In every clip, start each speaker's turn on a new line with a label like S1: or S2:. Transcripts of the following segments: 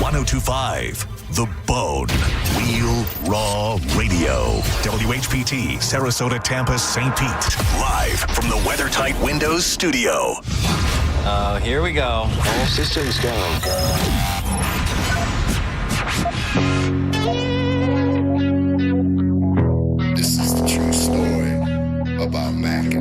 S1: 1025, The Bone. Real Raw Radio. WHPT, Sarasota, Tampa, St. Pete. Live from the WeatherTight Windows studio.
S2: Here we go.
S3: All systems go.
S4: This is the true story about Mac.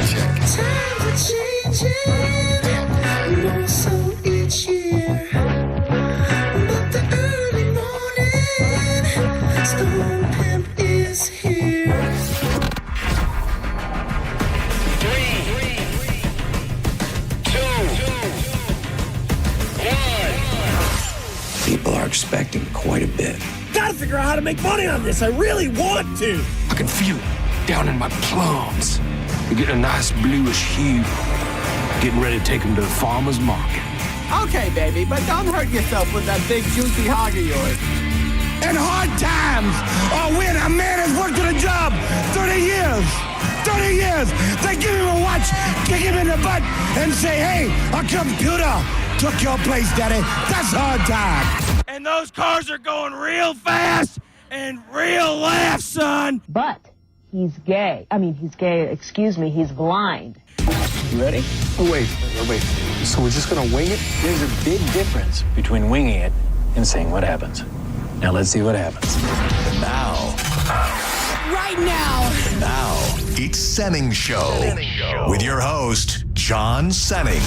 S4: Check it.
S5: Times are changing, more so each year. But the early morning storm pimp is here.
S3: 3, 2, 1.
S6: People are expecting quite a bit.
S7: Gotta figure out how to make money on this. I really want to.
S6: I can feel it down in my plums. They're getting a nice bluish hue. Getting ready to take them to the farmer's market.
S7: Okay, baby, but don't hurt yourself with that big juicy hog of yours.
S8: In hard times, or when a man has worked at a job 30 years, they give him a watch, kick him in the butt, and say, hey, a computer took your place, daddy. That's hard time.
S7: And those cars are going real fast and real fast, son.
S9: But he's gay. He's blind.
S6: You ready? Oh, wait. So we're just gonna wing it?
S2: There's a big difference between winging it and seeing what happens. Now let's see what happens.
S1: Now,
S7: Right now.
S1: it's Senning Show. With your host, John Senning.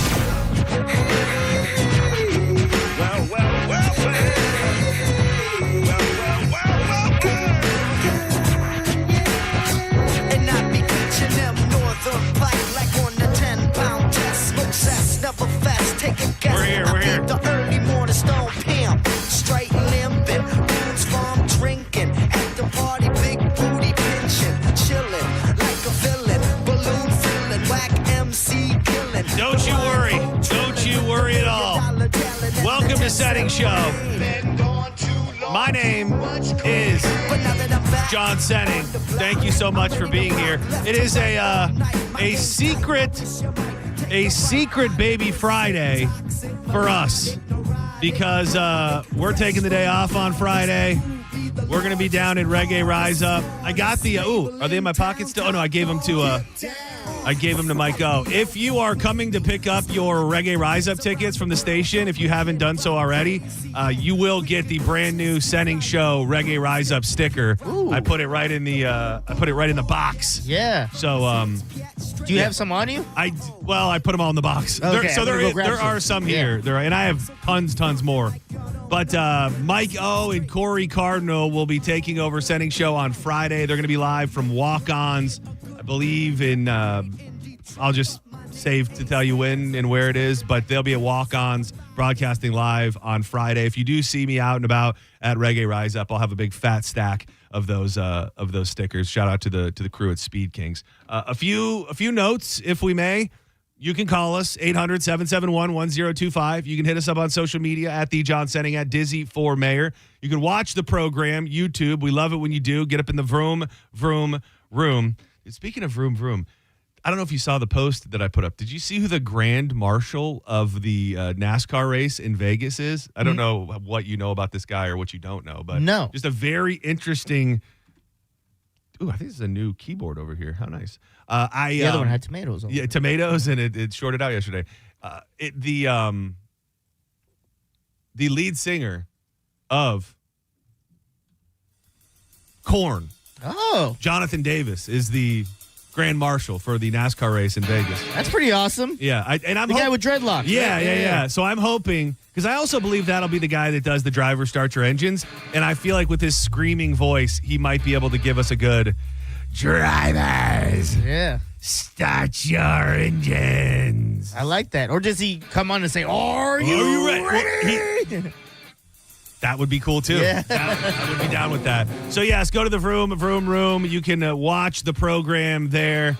S5: And I be catching them northern black like on the 10-pound test. Smoke cess, never fast, take a guess.
S7: We're here.
S5: The early morning stone pimp, straight limping, boots farm drinking, at the party big booty pinching, chilling like a villain, balloon filling, whack MC killing.
S7: Don't you worry at all. Welcome to Senning Show. My name is John Senning. Thank you so much for being here. It is a secret baby Friday for us because we're taking the day off on Friday. We're going to be down at Reggae Rise Up. I got the are they in my pocket still? Oh no, I gave them to Mike O. If you are coming to pick up your Reggae Rise Up tickets from the station, if you haven't done so already, you will get the brand new Senning Show Reggae Rise Up sticker.
S10: Ooh.
S7: I put it right in the box.
S10: Yeah.
S7: So
S10: Do you have some on you?
S7: I put them all in the box.
S10: Okay,
S7: There are some here. And I have tons more. But Mike O and Corey Cardinal will be taking over Senning Show on Friday. They're going to be live from Walk-Ons, I believe in, I'll just save to tell you when and where it is, but they'll be at Walk-Ons broadcasting live on Friday. If you do see me out and about at Reggae Rise Up, I'll have a big fat stack of those stickers. Shout out to the crew at Speed Kings. A few notes, if we may. You can call us, 800-771-1025. You can hit us up on social media at The John Senning, at Dizzy for Mayor. You can watch the program, YouTube. We love it when you do. Get up in the vroom. Speaking of vroom, I don't know if you saw the post that I put up. Did you see who the grand marshal of the NASCAR race in Vegas is? I don't know what you know about this guy or what you don't know, but
S10: No.
S7: Just a very interesting. Ooh, I think this is a new keyboard over here. How nice.
S10: The other one had tomatoes on it.
S7: Yeah, tomatoes, and it shorted out yesterday. The lead singer of Korn, Jonathan Davis, is the grand marshal for the NASCAR race in Vegas.
S10: That's pretty awesome.
S7: Yeah, I'm
S10: the guy with dreadlocks.
S7: Yeah. So I'm hoping, because I also believe that'll be the guy that does the driver start your engines, and I feel like with his screaming voice, he might be able to give us a good drivers.
S10: Yeah.
S7: Start your engines.
S10: I like that. Or does he come on and say, "Are you ready?"
S7: Well, that would be cool too.
S10: Yeah.
S7: I would be down with that. So yes, go to the room. You can watch the program there.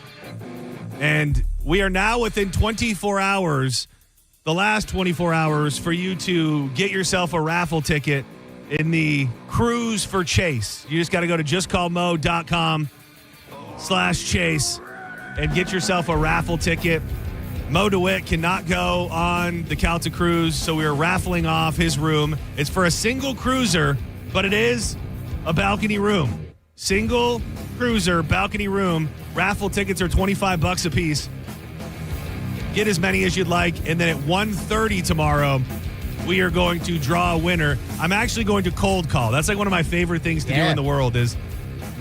S7: And we are now within 24 hours, the last 24 hours, for you to get yourself a raffle ticket in the Cruise for Chase. You just got to go to justcallmo.com/chase and get yourself a raffle ticket. Mo DeWitt cannot go on the Calta cruise, so we are raffling off his room. It's for a single cruiser, but it is a balcony room. Single cruiser, balcony room. Raffle tickets are $25 a piece. Get as many as you'd like. And then at 1:30 tomorrow, we are going to draw a winner. I'm actually going to cold call. That's like one of my favorite things to do in the world is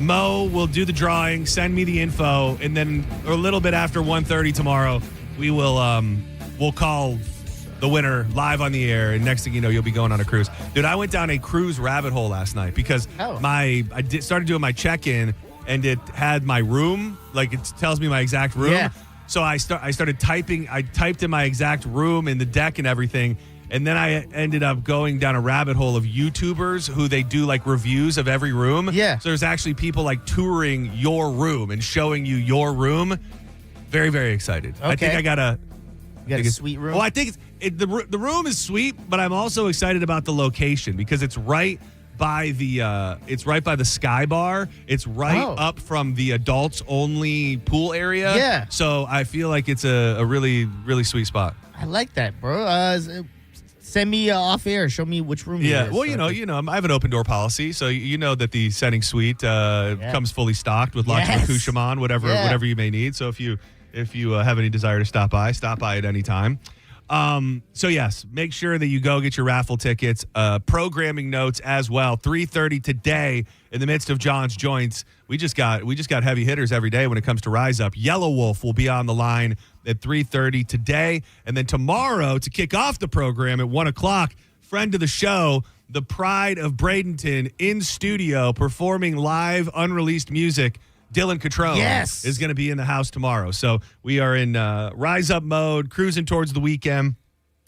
S7: Mo will do the drawing, send me the info, and then a little bit after 1:30 tomorrow, we will we'll call the winner live on the air, and next thing you know, you'll be going on a cruise. Dude, I went down a cruise rabbit hole last night because started doing my check-in, and it had my room, like it tells me my exact room. Yeah. So I started typing. I typed in my exact room and the deck and everything, and then I ended up going down a rabbit hole of YouTubers who they do like reviews of every room. Yeah. So there's actually people like touring your room and showing you your room. Very, very excited. Okay. I think I got a
S10: sweet room?
S7: Well, I think the room is sweet, but I'm also excited about the location because it's right by the Sky Bar. It's right up from the adults only pool area. Yeah. So I feel like it's a really, really sweet spot.
S10: I like that, bro. Send me off air. Show me which room.
S7: Yeah.
S10: It is,
S7: well, you know, I have an open door policy, so you know that the Senning Suite comes fully stocked with lots of accoutrement, whatever you may need. So if you have any desire to stop by at any time. So yes, make sure that you go get your raffle tickets, programming notes as well. 3:30 today in the midst of John's Joints. We just got heavy hitters every day when it comes to Rise Up. Yellow Wolf will be on the line at 3:30 today. And then tomorrow to kick off the program at 1:00, friend of the show, the pride of Bradenton in studio performing live unreleased music. Dylan Catrone is going to be in the house tomorrow. So we are in Rise Up mode, cruising towards the weekend.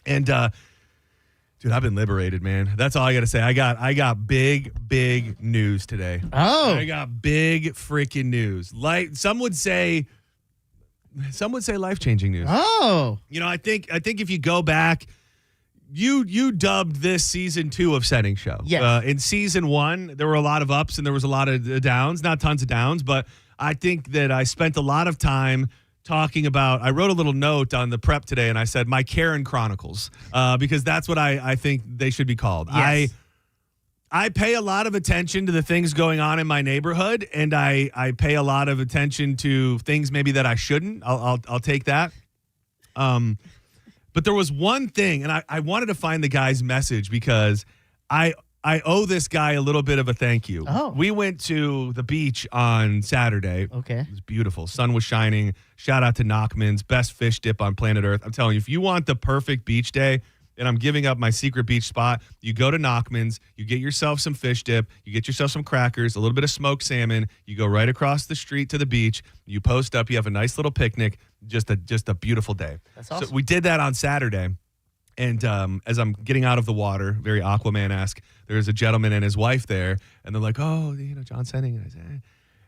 S7: And, dude, I've been liberated, man. That's all I got to say. I got big news today.
S10: Oh.
S7: I got big freaking news. Like some would say life-changing news.
S10: Oh.
S7: You know, I think if you go back, you dubbed this season 2 of Senning Show.
S10: Yes.
S7: In season 1, there were a lot of ups and there was a lot of downs, not tons of downs, but I think that I spent a lot of time talking about, I wrote a little note on the prep today and I said, my Karen Chronicles, because that's what I think they should be called. Yes. I pay a lot of attention to the things going on in my neighborhood, and I pay a lot of attention to things maybe that I shouldn't. I'll take that. But there was one thing, and I wanted to find the guy's message because I owe this guy a little bit of a thank you.
S10: Oh.
S7: We went to the beach on Saturday.
S10: Okay.
S7: It was beautiful. Sun was shining. Shout out to Knockman's, best fish dip on planet Earth. I'm telling you, if you want the perfect beach day, and I'm giving up my secret beach spot, you go to Knockman's, you get yourself some fish dip, you get yourself some crackers, a little bit of smoked salmon, you go right across the street to the beach, you post up, you have a nice little picnic, just a beautiful day.
S10: That's awesome.
S7: So we did that on Saturday, and as I'm getting out of the water, very Aquaman-esque, there's a gentleman and his wife there, and they're like, oh, you know, John Senning, and I said,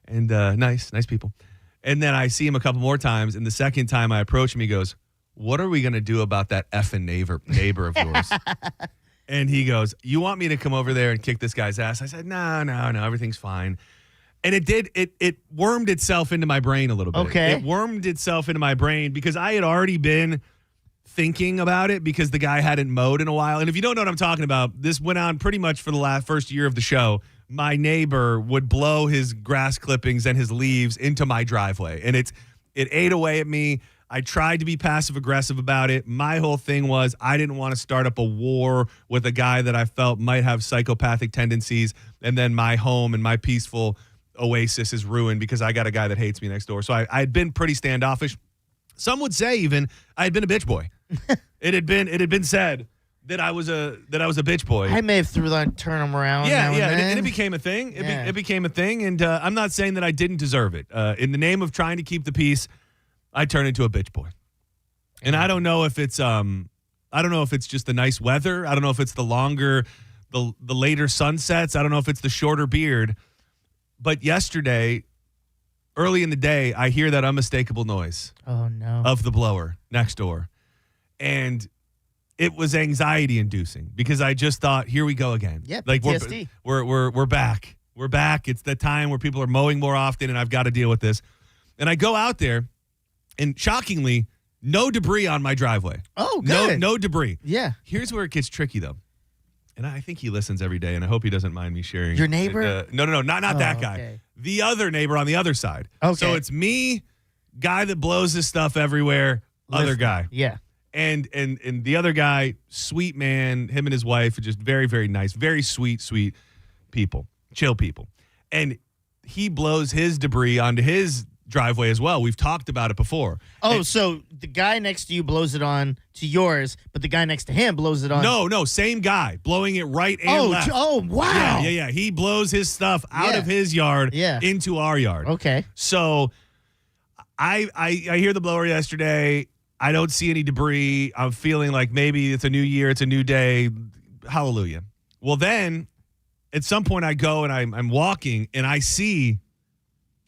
S7: and nice people. And then I see him a couple more times, and the second time I approach him, he goes, what are we going to do about that effing neighbor of yours? And he goes, you want me to come over there and kick this guy's ass? I said, no, everything's fine. And it wormed itself into my brain a little bit.
S10: Okay.
S7: It wormed itself into my brain because I had already been thinking about it because the guy hadn't mowed in a while. And if you don't know what I'm talking about, this went on pretty much for the first year of the show. My neighbor would blow his grass clippings and his leaves into my driveway. And it ate away at me. I tried to be passive-aggressive about it. My whole thing was I didn't want to start up a war with a guy that I felt might have psychopathic tendencies, and then my home and my peaceful oasis is ruined because I got a guy that hates me next door. So I had been pretty standoffish. Some would say even I had been a bitch boy. It had been said that I was a bitch boy.
S10: I may have turn them around.
S7: And it became a thing. It became a thing, and I'm not saying that I didn't deserve it. In the name of trying to keep the peace, I turned into a bitch boy. And I don't know if it's just the nice weather. I don't know if it's the later sunsets. I don't know if it's the shorter beard. But yesterday, early in the day, I hear that unmistakable noise.
S10: Oh no.
S7: Of the blower next door. And it was anxiety inducing because I just thought, here we go again.
S10: Yeah,
S7: like
S10: PTSD.
S7: We're back. We're back. It's the time where people are mowing more often and I've got to deal with this. And I go out there. And shockingly, No debris on my driveway.
S10: Oh, good.
S7: No debris.
S10: Yeah.
S7: Here's where it gets tricky, though. And I think he listens every day, and I hope he doesn't mind me sharing.
S10: Your neighbor?
S7: No, not that guy.
S10: Okay.
S7: The other neighbor on the other side.
S10: Okay.
S7: So it's me, guy that blows his stuff everywhere, other guy.
S10: Yeah.
S7: And the other guy, sweet man, him and his wife are just very, very nice, very sweet people, chill people. And he blows his debris onto his driveway as well. We've talked about it before.
S10: Oh, so the guy next to you blows it on to yours, but the guy next to him blows it on.
S7: No, same guy blowing it right and left.
S10: Oh, wow.
S7: Yeah. He blows his stuff out of his yard into our yard.
S10: Okay.
S7: So I hear the blower yesterday. I don't see any debris. I'm feeling like maybe it's a new year, it's a new day. Hallelujah. Well, then at some point I go and I'm walking and I see.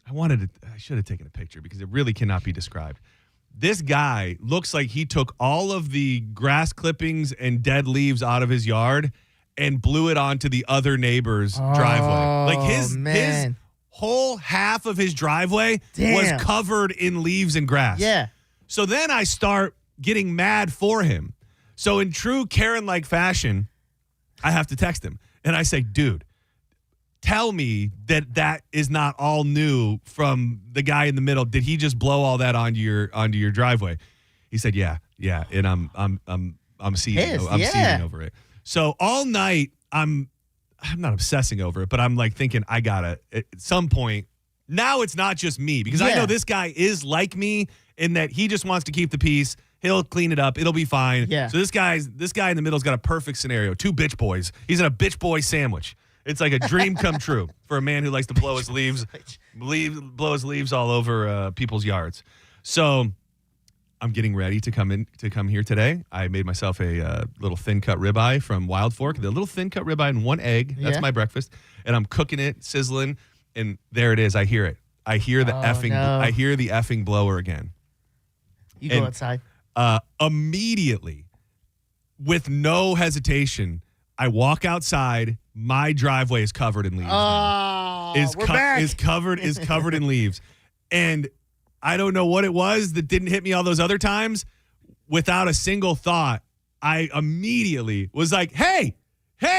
S7: I should have taken a picture because it really cannot be described. This guy looks like he took all of the grass clippings and dead leaves out of his yard and blew it onto the other neighbor's driveway. Like his whole half of his driveway was covered in leaves and grass.
S10: Yeah.
S7: So then I start getting mad for him. So in true Karen-like fashion, I have to text him. And I say, dude, tell me that is not all new from the guy in the middle. Did he just blow all that onto your driveway? He said, yeah, and I'm seething. I'm seething over it. So all night I'm not obsessing over it, but I'm like thinking I gotta at some point. Now it's not just me because I know this guy is like me in that he just wants to keep the peace. He'll clean it up. It'll be fine. Yeah. So this guy in the middle's got a perfect scenario. 2 bitch boys. He's in a bitch boy sandwich. It's like a dream come true for a man who likes to blow his leaves all over people's yards. So I'm getting ready to come here today. I made myself a little thin cut ribeye from Wild Fork. The little thin cut ribeye and 1 egg. That's my breakfast. And I'm cooking it, sizzling, and there it is. I hear it. I hear the I hear the effing blower again.
S10: You go outside.
S7: Immediately, with no hesitation, I walk outside. My driveway is covered in leaves.
S10: Oh, we're back.
S7: Is covered in leaves, and I don't know what it was that didn't hit me all those other times. Without a single thought, I immediately was like, "Hey,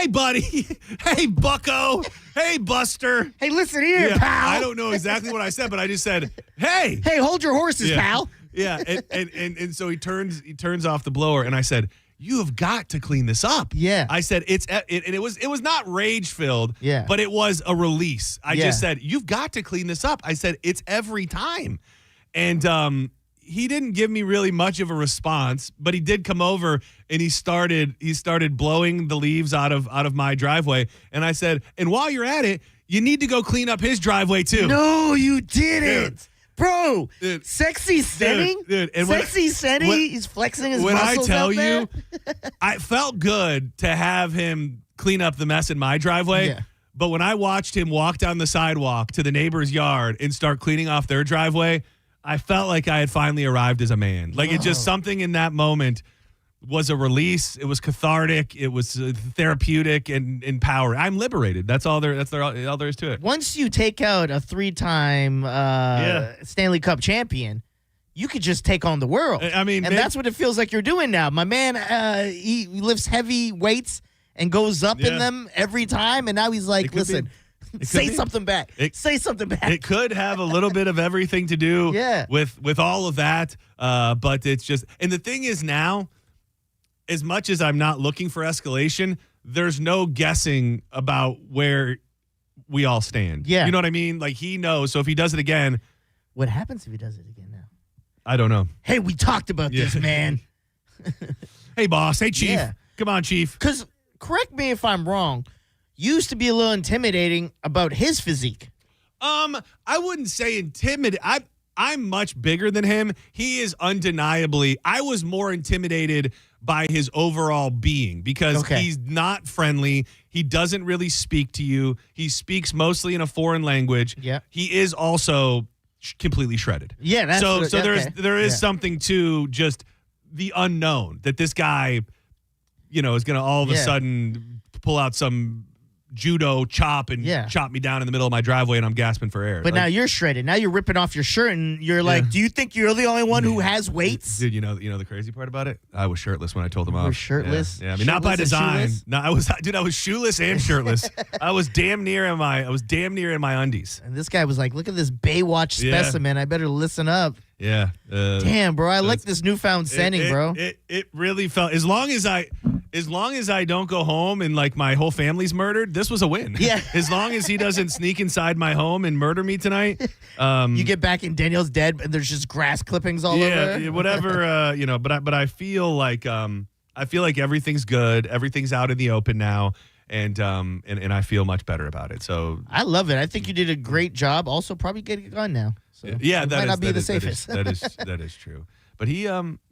S7: buddy, hey, Bucko, hey, Buster,
S10: hey, listen here, pal."
S7: I don't know exactly what I said, but I just said, "Hey,
S10: hold your horses, pal."
S7: Yeah, and so he turns off the blower, and I said, "You have got to clean this up."
S10: Yeah.
S7: I said it was not rage filled.
S10: Yeah.
S7: But it was a release. I just said, "You've got to clean this up." I said, "It's every time," and he didn't give me really much of a response, but he did come over and he started blowing the leaves out of my driveway, and I said, "And while you're at it, you need to go clean up his driveway too."
S10: No, you didn't.
S7: Dude.
S10: Bro,
S7: Dude.
S10: Sexy Senning?
S7: Dude. And
S10: Sexy Senning, he's flexing his
S7: when
S10: muscles
S7: I tell
S10: out there.
S7: you, I felt good to have him clean up the mess in my driveway.
S10: Yeah.
S7: But when I watched him walk down the sidewalk to the neighbor's yard and start cleaning off their driveway, I felt like I had finally arrived as a man. Like it's just something in that moment was a release. It was cathartic. It was therapeutic and empowering. I'm liberated. That's all there is to it.
S10: Once you take out a 3-time Stanley Cup champion, you could just take on the world.
S7: I mean,
S10: and that's what it feels like you're doing now. My man, he lifts heavy weights and goes up in them every time. And now he's like, listen, say something back. Say something back.
S7: It could have a little bit of everything to do with all of that. But it's just, and the thing is now, as much as I'm not looking for escalation, there's no guessing about where we all stand.
S10: Yeah.
S7: You know what I mean? Like he knows. So if he does it again.
S10: What happens if he does it again now?
S7: I don't know.
S10: Hey, we talked about this, man.
S7: Hey, boss. Hey, chief.
S10: Yeah.
S7: Come on, chief.
S10: Because, correct me if I'm wrong, you used to be a little intimidating about his physique.
S7: I wouldn't say intimidating. I'm much bigger than him. He is undeniably. I was more intimidated by his overall being because he's not friendly. He doesn't really speak to you. He speaks mostly in a foreign language.
S10: Yeah.
S7: He is also completely shredded.
S10: Yeah. That's
S7: there is something to just the unknown that this guy, is going to all of a sudden pull out some judo chop and chop me down in the middle of my driveway and I'm gasping for air.
S10: But now you're shredded. Now you're ripping off your shirt and you're like, do you think you're the only one who has weights?
S7: Dude, you know the crazy part about it? I was shirtless when I told them off.
S10: You were shirtless?
S7: Yeah. I mean, not by design. No, I was shoeless and shirtless. I was damn near in my undies.
S10: And this guy was like, look at this Baywatch specimen. I better listen up.
S7: Yeah.
S10: Damn, bro. I like this newfound Senning, bro.
S7: It really felt as long as I don't go home and like my whole family's murdered, this was a win.
S10: Yeah.
S7: As long as he doesn't sneak inside my home and murder me tonight.
S10: You get back and Danielle's dead and there's just grass clippings all over.
S7: Yeah, whatever, but I feel like everything's good. Everything's out in the open now. And I feel much better about it. So
S10: I love it. I think you did a great job. Also, probably getting a gun now. So
S7: that
S10: might not be the safest.
S7: That is true. But he didn't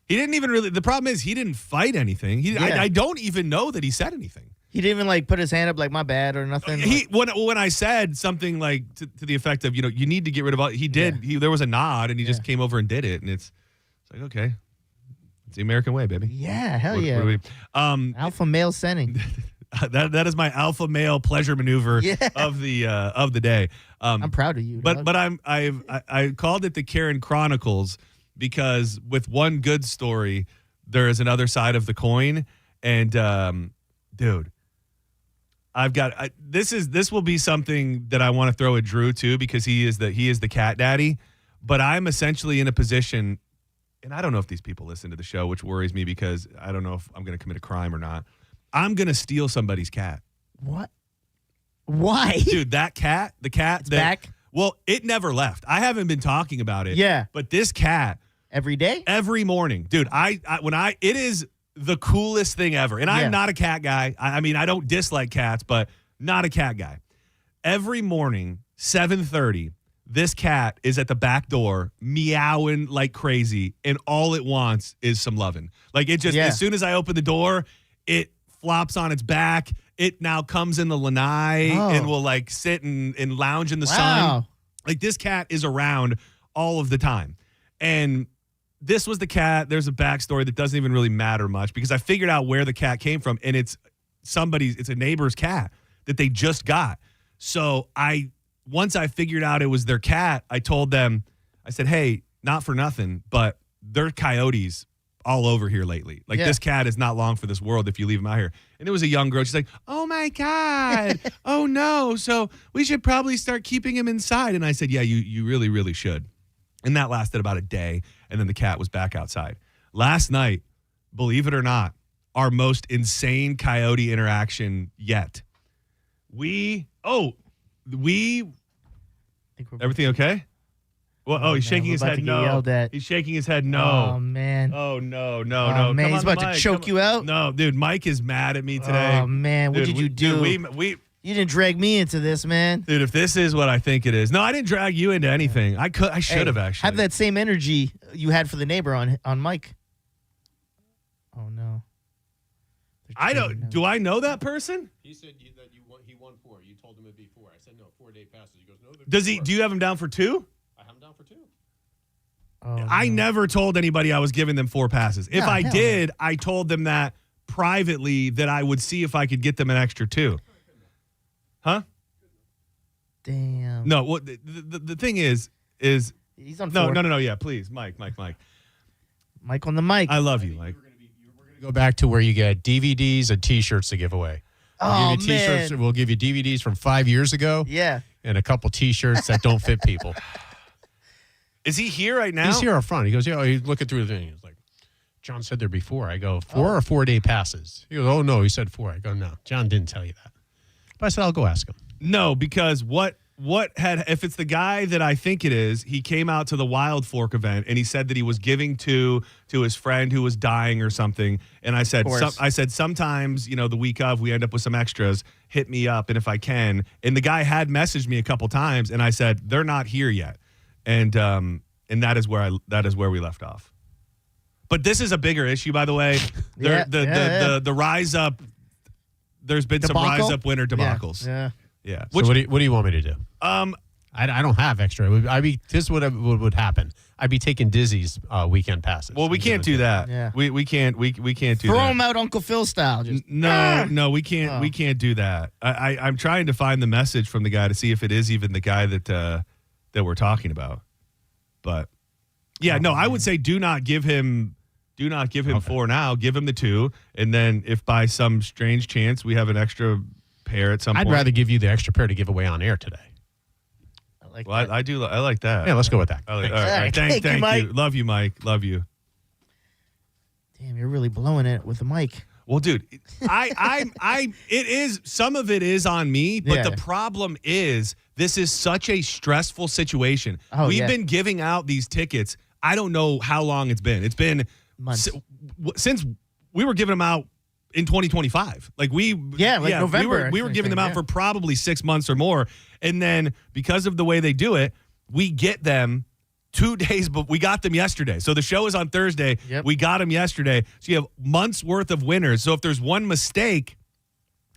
S7: even really. The problem is he didn't fight anything. I don't even know that he said anything.
S10: He didn't even like put his hand up like my bad or nothing.
S7: When I said something like to the effect of you need to get rid of all. He did. There was a nod and he just came over and did it and it's like okay. It's the American way, baby.
S10: Yeah, hell yeah. Alpha male Senning.
S7: that is my alpha male pleasure maneuver of the day.
S10: I'm proud of you.
S7: But I called it the Karen Chronicles because with one good story, there is another side of the coin. And dude, this will be something that I want to throw at Drew too because he is the cat daddy. But I'm essentially in a position. And I don't know if these people listen to the show, which worries me because I don't know if I'm going to commit a crime or not. I'm going to steal somebody's cat.
S10: What? Why?
S7: Dude, the cat.
S10: It's back?
S7: Well, it never left. I haven't been talking about it.
S10: Yeah.
S7: But this cat.
S10: Every day?
S7: Every morning. Dude, it is the coolest thing ever. And I'm not a cat guy. I mean, I don't dislike cats, but not a cat guy. Every morning, 7:30. This cat is at the back door meowing like crazy, and all it wants is some loving. Like it just, as soon as I open the door, it flops on its back. It now comes in the lanai and will like sit and lounge in the sun. Like this cat is around all of the time. And this was the cat. There's a backstory that doesn't even really matter much because I figured out where the cat came from, and it's a neighbor's cat that they just got. So once I figured out it was their cat, I told them, I said, hey, not for nothing, but there are coyotes all over here lately. Like this cat is not long for this world if you leave him out here. And it was a young girl. She's like, oh my God. Oh no. So we should probably start keeping him inside. And I said, yeah, you really, really should. And that lasted about a day. And then the cat was back outside. Last night, believe it or not, our most insane coyote interaction yet. Everything okay? Well, he's shaking his head no. He's shaking his head no.
S10: Oh, man.
S7: Oh, no.
S10: Oh, man, he's about to choke you out?
S7: No, dude, Mike is mad at me today.
S10: Oh, man, what did you do?
S7: Dude,
S10: you didn't drag me into this, man.
S7: Dude, if this is what I think it is. No, I didn't drag you into anything. I should have actually.
S10: Have that same energy you had for the neighbor on Mike. Oh, no.
S7: Do I know that person?
S11: He said he won 4. You told him it'd be 4. I said no, 4-day passes. He goes, no.
S7: Do you have him down for 2?
S11: I have him down for 2.
S10: Oh,
S7: I never told anybody I was giving them 4 passes. If I did, I told them that privately that I would see if I could get them an extra 2. Huh?
S10: Damn.
S7: No. Well, the thing is
S10: he's on 4.
S7: No. Yeah, please, Mike.
S10: Mike on the mic.
S7: I love you, Mike.
S11: We're gonna go back to where you get DVDs and T-shirts to give away.
S10: We'll
S11: give you T-shirts.
S10: Man.
S11: We'll give you DVDs from 5 years ago.
S10: Yeah.
S11: And a couple T-shirts that don't fit people.
S7: Is he here right now?
S11: He's here up front. He goes, yeah. He's looking through the thing. He's like, John said there before. I go, 4 or 4-day passes. He goes, oh no, he said 4. I go, no, John didn't tell you that. But I said, I'll go ask him.
S7: No, because if it's the guy that I think it is, he came out to the Wild Fork event and he said that he was giving to his friend who was dying or something. And I said, sometimes, the week of we end up with some extras, hit me up. And if I can, and the guy had messaged me a couple times and I said, they're not here yet. And that is where we left off. But this is a bigger issue, by the way. The rise up, there's been some rise up winter debacles.
S10: Yeah.
S7: Yeah.
S11: So what do you want me to do? I don't have extra. This would happen. I'd be taking Dizzy's weekend passes.
S7: Well, we can't do that.
S10: Yeah.
S7: We can't do that.
S10: Throw them out Uncle Phil style. Just,
S7: No, we can't. We can't do that. I'm trying to find the message from the guy to see if it is even the guy that we're talking about. But yeah, no, I would say do not give him 4 now. Give him the 2, and then if by some strange chance we have an extra pair at some point,
S11: I'd rather give you the extra pair to give away on air today.
S7: I do. I like that.
S11: Yeah, let's go with that.
S7: All right. Thank you,
S10: Mike.
S7: Love you, Mike. Love you.
S10: damn, you're really blowing it with the mic.
S7: Well, dude, it is, some of it is on me, but the problem is this is such a stressful situation. We've been giving out these tickets. I don't know how long it's been. It's been
S10: months
S7: since we were giving them out in 2025.
S10: November.
S7: We were giving them out for probably 6 months or more. And then because of the way they do it, we get them 2 days, but we got them yesterday. So the show is on Thursday.
S10: Yep.
S7: We got them yesterday. So you have months worth of winners. So if there's one mistake,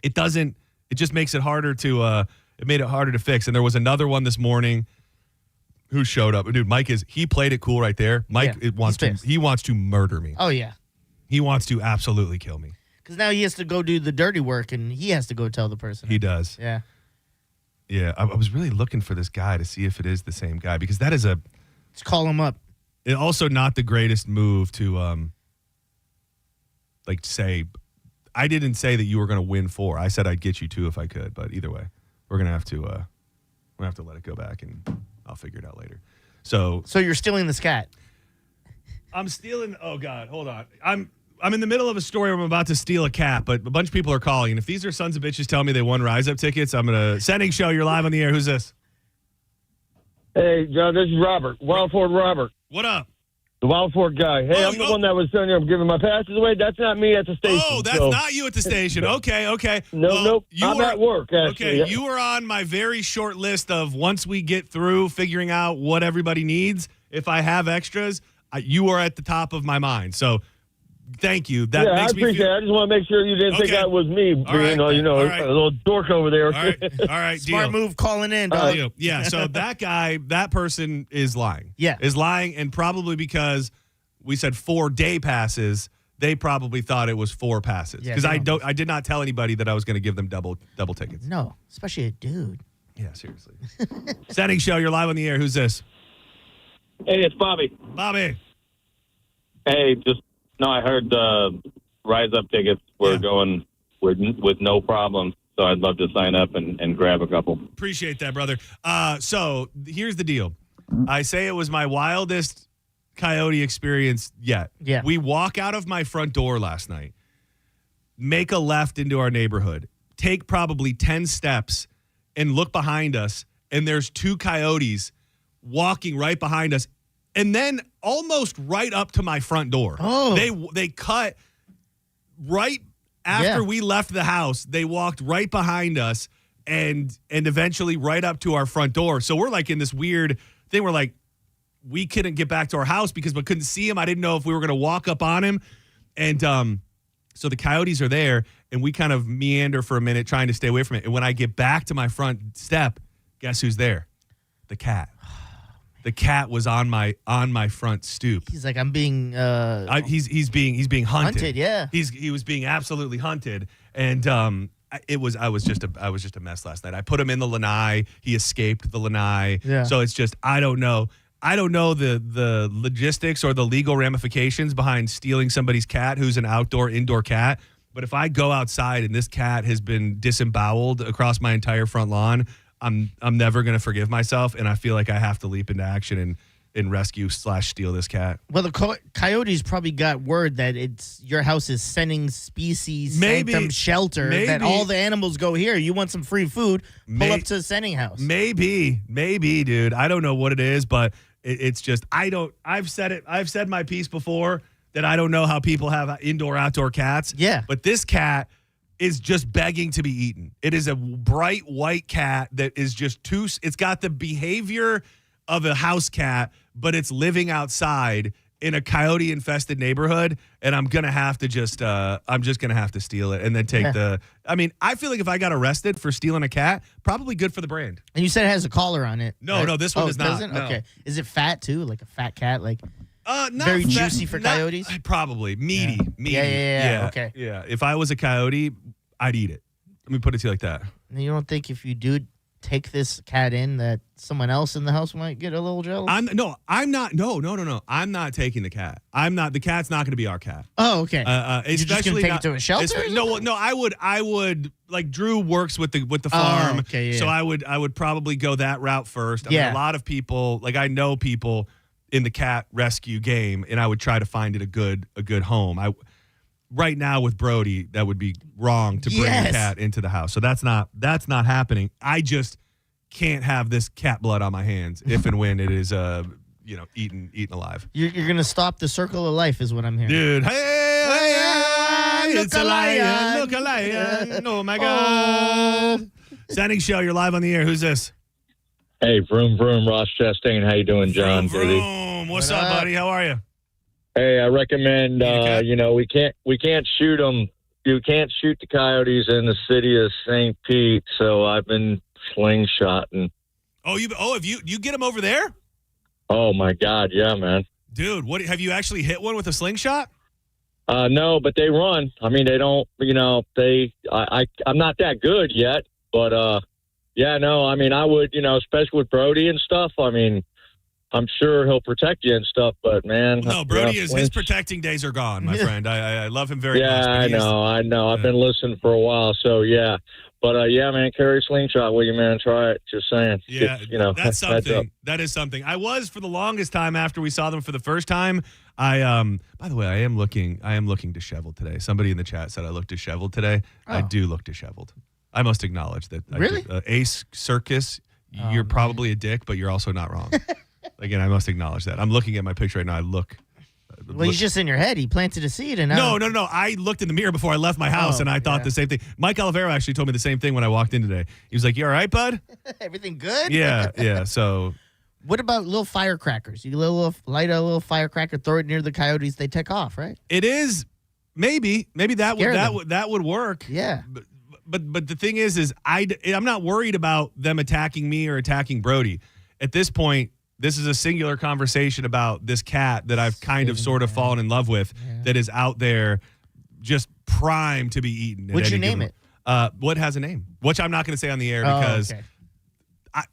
S7: it just makes it harder to, it made it harder to fix. And there was another one this morning who showed up. Dude, he played it cool right there. Mike, he wants to murder me.
S10: Oh, yeah.
S7: He wants to absolutely kill me.
S10: Because now he has to go do the dirty work, and he has to go tell the person.
S7: He does.
S10: Yeah.
S7: Yeah, I was really looking for this guy to see if it is the same guy, because that is
S10: Let's call him up.
S7: Also not the greatest move to say. I didn't say that you were going to win 4. I said I'd get you 2 if I could, but either way, we're gonna have to let it go back, and I'll figure it out later. So
S10: you're stealing the scat.
S7: I'm stealing. Oh God, hold on. I'm in the middle of a story where I'm about to steal a cat, but a bunch of people are calling. And if these are sons of bitches telling me they won Rise Up tickets, I'm going to... Senning Show, you're live on the air. Who's this?
S12: Hey, John, this is Robert. Wild Ford Robert.
S7: What up?
S12: The Wild Ford guy. Hey, I'm the one that was telling you I'm giving my passes away. That's not me at the station.
S7: Oh, that's not you at the station. Okay.
S12: Nope. I'm at work, actually.
S7: Okay, you were on my very short list of once we get through figuring out what everybody needs, if I have extras, you are at the top of my mind. So... Thank you. That makes
S12: I appreciate it. I just want to make sure you didn't think that was me being, a little dork over there.
S7: All right.
S10: Smart move calling in.
S7: Yeah, so that person is lying.
S10: Yeah.
S7: Is lying, and probably because we said 4 day passes, they probably thought it was 4 passes. Because I did not tell anybody that I was going to give them double tickets.
S10: No, especially a dude.
S7: Yeah, seriously. Senning Show, you're live on the air. Who's this?
S13: Hey, it's Bobby.
S7: Bobby.
S13: Hey, No, I heard the Rise Up tickets were going with no problems, so I'd love to sign up and grab a couple.
S7: Appreciate that, brother. So here's the deal. I say it was my wildest coyote experience yet.
S10: Yeah.
S7: We walk out of my front door last night, make a left into our neighborhood, take probably 10 steps, and look behind us, and there's 2 coyotes walking right behind us. And then almost right up to my front door.
S10: Oh.
S7: They cut right after we left the house. They walked right behind us and eventually right up to our front door. So we're like in this weird thing where like we couldn't get back to our house because we couldn't see him. I didn't know if we were going to walk up on him. And so the coyotes are there and we kind of meander for a minute trying to stay away from it. And when I get back to my front step, guess who's there? The cat. The cat was on my front stoop.
S10: He's like, I'm being
S7: he's being hunted.
S10: Yeah.
S7: He was being absolutely hunted. And I was just a mess last night. I put him in the lanai. He escaped the lanai.
S10: Yeah.
S7: So it's just I don't know the logistics or the legal ramifications behind stealing somebody's cat who's an indoor cat. But if I go outside and this cat has been disemboweled across my entire front lawn, I'm never going to forgive myself, and I feel like I have to leap into action and rescue / steal this cat.
S10: Well, the coyotes probably got word that your house is Senning species sanctum shelter, that all the animals go here. You want some free food, pull up to the Senning house.
S7: Maybe, dude. I don't know what it is, but it's just I've said my piece before that I don't know how people have indoor-outdoor cats.
S10: Yeah.
S7: But this cat is just begging to be eaten. It is a bright white cat that is just it's got the behavior of a house cat, but it's living outside in a coyote infested neighborhood, and I'm gonna have to just gonna have to steal it and then take the. I mean, I feel like if I got arrested for stealing a cat, probably good for the brand.
S10: And you said it has a collar on it.
S7: No,
S10: right?
S7: no, this one is not.
S10: Doesn't?
S7: No.
S10: Okay. Is it fat too? Like a fat cat? Like
S7: not
S10: very
S7: fat,
S10: juicy for coyotes?
S7: Probably meaty.
S10: Yeah. Okay.
S7: Yeah. If I was a coyote, I'd eat it. Let me put it to you like that.
S10: And you don't think if you do take this cat in that someone else in the house might get a little jealous?
S7: I'm not. No. I'm not taking the cat. The cat's not going to be our cat.
S10: Oh, okay.
S7: You're
S10: just gonna take it to a shelter?
S7: No. I would like Drew works with the farm.
S10: Okay, yeah.
S7: So I would probably go that route first. I mean, a lot of people, like I know people in the cat rescue game, and I would try to find it a good home. Right now with Brody, that would be wrong to bring a cat into the house. So that's not happening. I just can't have this cat blood on my hands if and when it is eaten alive.
S10: You're gonna stop the circle of life, is what I'm hearing.
S7: Dude, hey, it's a lion. Look, a lion. Oh my God. Senning Show, you're live on the air. Who's this?
S12: Hey, vroom vroom, Ross Chastain. How you doing, John?
S7: Vroom. What's up, buddy? How are you?
S12: Hey, I recommend. We can't shoot them. You can't shoot the coyotes in the city of St. Pete. So I've been slingshotting.
S7: You get them over there?
S12: Oh my God, yeah, man.
S7: Dude, what have you actually hit one with a slingshot?
S12: No, but they run. I mean, they don't. I'm not that good yet, but I mean, I would. Especially with Brody and stuff. I mean, I'm sure he'll protect you and stuff, but man.
S7: No, Brody his protecting days are gone, my friend. I love him very much.
S12: Yeah, I know. I've been listening for a while, so yeah. But man, carry a slingshot with you, man. Try it. Just saying.
S7: Yeah, that's something. That is something. I was for the longest time after we saw them for the first time. By the way, I am looking disheveled today. Somebody in the chat said I look disheveled today. Oh. I do look disheveled. I must acknowledge that.
S10: Really?
S7: Ace Circus, you're probably a dick, but you're also not wrong. Again, I must acknowledge that. I'm looking at my picture right now. I look.
S10: Well, he's just in your head. He planted a seed, and now...
S7: No. I looked in the mirror before I left my house, and I thought the same thing. Mike Olivero actually told me the same thing when I walked in today. He was like, "You all right, bud?
S10: Everything good?"
S7: Yeah. So,
S10: what about little firecrackers? You light a little firecracker, throw it near the coyotes. They take off, right?
S7: It is maybe that would work.
S10: Yeah.
S7: But the thing is I'm not worried about them attacking me or attacking Brody. At this point, this is a singular conversation about this cat that I've kind of sort of fallen in love with that is out there just primed to be eaten.
S10: What'd you name it?
S7: What has a name? Which I'm not going to say on the air because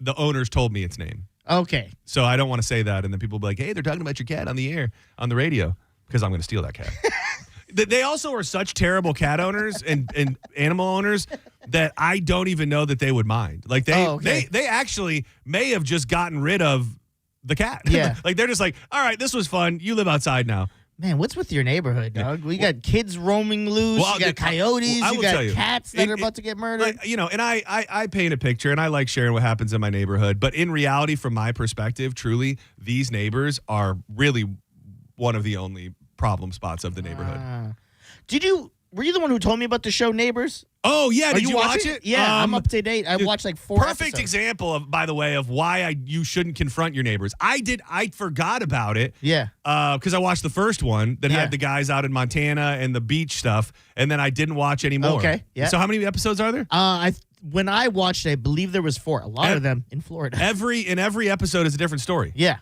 S7: the owners told me its name.
S10: Okay.
S7: So I don't want to say that. And then people will be like, hey, they're talking about your cat on the air, on the radio, because I'm going to steal that cat. They also are such terrible cat owners and animal owners that I don't even know that they would mind. Like they actually may have just gotten rid of the cat.
S10: Yeah.
S7: Like they're just like, all right, this was fun. You live outside now.
S10: Man, what's with your neighborhood, dog? We got kids roaming loose. You got coyotes. You got cats that are about to get murdered.
S7: And I paint a picture, and I like sharing what happens in my neighborhood. But in reality, from my perspective, truly, these neighbors are really one of the only problem spots of the neighborhood.
S10: Were you the one who told me about the show Neighbors?
S7: Oh, yeah. Did you watch it?
S10: Yeah, I'm up to date. I watched like 4
S7: Perfect
S10: episodes.
S7: example, by the way, of why you shouldn't confront your neighbors. I forgot about it.
S10: Yeah.
S7: Because I watched the first one that had the guys out in Montana and the beach stuff, and then I didn't watch any more.
S10: Okay, yeah.
S7: So how many episodes are there?
S10: When I watched it, I believe there was 4. A lot of them in Florida.
S7: Every episode is a different story.
S10: Yeah.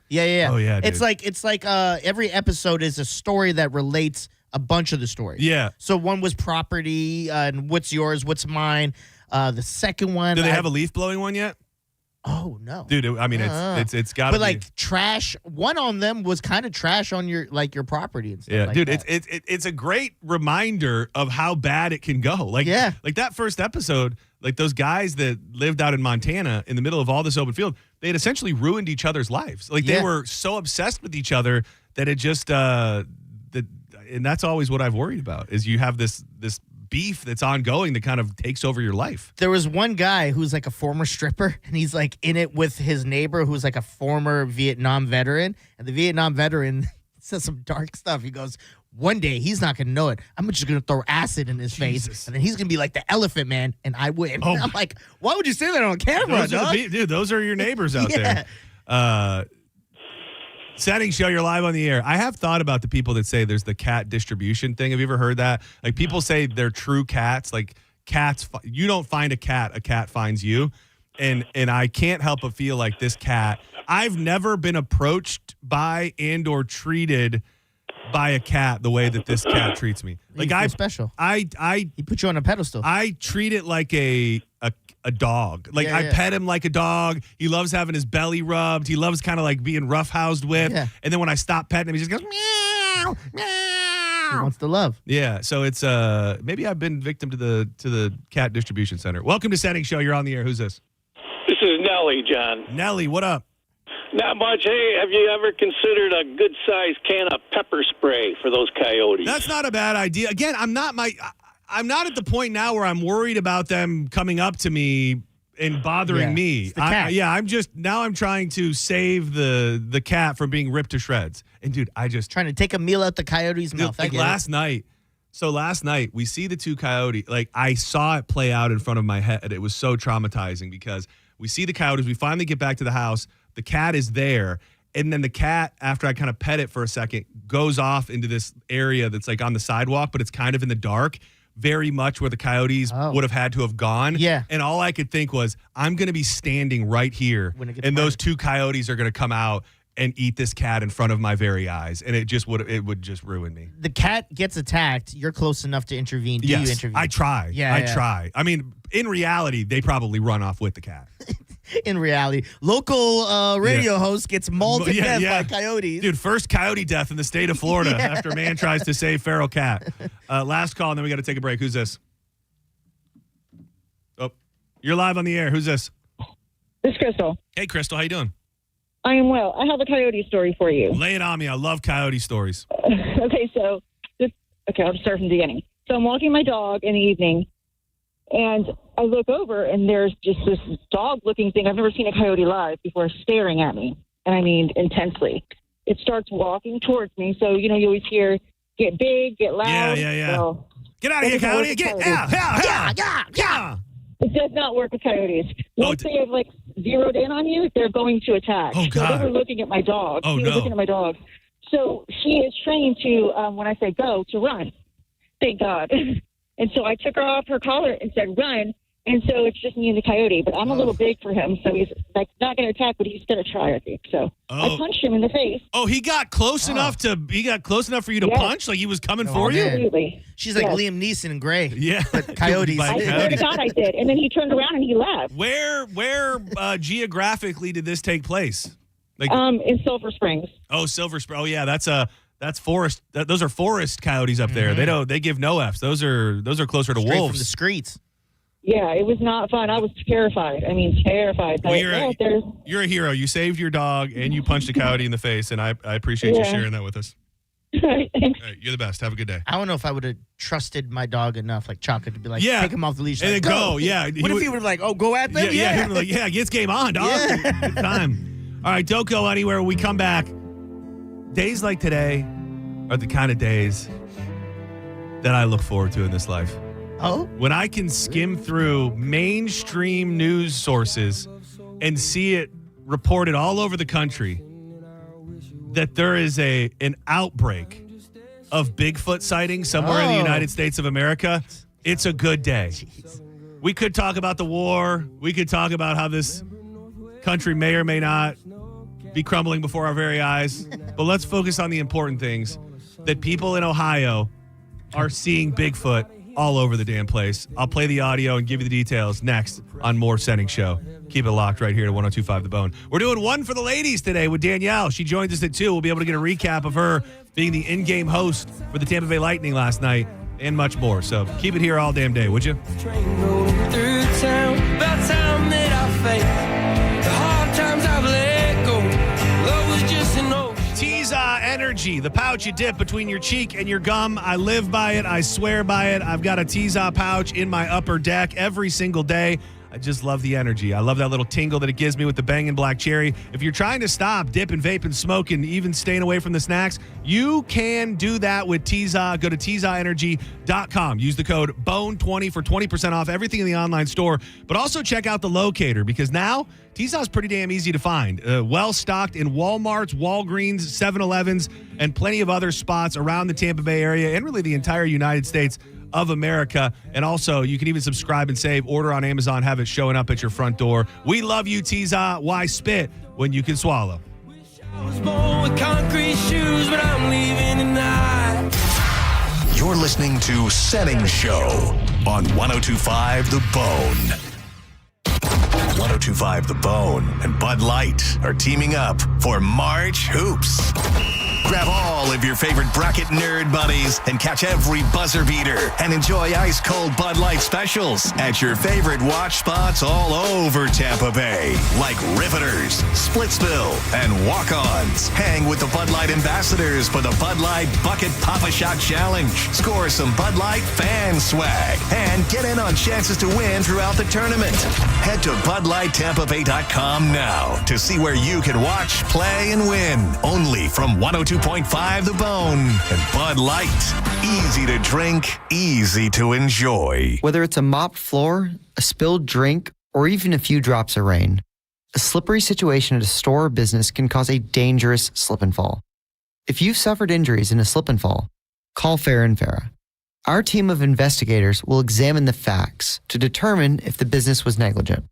S7: Oh, yeah, dude.
S10: It's like every episode is a story that relates a bunch of the stories.
S7: Yeah.
S10: So one was property, and what's yours, what's mine. The second one.
S7: Do they have a leaf blowing one yet?
S10: Oh no,
S7: dude! I mean, it's got to be.
S10: But like trash. One on them was kind of trash on your property and stuff.
S7: Yeah,
S10: like
S7: dude,
S10: that.
S7: it's a great reminder of how bad it can go. Like that first episode, like those guys that lived out in Montana in the middle of all this open field, they had essentially ruined each other's lives. Like they were so obsessed with each other that it just and that's always what I've worried about is you have this beef that's ongoing that kind of takes over your life.
S10: There was one guy who's like a former stripper, and he's like in it with his neighbor who's like a former Vietnam veteran, and the Vietnam veteran says some dark stuff. He goes, one day he's not going to know it. I'm just going to throw acid in his face, and then he's going to be like the Elephant Man, and I win. Oh. I'm like, why would you say that on camera, dog?
S7: Dude, those are your neighbors out there. Senning Show, you're live on the air. I have thought about the people that say there's the cat distribution thing. Have you ever heard that? Like, people say they're true cats. Like, cats, you don't find a cat finds you. And I can't help but feel like this cat, I've never been approached by and or treated by a cat the way that this cat treats me. Like, I
S10: special.
S7: He
S10: put you on a pedestal.
S7: I treat it like a dog. Like, I pet him like a dog. He loves having his belly rubbed. He loves kind of like being roughhoused with. Yeah. And then when I stop petting him, he just goes meow, meow.
S10: He wants the love.
S7: Yeah. So it's maybe I've been victim to the cat distribution center. Welcome to Senning Show. You're on the air. Who's this?
S14: This is Nellie, John.
S7: Nellie, what up?
S14: Not much. Hey, have you ever considered a good-sized can of pepper spray for those coyotes?
S7: That's not a bad idea. Again, I'm not at the point now where I'm worried about them coming up to me and bothering me.
S10: It's the cat.
S7: I'm trying to save the cat from being ripped to shreds. And dude,
S10: trying to take a meal out the coyote's mouth.
S7: Like last night. So last night we see the two coyotes. Like, I saw it play out in front of my head. It was so traumatizing because we see the coyotes. We finally get back to the house. The cat is there. And then the cat, after I kind of pet it for a second, goes off into this area that's like on the sidewalk, but it's kind of in the dark, very much where the coyotes would have had to have gone.
S10: Yeah.
S7: And all I could think was, I'm going to be standing right here, and those two coyotes are going to come out and eat this cat in front of my very eyes. And it would just ruin me.
S10: The cat gets attacked. You're close enough to intervene. Do you intervene?
S7: I try. I try. I mean, in reality, they probably run off with the cat.
S10: In reality, local radio host gets mauled to death by coyotes.
S7: Dude, first coyote death in the state of Florida after man tries to save feral cat. Last call, and then we got to take a break. Who's this? Oh, you're live on the air. Who's this?
S15: This is Crystal.
S7: Hey, Crystal. How you doing?
S15: I am well. I have a coyote story for you.
S7: Lay it on me. I love coyote stories.
S15: Okay, I'll start from the beginning. So I'm walking my dog in the evening, and I look over, and there's just this dog-looking thing. I've never seen a coyote live before, staring at me, and I mean intensely. It starts walking towards me, so, you always hear, get big, get loud.
S7: Yeah.
S15: So,
S7: get out of here, coyote. Get out.
S15: Yeah. It does not work with coyotes. Once they have, zeroed in on you, they're going to attack.
S7: Oh, God.
S15: So they were looking at my dog.
S7: Oh,
S15: He was looking at my dog. So she is trained to, when I say go, to run. Thank God. And so I took her off her collar and said, run. And so it's just me and the coyote. But I'm a little big for him, so he's not going to attack, but he's going to try, I think. So I punched him in the face.
S7: Oh, he got close enough for you to punch? Like he was coming for you?
S15: Absolutely.
S10: She's like Liam Neeson in Gray.
S7: Yeah.
S10: But coyotes.
S15: I swear to God I did. And then he turned around and he left.
S7: Where geographically did this take place?
S15: In Silver Springs.
S7: Oh, Silver Springs. Oh, yeah, that's forest. Those are forest coyotes up there. They give no Fs. Those are closer to
S10: Straight
S7: wolves.
S10: From the streets.
S15: Yeah, it was not fun. I was terrified. I mean, terrified.
S7: Well, you're a hero. You saved your dog and you punched a coyote in the face, and I appreciate you sharing that with us.
S15: All right, thanks.
S7: All right, you're the best. Have a good day.
S10: I don't know if I would have trusted my dog enough, like Chocolate, to be like, take him off the leash.
S7: And then go. Yeah.
S10: What if he would have go at them?
S7: Yeah. He would be like, it's game on, dog.
S10: Yeah.
S7: Good time. All right, don't go anywhere. When we come back, days like today are the kind of days that I look forward to in this life.
S10: Oh?
S7: When I can skim through mainstream news sources and see it reported all over the country that there is an outbreak of Bigfoot sightings somewhere in the United States of America, it's a good day.
S10: Jeez.
S7: We could talk about the war. We could talk about how this country may or may not be crumbling before our very eyes. But let's focus on the important things, that people in Ohio are seeing Bigfoot all over the damn place. I'll play the audio and give you the details next on more Senning Show. Keep it locked right here to 102.5 The Bone. We're doing one for the ladies today with Danielle. She joins us at 2. We'll be able to get a recap of her being the in-game host for the Tampa Bay Lightning last night and much more. So keep it here all damn day, would you? Tiza Energy, the pouch you dip between your cheek and your gum. I live by it. I swear by it. I've got a Tiza pouch in my upper deck every single day. I just love the energy. I love that little tingle that it gives me with the banging black cherry. If you're trying to stop dip and vape and smoke and even staying away from the snacks, you can do that with Tiza. Go to TizaEnergy.com. Use the code BONE20 for 20% off everything in the online store. But also check out the locator, because now Tiza is pretty damn easy to find. Well stocked in Walmarts, Walgreens, 7-Elevens, and plenty of other spots around the Tampa Bay area and really the entire United States of America. And also, you can even subscribe and save, order on Amazon, have it showing up at your front door. We love you, Tiza. Why spit when you can swallow?
S16: I was born with concrete shoes, but I'm leaving tonight.
S1: You're listening to Senning Show on 102.5 The Bone. 102.5 The Bone and Bud Light are teaming up for March Hoops. Grab all of your favorite bracket nerd buddies and catch every buzzer beater and enjoy ice-cold Bud Light specials at your favorite watch spots all over Tampa Bay, like Riveters, Splitsville, and Walk-Ons. Hang with the Bud Light ambassadors for the Bud Light Bucket Pop-A-Shot Challenge. Score some Bud Light fan swag and get in on chances to win throughout the tournament. Head to BudLightTampaBay.com now to see where you can watch, play, and win. Only from 102.5 The Bone and Bud Light. Easy to drink, easy to enjoy.
S17: Whether it's a mopped floor, a spilled drink, or even a few drops of rain, a slippery situation at a store or business can cause a dangerous slip and fall. If you've suffered injuries in a slip and fall, call Fair and Farah. Our team of investigators will examine the facts to determine if the business was negligent.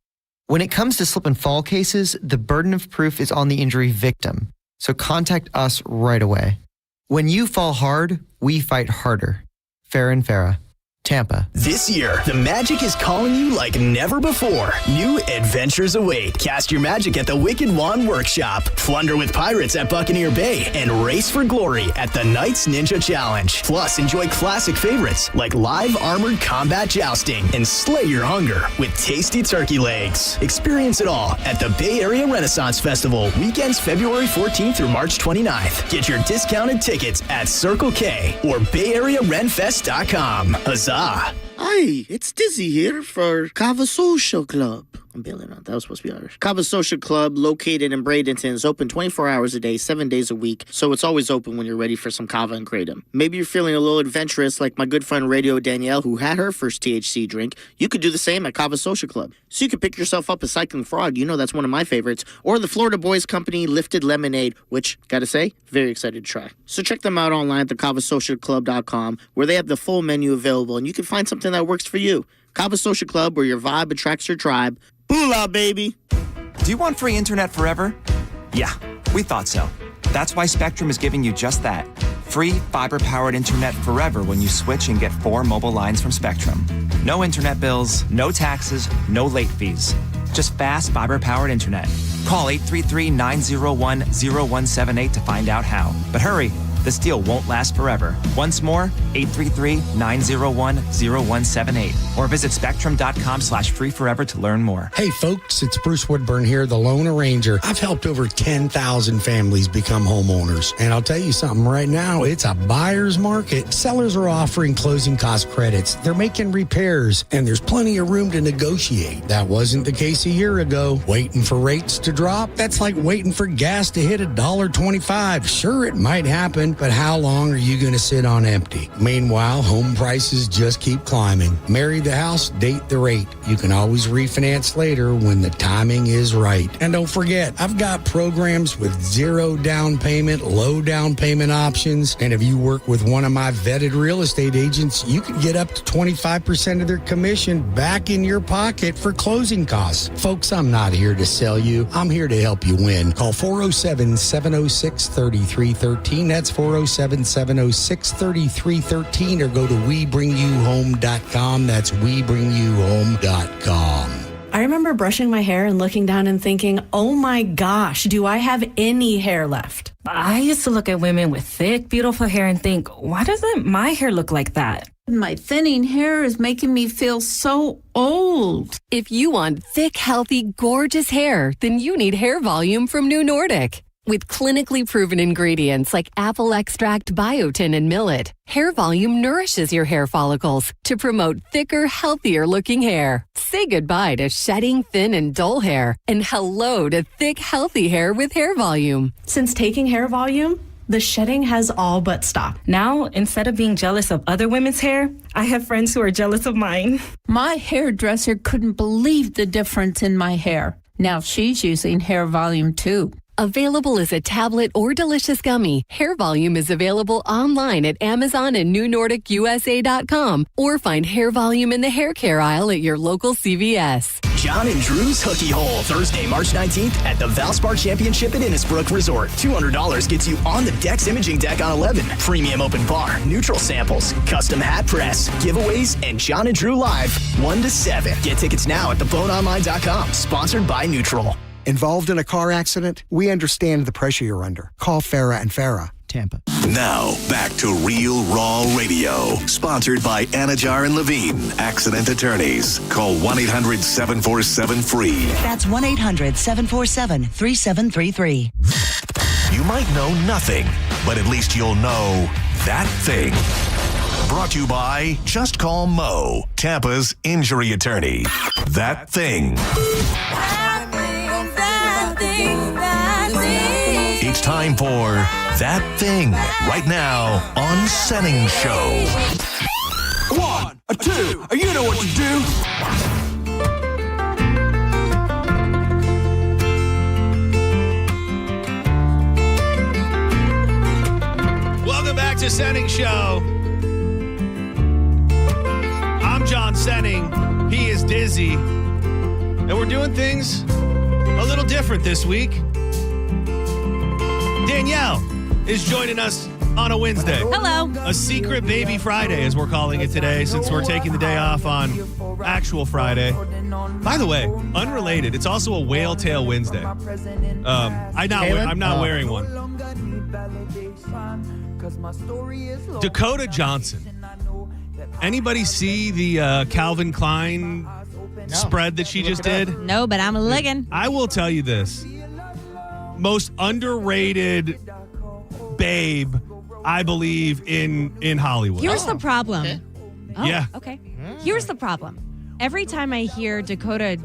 S17: When it comes to slip and fall cases, the burden of proof is on the injury victim, so contact us right away. When you fall hard, we fight harder. Fair and Farah, Tampa.
S18: This year, the magic is calling you like never before. New adventures await. Cast your magic at the Wicked Wand Workshop. Plunder with pirates at Buccaneer Bay. And race for glory at the Knights Ninja Challenge. Plus, enjoy classic favorites like live armored combat jousting and slay your hunger with tasty turkey legs. Experience it all at the Bay Area Renaissance Festival, weekends February 14th through March 29th. Get your discounted tickets at Circle K or BayAreaRenFest.com. Huzzah!
S10: Hi, it's Dizzy here for Kava Social Club. I'm bailing out. That was supposed to be Irish. Kava Social Club, located in Bradenton, is open 24 hours a day, 7 days a week, so it's always open when you're ready for some kava and kratom. Maybe you're feeling a little adventurous like my good friend Radio Danielle, who had her first THC drink. You could do the same at Kava Social Club. So you could pick yourself up a Cycling Frog, you know that's one of my favorites, or the Florida Boys Company Lifted Lemonade, which, gotta say, very excited to try. So check them out online at thekavasocialclub.com, where they have the full menu available, and you can find something that works for you. Kava Social Club, where your vibe attracts your tribe. Boolah, baby!
S19: Do you want free internet forever? Yeah, we thought so. That's why Spectrum is giving you just that. Free fiber-powered internet forever when you switch and get 4 mobile lines from Spectrum. No internet bills, no taxes, no late fees. Just fast fiber-powered internet. Call 833-901-0178 to find out how. But hurry, this deal won't last forever. Once more, 833-901-0178. Or visit spectrum.com/free forever to learn more.
S8: Hey folks, it's Bruce Woodburn here, the Lone Arranger. I've helped over 10,000 families become homeowners. And I'll tell you something right now, it's a buyer's market. Sellers are offering closing cost credits. They're making repairs, and there's plenty of room to negotiate. That wasn't the case a year ago. Waiting for rates to drop? That's like waiting for gas to hit $1.25. Sure, it might happen, but how long are you going to sit on empty? Meanwhile, home prices just keep climbing. Marry the house, date the rate. You can always refinance later when the timing is right. And don't forget, I've got programs with 0 down payment, low down payment options. And if you work with one of my vetted real estate agents, you could get up to 25% of their commission back in your pocket for closing costs. Folks, I'm not here to sell you. I'm here to help you win. Call 407-706-3313. That's 407-706-3313, or go to WeBringYouHome.com. That's WeBringYouHome.com.
S20: I remember brushing my hair and looking down and thinking, oh my gosh, do I have any hair left?
S21: I used to look at women with thick, beautiful hair and think, why doesn't my hair look like that?
S22: My thinning hair is making me feel so old.
S23: If you want thick, healthy, gorgeous hair, then you need Hair Volume from New Nordic.
S3: With clinically proven ingredients like apple extract, biotin, and millet, Hair Volume nourishes your hair follicles to promote thicker, healthier-looking hair. Say goodbye to shedding, thin, and dull hair, and hello to thick, healthy hair with Hair Volume.
S20: Since taking Hair Volume, the shedding has all but stopped.
S21: Now, instead of being jealous of other women's hair, I have friends who are jealous of mine.
S22: My hairdresser couldn't believe the difference in my hair. Now she's using Hair Volume too.
S3: Available as a tablet or delicious gummy, Hair Volume is available online at Amazon and NewNordicUSA.com, or find Hair Volume in the hair care aisle at your local CVS.
S18: John and Drew's Hookie Hole, Thursday, March 19th at the Valspar Championship at Innisbrook Resort. $200 gets you on the Dex Imaging Deck on 11. Premium open bar, neutral samples, custom hat press, giveaways, and John and Drew Live, 1 to 7. Get tickets now at theboneonline.com. Sponsored by Neutral.
S4: Involved in a car accident? We understand the pressure you're under. Call Farah and Farah, Tampa.
S1: Now, back to Real Raw Radio. Sponsored by Anajar and Levine, accident attorneys. Call 1-800-747-FREE.
S23: That's 1-800-747-3733.
S1: You might know nothing, but at least you'll know that thing. Brought to you by Just Call Mo, Tampa's injury attorney. That thing. It's time for That Thing right now on Senning Show.
S16: 1, 2, you know what to do.
S7: Welcome back to Senning Show. I'm John Senning. He is Dizzy. And we're doing things a little different this week. Danielle is joining us on a Wednesday.
S24: Hello.
S7: A secret baby Friday, as we're calling it today, since we're taking the day off on actual Friday. By the way, unrelated, it's also a whale tail Wednesday. I'm not wearing one. Dakota Johnson. Anybody see the Calvin Klein spread that she just did?
S24: No, but I'm looking.
S7: I will tell you this. Most underrated babe, I believe, in Hollywood.
S24: Here's the problem.
S7: Okay.
S24: Oh,
S7: yeah.
S24: Okay. Here's the problem. Every time I hear Dakota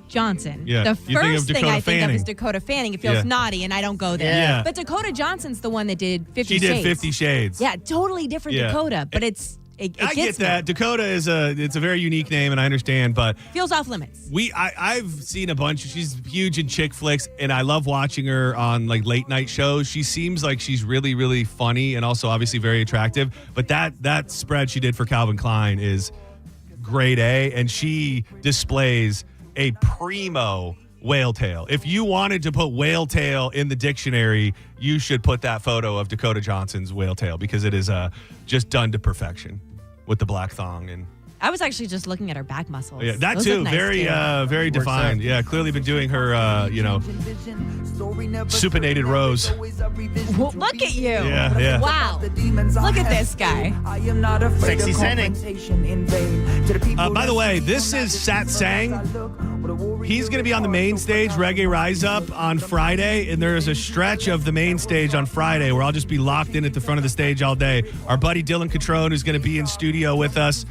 S24: Johnson,
S7: Yeah.
S24: the
S7: You think of
S24: first thing
S7: Dakota
S24: I think of
S7: Fanning.
S24: is Dakota Fanning. It feels
S7: Yeah.
S24: naughty, and I don't go there.
S7: Yeah.
S24: But Dakota Johnson's the one that did 50
S7: She
S24: Shades.
S7: did 50 Shades.
S24: Yeah, totally different
S7: Yeah.
S24: Dakota, but it
S7: I get
S24: gets
S7: that.
S24: me.
S7: Dakota is it's a very unique name, and I understand, but
S24: Feels off limits.
S7: I've seen a bunch. She's huge in chick flicks, and I love watching her on like late night shows. She seems like she's really, really funny, and also obviously very attractive. But that spread she did for Calvin Klein is grade A, and she displays a primo whale tail. If you wanted to put whale tail in the dictionary, you should put that photo of Dakota Johnson's whale tail, because it is just done to perfection with the black thong. And
S24: I was actually just looking at her back muscles.
S7: yeah, that
S24: Those
S7: too,
S24: look nice,
S7: very
S24: too.
S7: very defined. Yeah, clearly been doing her supinated rows.
S24: Look at you.
S7: Yeah, yeah.
S24: Wow. Look at this guy.
S10: Sexy Senning.
S7: By the way, this is Sat Sang. He's going to be on the main stage, Reggae Rise Up, on Friday, and there is a stretch of the main stage on Friday where I'll just be locked in at the front of the stage all day. Our buddy Dylan Catrone, who's going to be in studio with us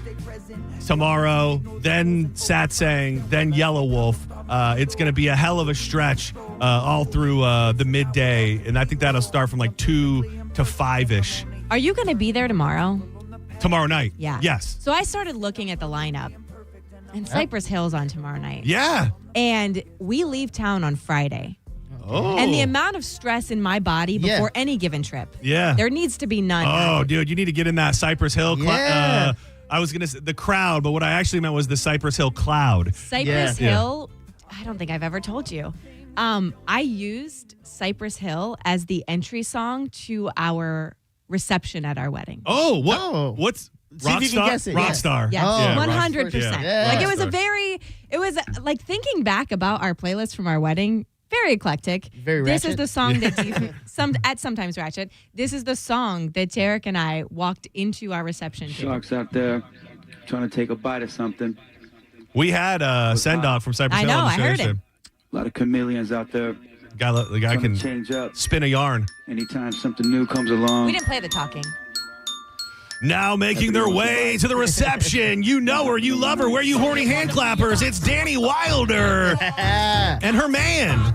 S7: tomorrow, then Sat Sang, then Yellow Wolf. It's going to be a hell of a stretch all through the midday, and I think that'll start from like 2 to 5-ish.
S24: Are you going to be there tomorrow?
S7: Tomorrow night?
S24: Yeah.
S7: Yes.
S24: So I started looking at the lineup, and Cypress Hill's on tomorrow night.
S7: Yeah.
S24: And we leave town on Friday.
S7: Oh.
S24: And the amount of stress in my body before any given trip.
S7: Yeah.
S24: There needs to be none.
S7: Oh, dude, you need to get in that Cypress Hill.
S24: Yeah.
S7: I was going to say the crowd, but what I actually meant was the Cypress Hill cloud.
S24: Cypress Hill, I don't think I've ever told you. I used Cypress Hill as the entry song to our reception at our wedding.
S7: Oh, what? What's
S10: See if you can guess it.
S7: Rockstar?
S24: Yes,
S7: Yeah.
S24: 100%.
S7: Yeah.
S24: Like it was like thinking back about our playlist from our wedding, very eclectic.
S10: Very
S24: This is
S10: ratchet.
S24: the song that sometimes ratchet. This is the song that Derek and I walked into our reception to.
S25: Sharks out there trying to take a bite of something.
S7: We had Send-Off from Cypress
S24: I
S7: Hill
S24: know,
S7: on the
S24: I
S7: show
S24: heard
S7: yesterday.
S25: A lot of chameleons out there
S7: The guy can
S25: change up
S7: spin a yarn.
S25: anytime something new comes along.
S24: We didn't play the talking.
S7: Now making their way to the reception. You know her, you love her. Where are you horny hand clappers? It's Danny Wilder and her man.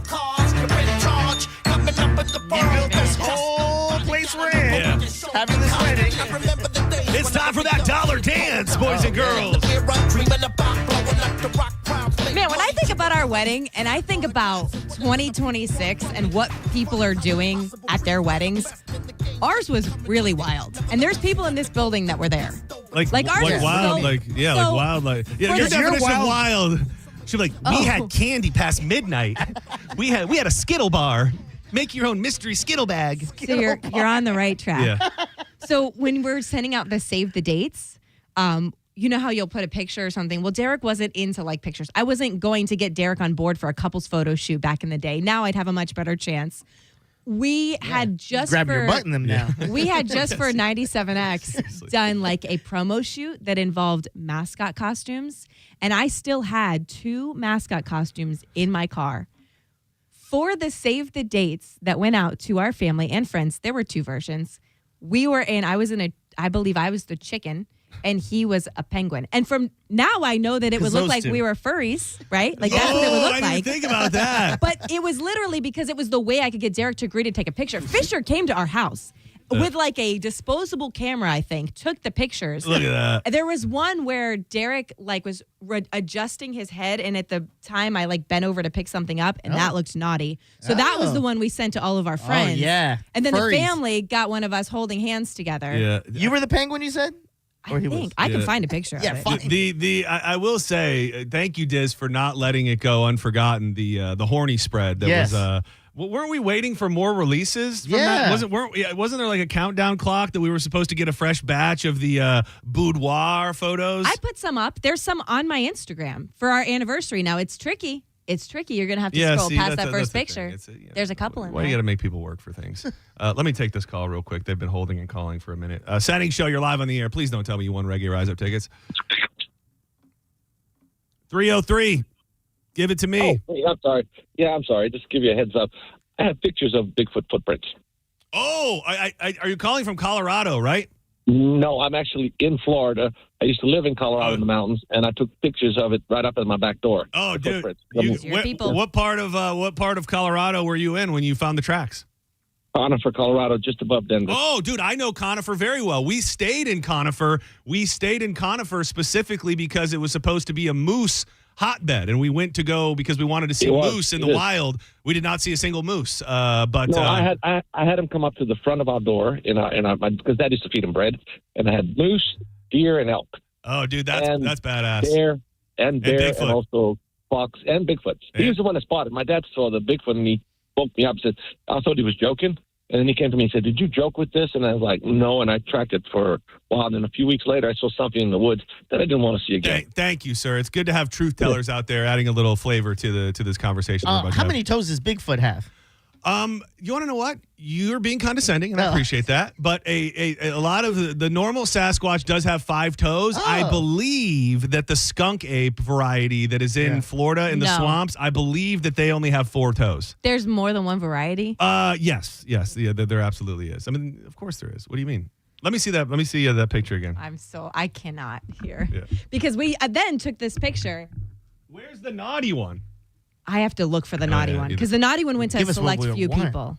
S10: You built this whole place we're in.
S7: Yeah.
S10: Having this wedding.
S7: It's time for that dollar dance, boys and girls.
S24: Man, when I think about our wedding and I think about 2026 and what people are doing at their weddings, ours was really wild. And there's people in this building that were there.
S7: Like
S24: ours is
S7: wild,
S24: so-
S7: like wild, like
S24: For
S7: your
S24: the-
S7: definition of wild. She'd be like, we had candy past midnight. we had a Skittle bar. Make your own mystery Skittle bag.
S24: So you're on the right track.
S7: Yeah.
S24: So when we're sending out the save the dates, you know how you'll put a picture or something. Well, Derek wasn't into like pictures. I wasn't going to get Derek on board for a couples photo shoot back in the day. Now I'd have a much better chance. We had just
S10: Grab your butt in them now.
S24: We had just for 97X done like a promo shoot that involved mascot costumes, and I still had 2 mascot costumes in my car. For the save the dates that went out to our family and friends, there were 2 versions. I believe I was the chicken and he was a penguin. And from now I know that it would look like we were furries, right? Like that's what it would look like.
S7: I didn't think about that.
S24: But it was literally because it was the way I could get Derek to agree to take a picture. Fisher came to our house with like a disposable camera, I think, took the pictures.
S7: Look at that.
S24: There was one where Derek like was adjusting his head, and at the time I like bent over to pick something up, and that looked naughty. So that was the one we sent to all of our friends.
S10: yeah.
S24: And then
S10: Furries.
S24: the family got one of us holding hands together.
S7: Yeah.
S10: You were the penguin, you said?
S24: I think I can find a picture of it.
S7: I will say thank you, Diz, for not letting it go unforgotten. The horny spread that
S10: Yes.
S7: was. Weren't we waiting for more releases? From
S10: Yeah.
S7: that? Wasn't there like a countdown clock that we were supposed to get a fresh batch of the boudoir photos?
S24: I put some up. There's some on my Instagram for our anniversary. Now it's tricky. You're gonna have to scroll past that first picture. There's a couple in
S7: Why
S24: there.
S7: do you got to make people work for things? Let me take this call real quick. They've been holding and calling for a minute. Senning Show, you're live on the air. Please don't tell me you won Reggae Rise Up tickets. 303. Give it to me.
S2: Oh, I'm sorry. Yeah, I'm sorry. Just to give you a heads up. I have pictures of Bigfoot footprints.
S7: Oh, are you calling from Colorado, right?
S2: No, I'm actually in Florida. I used to live in Colorado in the mountains, and I took pictures of it right up at my back door.
S7: Oh, dude.
S2: Footprints.
S7: What part of Colorado were you in when you found the tracks?
S2: Conifer, Colorado, just above Denver.
S7: Oh, dude, I know Conifer very well. We stayed in Conifer. Specifically because it was supposed to be a moose hotbed, and we went to go because we wanted to see moose in the wild. We did not see a single moose.
S2: I had him come up to the front of our door because Dad used to feed him bread, and I had moose, deer, and elk.
S7: Oh, dude, that's badass.
S2: Bear and
S7: Bigfoot.
S2: and also fox and Bigfoot. He was the one that spotted. My dad saw the Bigfoot, and he woke me up and said, I thought he was joking. And then he came to me and said, did you joke with this? And I was like, no. And I tracked it for a while. And then a few weeks later, I saw something in the woods that I didn't want to see again.
S7: Thank you, sir. It's good to have truth tellers out there adding a little flavor to this conversation.
S10: How many toes does Bigfoot have?
S7: You want to know what? You're being condescending, and I appreciate that. But a lot of the normal Sasquatch does have 5 toes. I believe that the skunk ape variety that is in Florida in the swamps, I believe that they only have 4 toes.
S24: There's more than one variety.
S7: Yes, yeah, there absolutely is. I mean, of course there is. What do you mean? Let me see that. Let me see that picture again.
S24: I cannot here
S7: Yeah.
S24: because we then took this picture.
S7: Where's the naughty one?
S24: I have to look for the naughty one because the naughty one went to a select few people.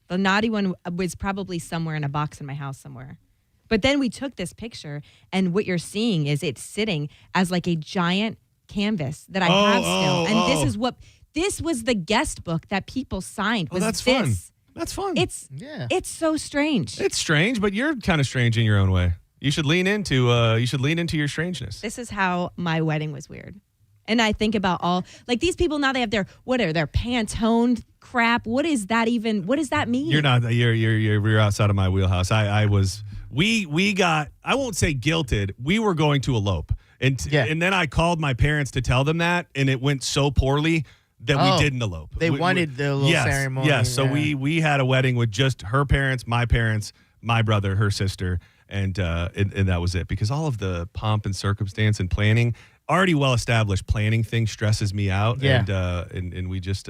S24: The naughty one was probably somewhere in a box in my house somewhere. But then we took this picture, and what you're seeing is it's sitting as like a giant canvas that I have still. And this was the guest book that people signed.
S7: That's fun. That's fun.
S24: It's so strange.
S7: It's strange, but you're kind of strange in your own way. You should lean into your strangeness.
S24: This is how my wedding was weird. And I think about all like these people now. They have their Pantone crap. What is that even? What does that mean?
S7: You're not. You're outside of my wheelhouse. We got. I won't say guilted. We were going to elope, and then I called my parents to tell them that, and it went so poorly that we didn't elope.
S10: They wanted the little ceremony.
S7: Yes. So we had a wedding with just her parents, my brother, her sister, and that was it. Because all of the pomp and circumstance and planning. Already well established planning thing stresses me out, and we just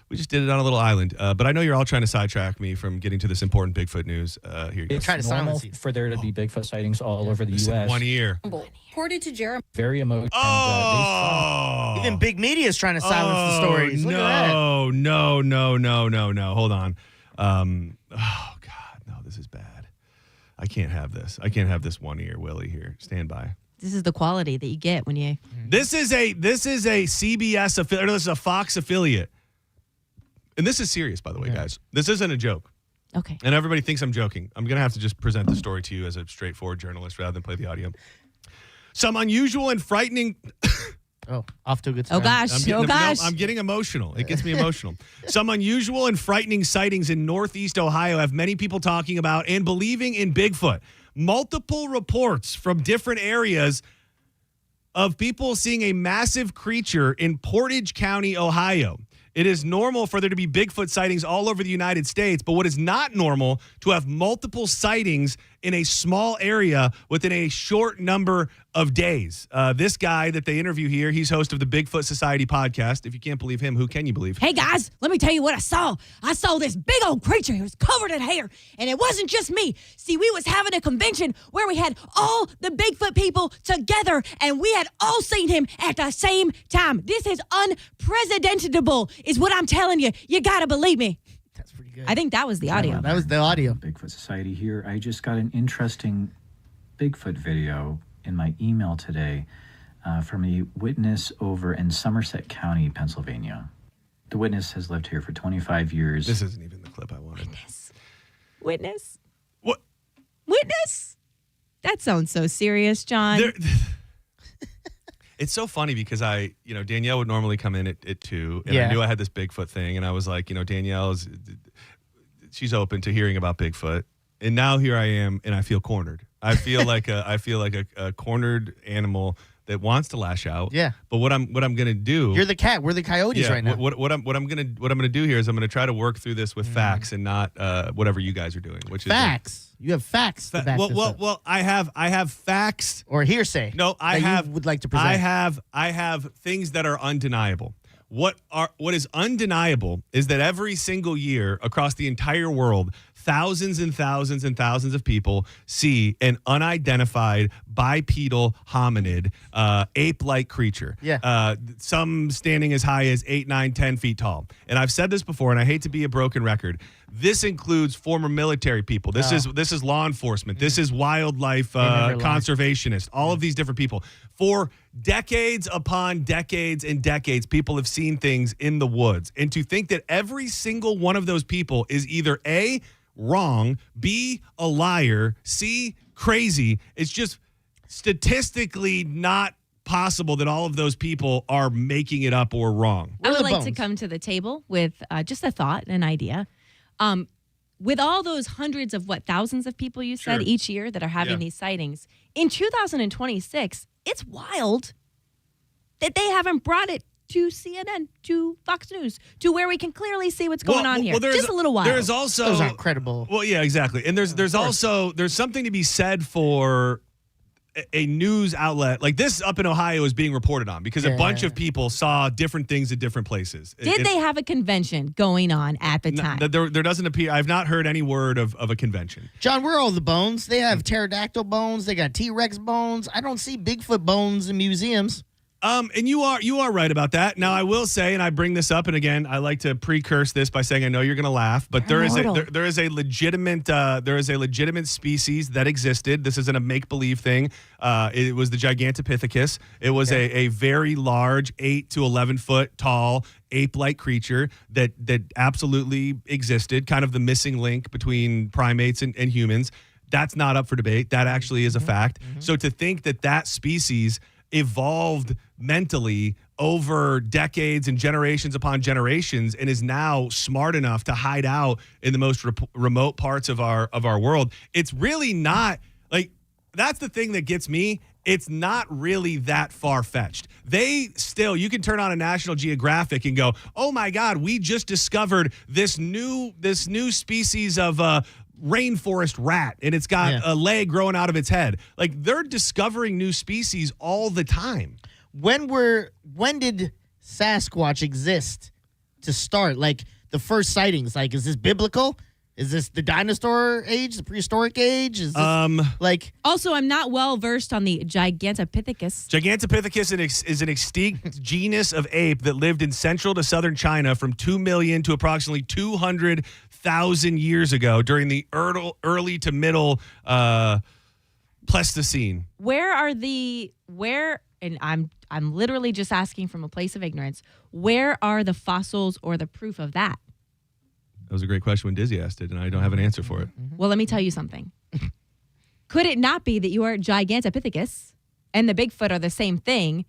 S7: We just did it on a little island. But I know you're all trying to sidetrack me from getting to this important Bigfoot news. Here you go.
S10: It's normal
S5: for there to be Bigfoot sightings all over the U.S.
S7: 1 year.
S20: According to Jeremy.
S5: Very emotional.
S10: Even big media is trying to silence the stories. Look at that.
S7: No. Hold on. Oh, God. No, this is bad. I can't have this. I can't have this 1 year, Willie, here. Stand by.
S24: This is the quality that you get when you.
S7: This is a CBS affiliate. This is a Fox affiliate. And this is serious, by the way, guys. This isn't a joke.
S24: Okay.
S7: And everybody thinks I'm joking. I'm going to have to just present the story to you as a straightforward journalist rather than play the audio. Some unusual and frightening...
S10: off to a good start.
S7: I'm getting emotional. It gets me emotional. Some unusual and frightening sightings in Northeast Ohio have many people talking about and believing in Bigfoot. Multiple reports from different areas of people seeing a massive creature in Portage County, Ohio. It is normal for there to be Bigfoot sightings all over the United States, but what is not normal to have multiple sightings in a small area within a short number of days. This guy that they interview here, he's host of the Bigfoot Society podcast. If you can't believe him, who can you believe?
S6: Hey, guys, let me tell you what I saw. I saw this big old creature. It was covered in hair, and it wasn't just me. See, we was having a convention where we had all the Bigfoot people together, and we had all seen him at the same time. This is unprecedentable, is what I'm telling you. You got to believe me.
S10: That's pretty good.
S24: I think that was the audio.
S10: That was the audio.
S5: Bigfoot Society here. I just got an interesting Bigfoot video in my email today from a witness over in Somerset County, Pennsylvania. The witness has lived here for 25 years.
S7: This isn't even the clip I wanted.
S24: Witness?
S7: What?
S24: Witness? That sounds so serious, John.
S7: It's so funny because Danielle would normally come in at 2, and I knew I had this Bigfoot thing, and I was like, she's open to hearing about Bigfoot, and now here I am, and I feel cornered. I feel like a cornered animal that wants to lash out.
S10: Yeah.
S7: But what I'm gonna do?
S10: You're the cat. We're the coyotes right now.
S7: What I'm gonna do here is I'm gonna try to work through this with facts and not whatever you guys are doing, which
S10: facts. You have facts. To back this up.
S7: Well, I have facts
S10: or hearsay.
S7: No,
S10: you would like to present.
S7: I have things that are undeniable. What is undeniable is that every single year across the entire world, thousands and thousands and thousands of people see an unidentified bipedal hominid, ape-like creature.
S10: Yeah.
S7: Some standing as high as 8, 9, 10 feet tall. And I've said this before, and I hate to be a broken record. This includes former military people. This is law enforcement. This is wildlife conservationists. All of these different people. For decades upon decades and decades, people have seen things in the woods. And to think that every single one of those people is either A, wrong, B, a liar, C, crazy, it's just statistically not possible that all of those people are making it up or wrong.
S24: I would like to come to the table with just a thought, an idea. With all those hundreds of thousands of people you said each year that are having these sightings, in 2026, it's wild that they haven't brought it to CNN, to Fox News, to where we can clearly see what's going on here. Just a little while.
S7: There's also
S10: those aren't credible.
S7: Well, yeah, exactly. And there's something to be said for a news outlet like this up in Ohio is being reported on because a bunch of people saw different things at different places.
S24: Did they have a convention going on at the time?
S7: There doesn't appear. I've not heard any word of a convention.
S10: John, where are all the bones? They have pterodactyl bones. They got T-Rex bones. I don't see Bigfoot bones in museums.
S7: And you are right about that. Now I will say, and I bring this up, and again, I like to precurse this by saying I know you're going to laugh, but there is a legitimate species that existed. This isn't a make believe thing. It was the Gigantopithecus. It was a very large 8 to 11 foot tall ape-like creature that absolutely existed. Kind of the missing link between primates and humans. That's not up for debate. That actually is a fact. So to think that species evolved mentally over decades and generations upon generations and is now smart enough to hide out in the most remote parts of our world. It's really not like that's the thing that gets me. It's not really that far-fetched. You can turn on a National Geographic and go, "Oh my God, we just discovered this new species of rainforest rat, and it's got a leg growing out of its head." Like they're discovering new species all the time.
S10: When did Sasquatch exist to start? Like the first sightings, like is this biblical? Is this the dinosaur age, the prehistoric age? Is this like?
S24: Also, I'm not well versed on the Gigantopithecus.
S7: Gigantopithecus is an extinct genus of ape that lived in central to southern China from 2 million to approximately 200,000 years ago during the early to middle Pleistocene. And I'm literally just asking from a place of ignorance. Where are the fossils or the proof of that? That was a great question when Dizzy asked it, and I don't have an answer for it.
S24: Well, let me tell you something. Could it not be that you are Gigantopithecus and the Bigfoot are the same thing?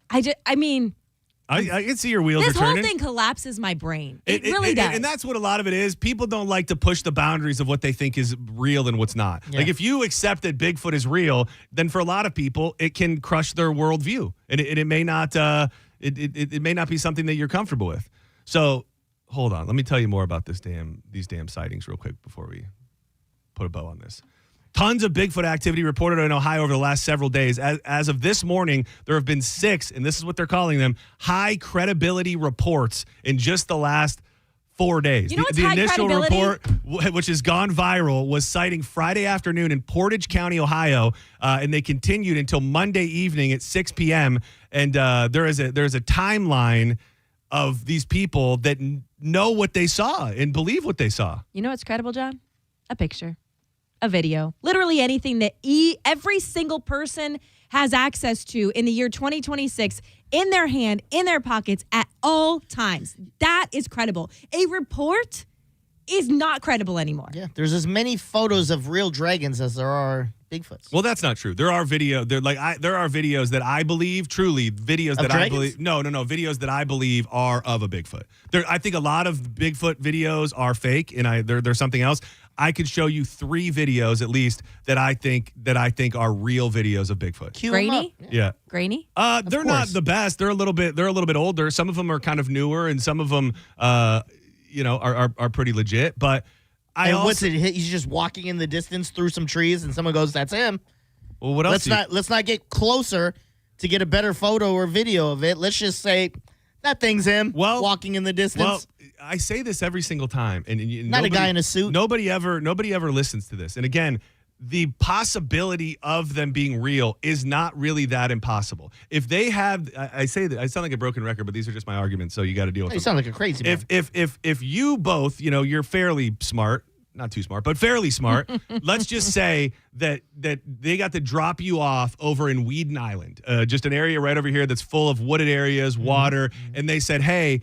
S24: I can see your wheels are this
S7: turning.
S24: whole thing collapses my brain. It really does.
S7: And that's what a lot of it is. People don't like to push the boundaries of what they think is real and what's not.
S10: Yeah.
S7: Like if you accept that Bigfoot is real, then for a lot of people, it can crush their worldview. And it may not it may not be something that you're comfortable with. So hold on. Let me tell you more about these damn sightings real quick before we put a bow on this. Tons of Bigfoot activity reported in Ohio over the last several days. As of this morning, there have been 6, and this is what they're calling them, high credibility reports in just the last 4 days.
S24: You know what's
S7: the
S24: high
S7: initial
S24: credibility?
S7: report, which has gone viral, was citing Friday afternoon in Portage County, Ohio, and they continued until Monday evening at 6 p.m. And there's a timeline of these people that know what they saw and believe what they saw.
S24: You know what's credible, John? A picture, a video, literally anything that every single person has access to in the year 2026 in their hand, in their pockets at all times. That is credible. A report is not credible anymore.
S10: Yeah, there's as many photos of real dragons as there are Bigfoots.
S7: Well, that's not true. There are videos that I believe videos
S10: Of
S7: that
S10: dragons?
S7: I believe videos that I believe are of a Bigfoot. I think a lot of Bigfoot videos are fake, and they're something else. I could show you 3 videos at least that I think are real videos of Bigfoot.
S24: Grainy?
S7: Yeah.
S24: Grainy?
S7: They're not the best. They're a little bit older. Some of them are kind of newer, and some of them are pretty legit. But
S10: what's it? He's just walking in the distance through some trees, and someone goes, "That's him."
S7: Well, what else?
S10: Let's not get closer to get a better photo or video of it. Let's just say that thing's him. Walking in the distance.
S7: Well, I say this every single time, and
S10: Not a guy in a suit.
S7: Nobody ever listens to this. And again, the possibility of them being real is not really that impossible. If they have, I say that I sound like a broken record, but these are just my arguments, so you got to deal with them.
S10: You sound like a crazy man.
S7: If you both, you're fairly smart, not too smart, but fairly smart. Let's just say that they got to drop you off over in Weeden Island, just an area right over here that's full of wooded areas, water, and they said, hey,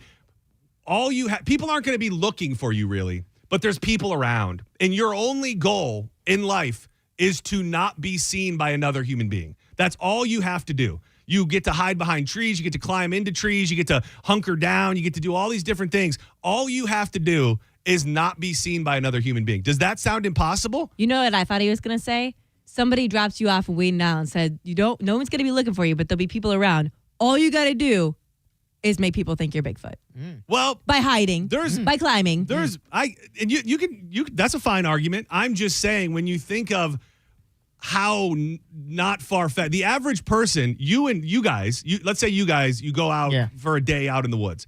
S7: people aren't going to be looking for you really, but there's people around, and your only goal in life is to not be seen by another human being. That's all you have to do. You get to hide behind trees. You get to climb into trees. You get to hunker down. You get to do all these different things. All you have to do is not be seen by another human being. Does that sound impossible?
S24: You know what I thought he was going to say? Somebody drops you off of Weeden Island and said, no one's going to be looking for you, but there'll be people around. All you got to do is make people think you're Bigfoot.
S7: Well,
S24: by hiding, by climbing.
S7: That's a fine argument. I'm just saying, when you think of how not far-fetched, the average person, let's say you guys, you go out for a day out in the woods.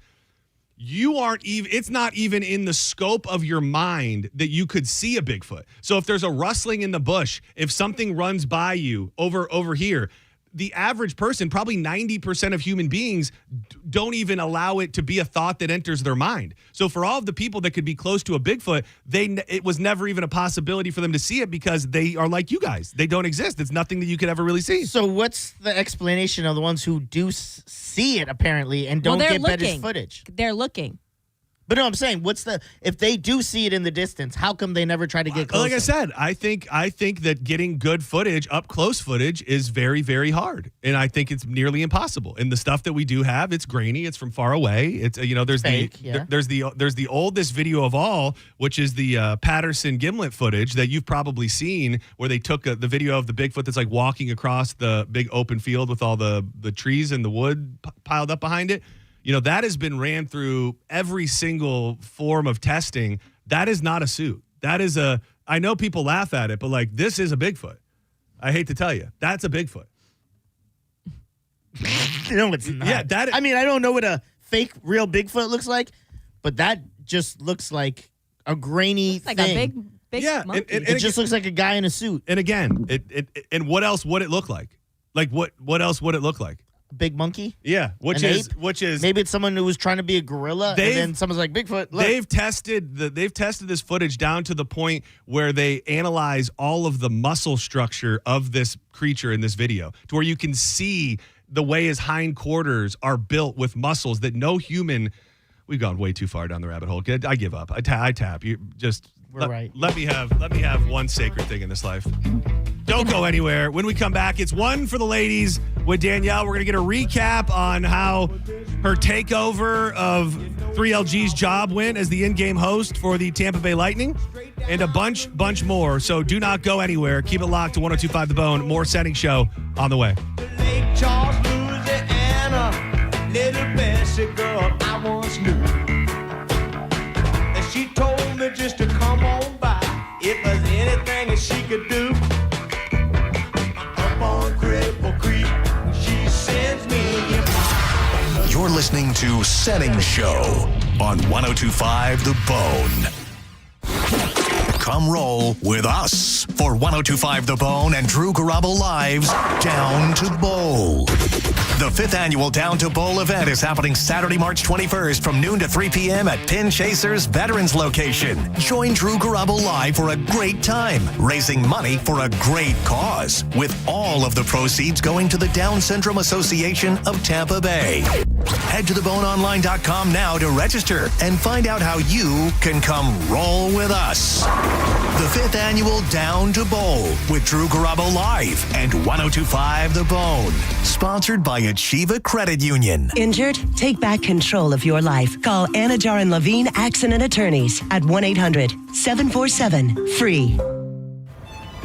S7: It's not even in the scope of your mind that you could see a Bigfoot. So if there's a rustling in the bush, if something runs by you over here, the average person, probably 90% of human beings, don't even allow it to be a thought that enters their mind. So for all of the people that could be close to a Bigfoot, it was never even a possibility for them to see it because they are like you guys. They don't exist. It's nothing that you could ever really see.
S10: So what's the explanation of the ones who do see it apparently and don't get better footage?
S24: They're looking.
S10: But no, I'm saying, if they do see it in the distance, how come they never try to get closer?
S7: Like I said, I think that getting good footage, up close footage, is very, very hard, and I think it's nearly impossible. And the stuff that we do have, it's grainy, it's from far away. It's there's
S10: fake,
S7: there's the oldest video of all, which is the Patterson Gimlet footage that you've probably seen, where they took the video of the Bigfoot that's like walking across the big open field with all the trees and the wood piled up behind it. That has been ran through every single form of testing. That is not a suit. That is I know people laugh at it, but this is a Bigfoot. I hate to tell you, that's a Bigfoot.
S10: No, it's not.
S7: Yeah,
S10: I don't know what a fake real Bigfoot looks like, but that just looks like a grainy
S24: It's like
S10: thing.
S24: a big monkey.
S10: It just looks like a guy in a suit.
S7: And again, and what else would it look like? Like what else would it look like?
S10: Big monkey?
S7: Yeah, which is
S10: maybe it's someone who was trying to be a gorilla, and then someone's like Bigfoot. Look.
S7: They've tested this footage down to the point where they analyze all of the muscle structure of this creature in this video, to where you can see the way his hindquarters are built with muscles that no human. We've gone way too far down the rabbit hole. I give up. I tap. You just.
S10: We're right.
S7: Let me have one sacred thing in this life. Don't go anywhere. When we come back, it's one for the ladies with Danielle. We're going to get a recap on how her takeover of 3LG's job went as the in-game host for the Tampa Bay Lightning, and a bunch more. So do not go anywhere. Keep it locked to 102.5 The Bone. More Senning Show on the way.
S16: Lake Charles, Louisiana, little Bessie girl I once knew. And she told me just to come on by if there's anything that she could do. Up on Cripple Creek, she sends me a
S1: You're listening to Senning Show on 102.5 The Bone. Come roll with us for 102.5 The Bone and Drew Garabo Live's Down to Bowl. The 5th annual Down to Bowl event is happening Saturday, March 21st from noon to 3 p.m. at Pin Chasers Veterans Location. Join Drew Garabo Live for a great time, raising money for a great cause, with all of the proceeds going to the Down Syndrome Association of Tampa Bay. Head to theboneonline.com now to register and find out how you can come roll with us. The 5th annual Down to Bowl with Drew Garabo Live and 102.5 The Bone. Sponsored by Achieva Credit Union.
S9: Injured? Take back control of your life. Call Anajar and Levine Accident Attorneys at 1-800-747-FREE.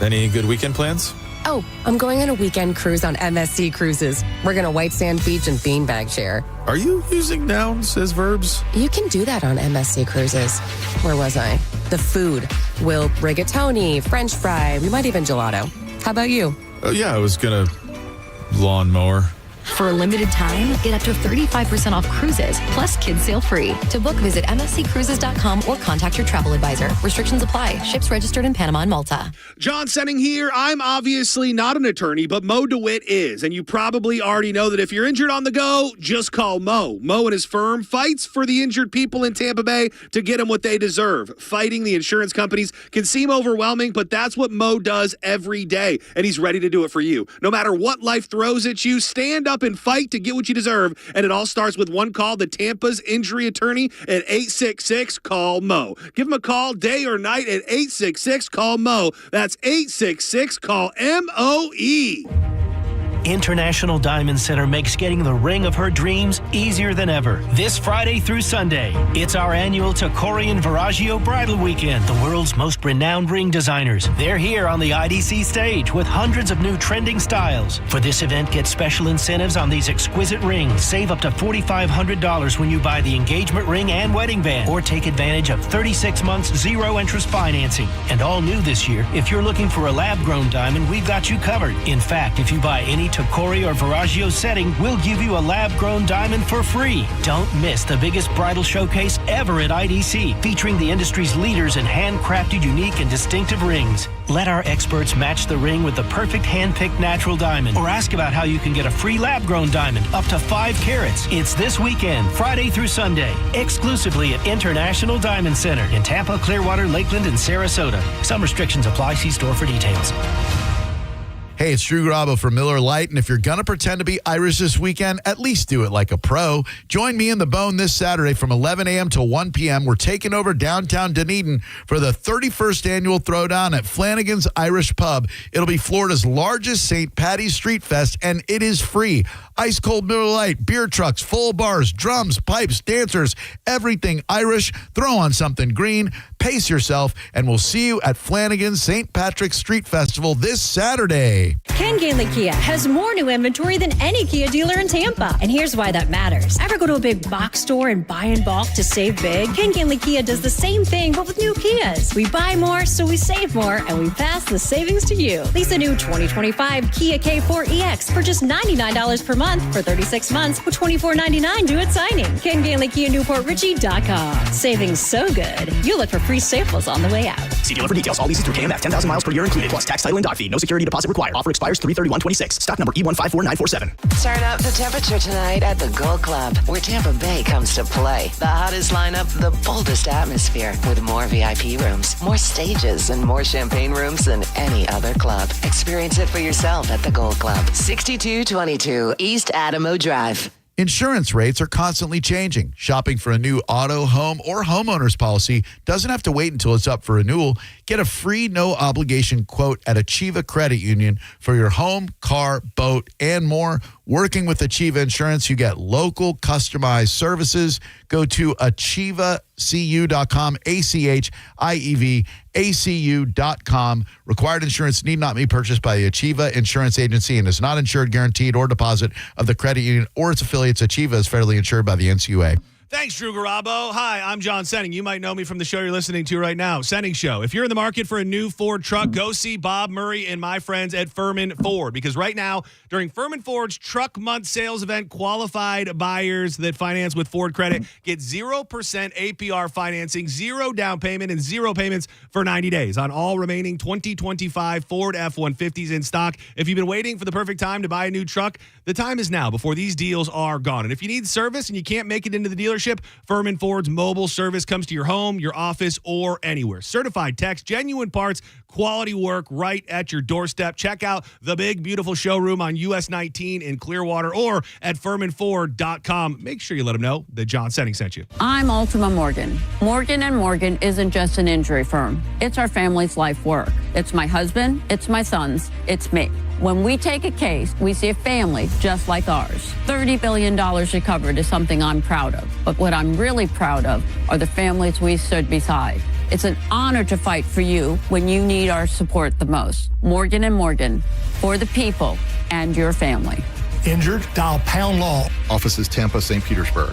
S11: Any good weekend plans?
S12: Oh, I'm going on a weekend cruise on MSC Cruises. We're going to White Sand Beach and Beanbag Share.
S11: Are you using nouns as verbs?
S12: You can do that on MSC Cruises. Where was I? The food. We'll rigatoni, French fry, we might even gelato. How about you?
S11: Oh, yeah, I was going to lawnmower.
S13: For a limited time, get up to 35% off cruises, plus kids sail free. To book, visit msccruises.com or contact your travel advisor. Restrictions apply. Ships registered in Panama and Malta.
S23: John Senning here. I'm obviously not an attorney, but Mo DeWitt is. And you probably already know that if you're injured on the go, just call Mo. Mo and his firm fights for the injured people in Tampa Bay to get them what they deserve. Fighting the insurance companies can seem overwhelming, but that's what Mo does every day. And he's ready to do it for you. No matter what life throws at you, stand up and fight to get what you deserve. And it all starts with one call to Tampa's injury attorney at 866-CALL-MO. Give him a call day or night at 866-CALL-MO. That's 866-CALL-MOE.
S26: International Diamond Center makes getting the ring of her dreams easier than ever. This Friday through Sunday, it's our annual Tacori and Viraggio Bridal Weekend. The world's most renowned ring designers. They're here on the IDC stage with hundreds of new trending styles. For this event, get special incentives on these exquisite rings. Save up to $4,500 when you buy the engagement ring and wedding band, or take advantage of 36 months zero-interest financing. And all new this year, if you're looking for a lab-grown diamond, we've got you covered. In fact, if you buy any Tacori or Viraggio setting, we'll give you a lab-grown diamond for free. Don't miss the biggest bridal showcase ever at IDC, featuring the industry's leaders in handcrafted, unique, and distinctive rings. Let our experts match the ring with the perfect hand-picked natural diamond, or ask about how you can get a free lab-grown diamond up to 5 carats. It's this weekend, Friday through Sunday, exclusively at International Diamond Center in Tampa, Clearwater, Lakeland, and Sarasota. Some restrictions apply. See store for details.
S27: Hey, it's Drew Garabo for Miller Lite, and if you're going to pretend to be Irish this weekend, at least do it like a pro. Join me in the Bone this Saturday from 11 a.m. to 1 p.m. We're taking over downtown Dunedin for the 31st annual Throwdown at Flanagan's Irish Pub. It'll be Florida's largest St. Patty's Street Fest, and it is free. Ice cold Miller Lite, beer trucks, full bars, drums, pipes, dancers, everything Irish. Throw on something green, pace yourself, and we'll see you at Flanagan's St. Patrick's Street Festival this Saturday. Infinity.
S8: Ken Gainley Kia has more new inventory than any Kia dealer in Tampa. And here's why that matters. Ever go to a big box store and buy in bulk to save big? Ken Gainley Kia does the same thing, but with new Kias. We buy more, so we save more, and we pass the savings to you. Lease a new 2025 Kia K4 EX for just $99 per month for 36 months with $24.99 due at signing. Ken Gainley Kia NewportRichie.com. Savings so good, you'll look for free samples on the way out.
S18: See dealer for details. All leases through KMF. 10,000 miles per year included, plus tax, title, and dock fee. No security deposit required. Offer expires 3/31/26. Stock number E154947.
S14: Turn up the temperature tonight at the Gold Club, where Tampa Bay comes to play. The hottest lineup, the boldest atmosphere, with more VIP rooms, more stages, and more champagne rooms than any other club. Experience it for yourself at the Gold Club, 6222 East Adamo Drive.
S27: Insurance rates are constantly changing. Shopping for a new auto, home, or homeowner's policy doesn't have to wait until it's up for renewal. Get a free, no-obligation quote at Achieva Credit Union for your home, car, boat, and more. Working with Achieva Insurance, you get local, customized services. Go to achievacu.com, ACHIEVACU.com. Required insurance need not be purchased by the Achieva Insurance Agency and is not insured, guaranteed, or deposit of the credit union or its affiliates. Achieva is federally insured by the NCUA.
S7: Thanks, Drew Garabo. Hi, I'm John Senning. You might know me from the show you're listening to right now, Senning Show. If you're in the market for a new Ford truck, go see Bob Murray and my friends at Furman Ford, because right now, during Furman Ford's Truck Month sales event, qualified buyers that finance with Ford credit get 0% APR financing, 0 down payment, and 0 payments for 90 days on all remaining 2025 Ford F-150s in stock. If you've been waiting for the perfect time to buy a new truck, the time is now before these deals are gone. And if you need service and you can't make it into the dealership, Furman Ford's mobile service comes to your home, your office, or anywhere. Certified techs, genuine parts, quality work right at your doorstep. Check out the big, beautiful showroom on US 19 in Clearwater or at FurmanFord.com. Make sure you let them know that John Senning sent you.
S15: I'm Ultima Morgan. Morgan & Morgan isn't just an injury firm. It's our family's life work. It's my husband, it's my sons, it's me. When we take a case, we see a family just like ours. $30 billion recovered is something I'm proud of. But what I'm really proud of are the families we stood beside. It's an honor to fight for you when you need our support the most. Morgan & Morgan, for the people and your family.
S17: Injured? Dial pound law.
S19: Offices Tampa, St. Petersburg.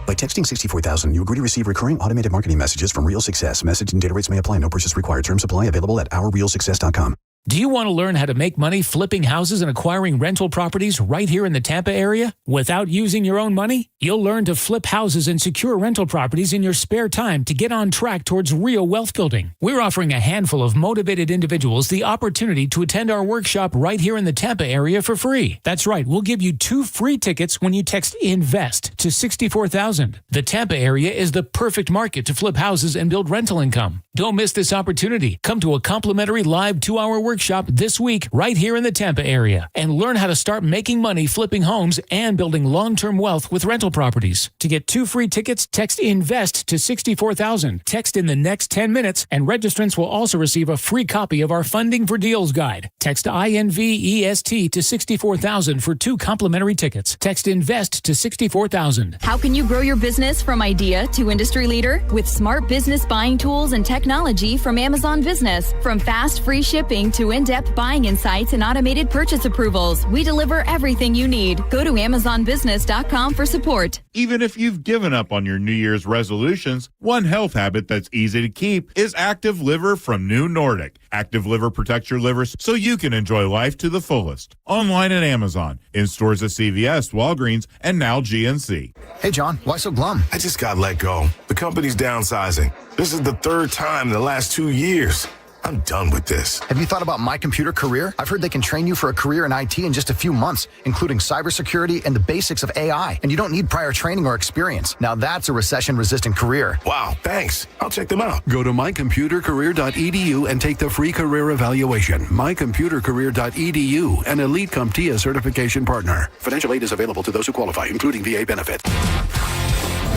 S21: By texting 64,000, you agree to receive recurring automated marketing messages from Real Success. Message and data rates may apply. No purchase required. Terms apply. Available at ourrealsuccess.com.
S22: Do you want to learn how to make money flipping houses and acquiring rental properties right here in the Tampa area without using your own money? You'll learn to flip houses and secure rental properties in your spare time to get on track towards real wealth building. We're offering a handful of motivated individuals the opportunity to attend our workshop right here in the Tampa area for free. That's right, we'll give you 2 free tickets when you text INVEST to 64,000. The Tampa area is the perfect market to flip houses and build rental income. Don't miss this opportunity. Come to a complimentary live 2-hour workshop this week right here in the Tampa area and learn how to start making money flipping homes and building long-term wealth with rental properties. To get 2 free tickets, text INVEST to 64,000. Text in the next 10 minutes and registrants will also receive a free copy of our Funding for Deals guide. Text INVEST to 64,000 for 2 complimentary tickets. Text INVEST to 64,000.
S28: How can you grow your business from idea to industry leader? With smart business buying tools and technology from Amazon Business. From fast, free shipping to in-depth buying insights and automated purchase approvals, we deliver everything you need. Go to AmazonBusiness.com for support.
S29: Even if you've given up on your New Year's resolutions, one health habit that's easy to keep is Active Liver from New Nordic. Active Liver protects your liver so you can enjoy life to the fullest. Online at Amazon, in stores at CVS, Walgreens, and now GNC.
S30: Hey, John, why so glum?
S31: I just got let go. The company's downsizing. This is the 3rd time in the last 2 years. I'm done with this.
S30: Have you thought about My Computer Career? I've heard they can train you for a career in IT in just a few months, including cybersecurity and the basics of AI. And you don't need prior training or experience. Now that's a recession-resistant career.
S31: Wow, thanks. I'll check them out.
S32: Go to mycomputercareer.edu and take the free career evaluation. Mycomputercareer.edu, an Elite CompTIA certification partner. Financial aid is available to those who qualify, including VA benefit.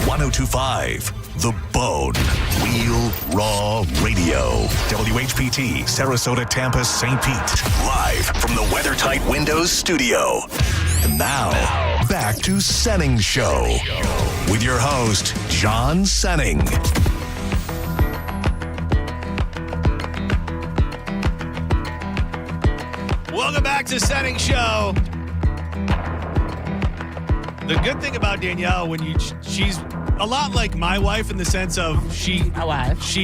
S1: 1025 The Bone. Real Raw Radio. WHPT, Sarasota, Tampa, St. Pete. Live from the WeatherTight Windows studio. And now, back to Senning Show. With your host, John Senning.
S7: Welcome back to Senning Show. The good thing about Danielle, she's a lot like my wife in the sense of she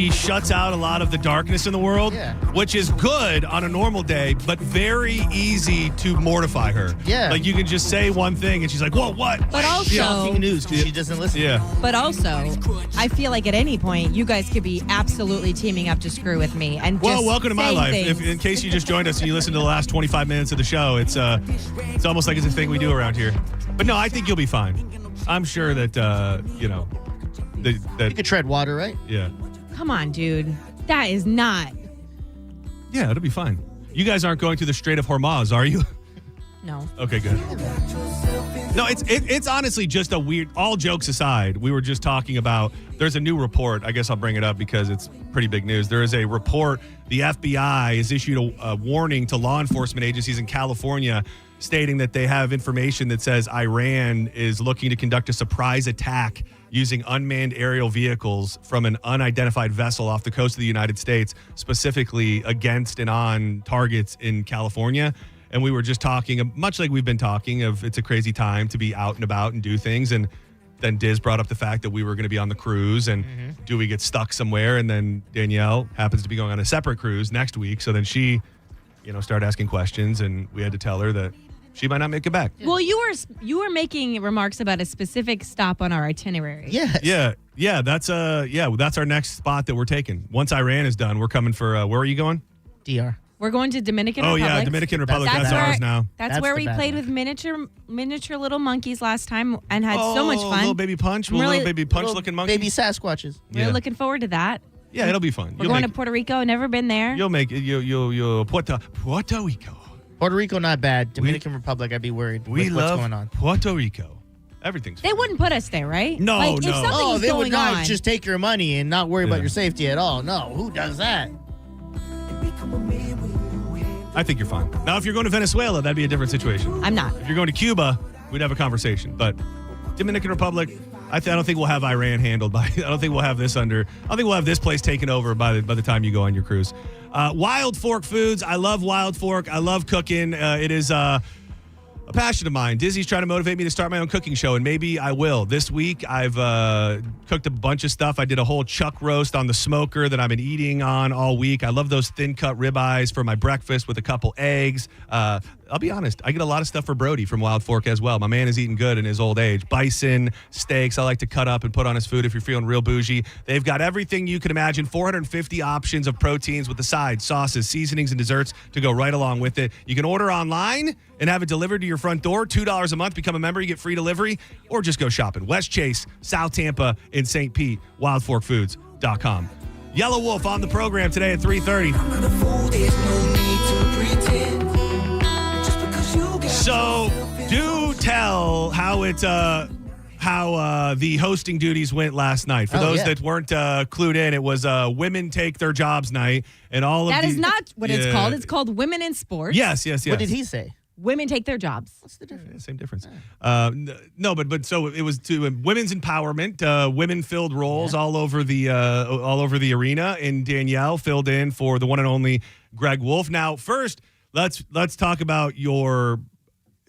S7: shuts out a lot of the darkness in the world, which is good on a normal day, but very easy to mortify her.
S2: Yeah.
S7: Like you can just say one thing and she's like, whoa, what?
S2: But also, shocking news because she doesn't listen.
S7: Yeah.
S3: But also, I feel like at any point, you guys could be absolutely teaming up to screw with me. And
S7: well,
S3: just
S7: welcome to my
S3: saying
S7: life.
S3: things.
S7: In case you just joined us and you listened to the last 25 minutes of the show, it's almost like it's a thing we do around here. But no, I think you'll be fine. I'm sure that, that
S2: you could tread water, right?
S7: Yeah.
S3: Come on, dude. That is not.
S7: Yeah, it'll be fine. You guys aren't going through the Strait of Hormuz, are you?
S3: No.
S7: Okay, good. No, it's honestly just a weird, all jokes aside, we were just talking about, there's a new report. I guess I'll bring it up because it's pretty big news. There is a report, the FBI has issued a warning to law enforcement agencies in California stating that they have information that says Iran is looking to conduct a surprise attack using unmanned aerial vehicles from an unidentified vessel off the coast of the United States, specifically against and on targets in California. And we were just talking, much like we've been talking, of it's a crazy time to be out and about and do things. And then Diz brought up the fact that we were going to be on the cruise and do we get stuck somewhere? And then Danielle happens to be going on a separate cruise next week. So then she, started asking questions and we had to tell her that she might not make it back.
S3: Well, you were making remarks about a specific stop on our itinerary.
S2: Yes.
S7: Yeah. That's our next spot that we're taking. Once Iran is done, we're coming for where are you going?
S2: DR.
S3: We're going to Dominican
S7: Republic.
S3: Republic.
S7: Oh yeah, Dominican Republic. That's ours now.
S3: That's where we played with miniature little monkeys last time and had so much fun.
S7: Little baby punch, little baby punch looking monkeys.
S2: Baby Sasquatches.
S3: We're looking forward to that.
S7: Yeah, it'll be fun.
S3: We're going to Puerto Rico. Never been there.
S7: You'll make it. You'll Puerto Rico.
S2: Puerto Rico, not bad. Dominican Republic, I'd be worried.
S7: We
S2: with
S7: love
S2: what's going on.
S7: Puerto Rico. Everything's
S3: They
S7: fine.
S3: wouldn't put us there, right?
S7: No,
S3: like, If something was
S2: they
S3: going
S2: would not
S3: on,
S2: just take your money and not worry about your safety at all. No, who does that?
S7: I think you're fine. Now, if you're going to Venezuela, that'd be a different situation.
S3: I'm not.
S7: If you're going to Cuba, we'd have a conversation. But Dominican Republic, I don't think we'll have Iran handled by. I don't think we'll have this under. I don't think we'll have this place taken over by the time you go on your cruise. Wild Fork Foods. I love Wild Fork. I love cooking. It is a passion of mine. Dizzy's trying to motivate me to start my own cooking show, and maybe I will. This week, I've cooked a bunch of stuff. I did a whole chuck roast on the smoker that I've been eating on all week. I love those thin-cut ribeyes for my breakfast with a couple eggs. I'll be honest, I get a lot of stuff for Brody from Wild Fork as well. My man is eating good in his old age. Bison, steaks, I like to cut up and put on his food if you're feeling real bougie. They've got everything you can imagine, 450 options of proteins with the sides, sauces, seasonings, and desserts to go right along with it. You can order online and have it delivered to your front door. $2 a month. Become a member. You get free delivery. Or just go shopping. West Chase, South Tampa, and St. Pete. WildForkFoods.com. Yellow Wolf on the program today at 3:30. So, do tell how the hosting duties went last night. For those that weren't clued in, it was Women Take Their Jobs night, and all of
S3: that is not what it's called. It's called Women in Sports.
S7: Yes.
S2: What did he say?
S3: Women take their jobs.
S2: What's the difference?
S7: Same difference. No, but so it was to women's empowerment, women-filled roles all over the arena, and Danielle filled in for the one and only Greg Wolf. Now, first, let's talk about your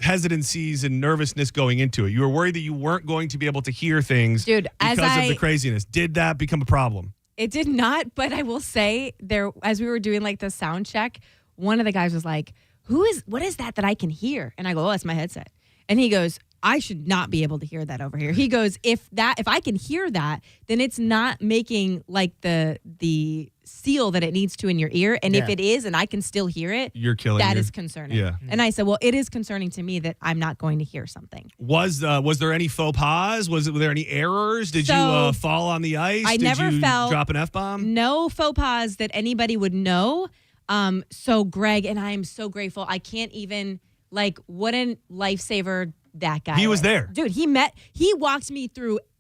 S7: hesitancies and nervousness going into it. You were worried that you weren't going to be able to hear things,
S3: dude,
S7: because of the craziness. Did that become a problem?
S3: It did not, but I will say as we were doing like the sound check, one of the guys was like, what is that I can hear? And I go, oh, that's my headset. And he goes, I should not be able to hear that over here. He goes, if I can hear that, then it's not making like the seal that it needs to in your ear. And if it is, and I can still hear it,
S7: you're killing
S3: that
S7: you.
S3: is concerning.
S7: Yeah.
S3: And I said, well, it is concerning to me that I'm not going to hear something.
S7: Was there any faux pas? Were there any errors? Did you fall on the ice?
S3: I never fell.
S7: Drop an F-bomb?
S3: No faux pas that anybody would know. So Greg, and I am so grateful. I can't even, what a lifesaver that guy
S7: He was there.
S3: Dude, he walked me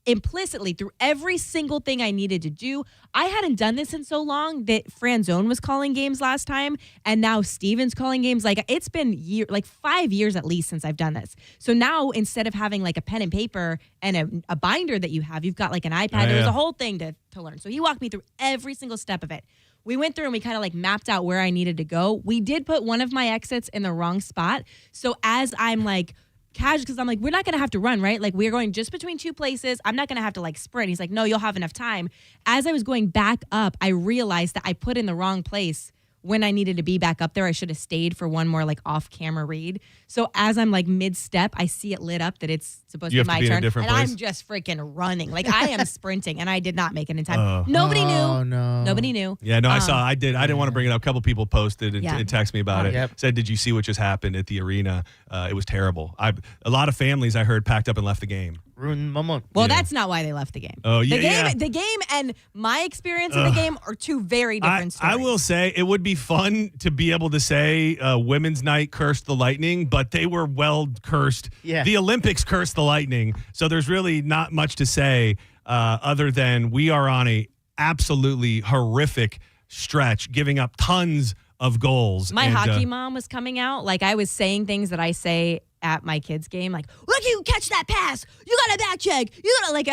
S3: implicitly through every single thing I needed to do. I hadn't done this in so long that Franzone was calling games last time, and now Steven's calling games. It's been 5 years at least since I've done this. So now instead of having a pen and paper and a binder that you've got an iPad, there was a whole thing to learn. So he walked me through every single step of it. we went through and we kind of like mapped out where I needed to go. We did put one of my exits in the wrong spot. So as I'm like casual, because I'm like, we're not going to have to run, right? Like we're going just between two places. I'm not going to have to like sprint. He's like, no, you'll have enough time. As I was going back up, I realized that I put in the wrong place when I needed to be back up there. I should have stayed for one more like off-camera read. So as I'm like mid-step, I see it lit up that it's supposed to be my turn. And I'm just freaking running. Like I am sprinting, and I did not make it in time. Nobody knew.
S2: Oh, no.
S3: Nobody knew.
S7: Yeah, no, I saw. I didn't want to bring it up. A couple people posted and texted me about it.
S2: Yep.
S7: Said, did you see what just happened at the arena? It was terrible. A lot of families I heard packed up and left the game.
S2: Ruined my month.
S3: Well, that's not why they left the game.
S7: Oh, yeah.
S3: The game and my experience in the game are two very different stories.
S7: I will say it would be fun to be able to say Women's Night cursed the Lightning, but they were well cursed.
S2: Yeah.
S7: The Olympics cursed the Lightning. So there's really not much to say other than we are on a absolutely horrific stretch, giving up tons of goals.
S3: My hockey mom was coming out. Like I was saying things that I say at my kids' game, like, look, you catch that pass. You got to back check. You got to, like,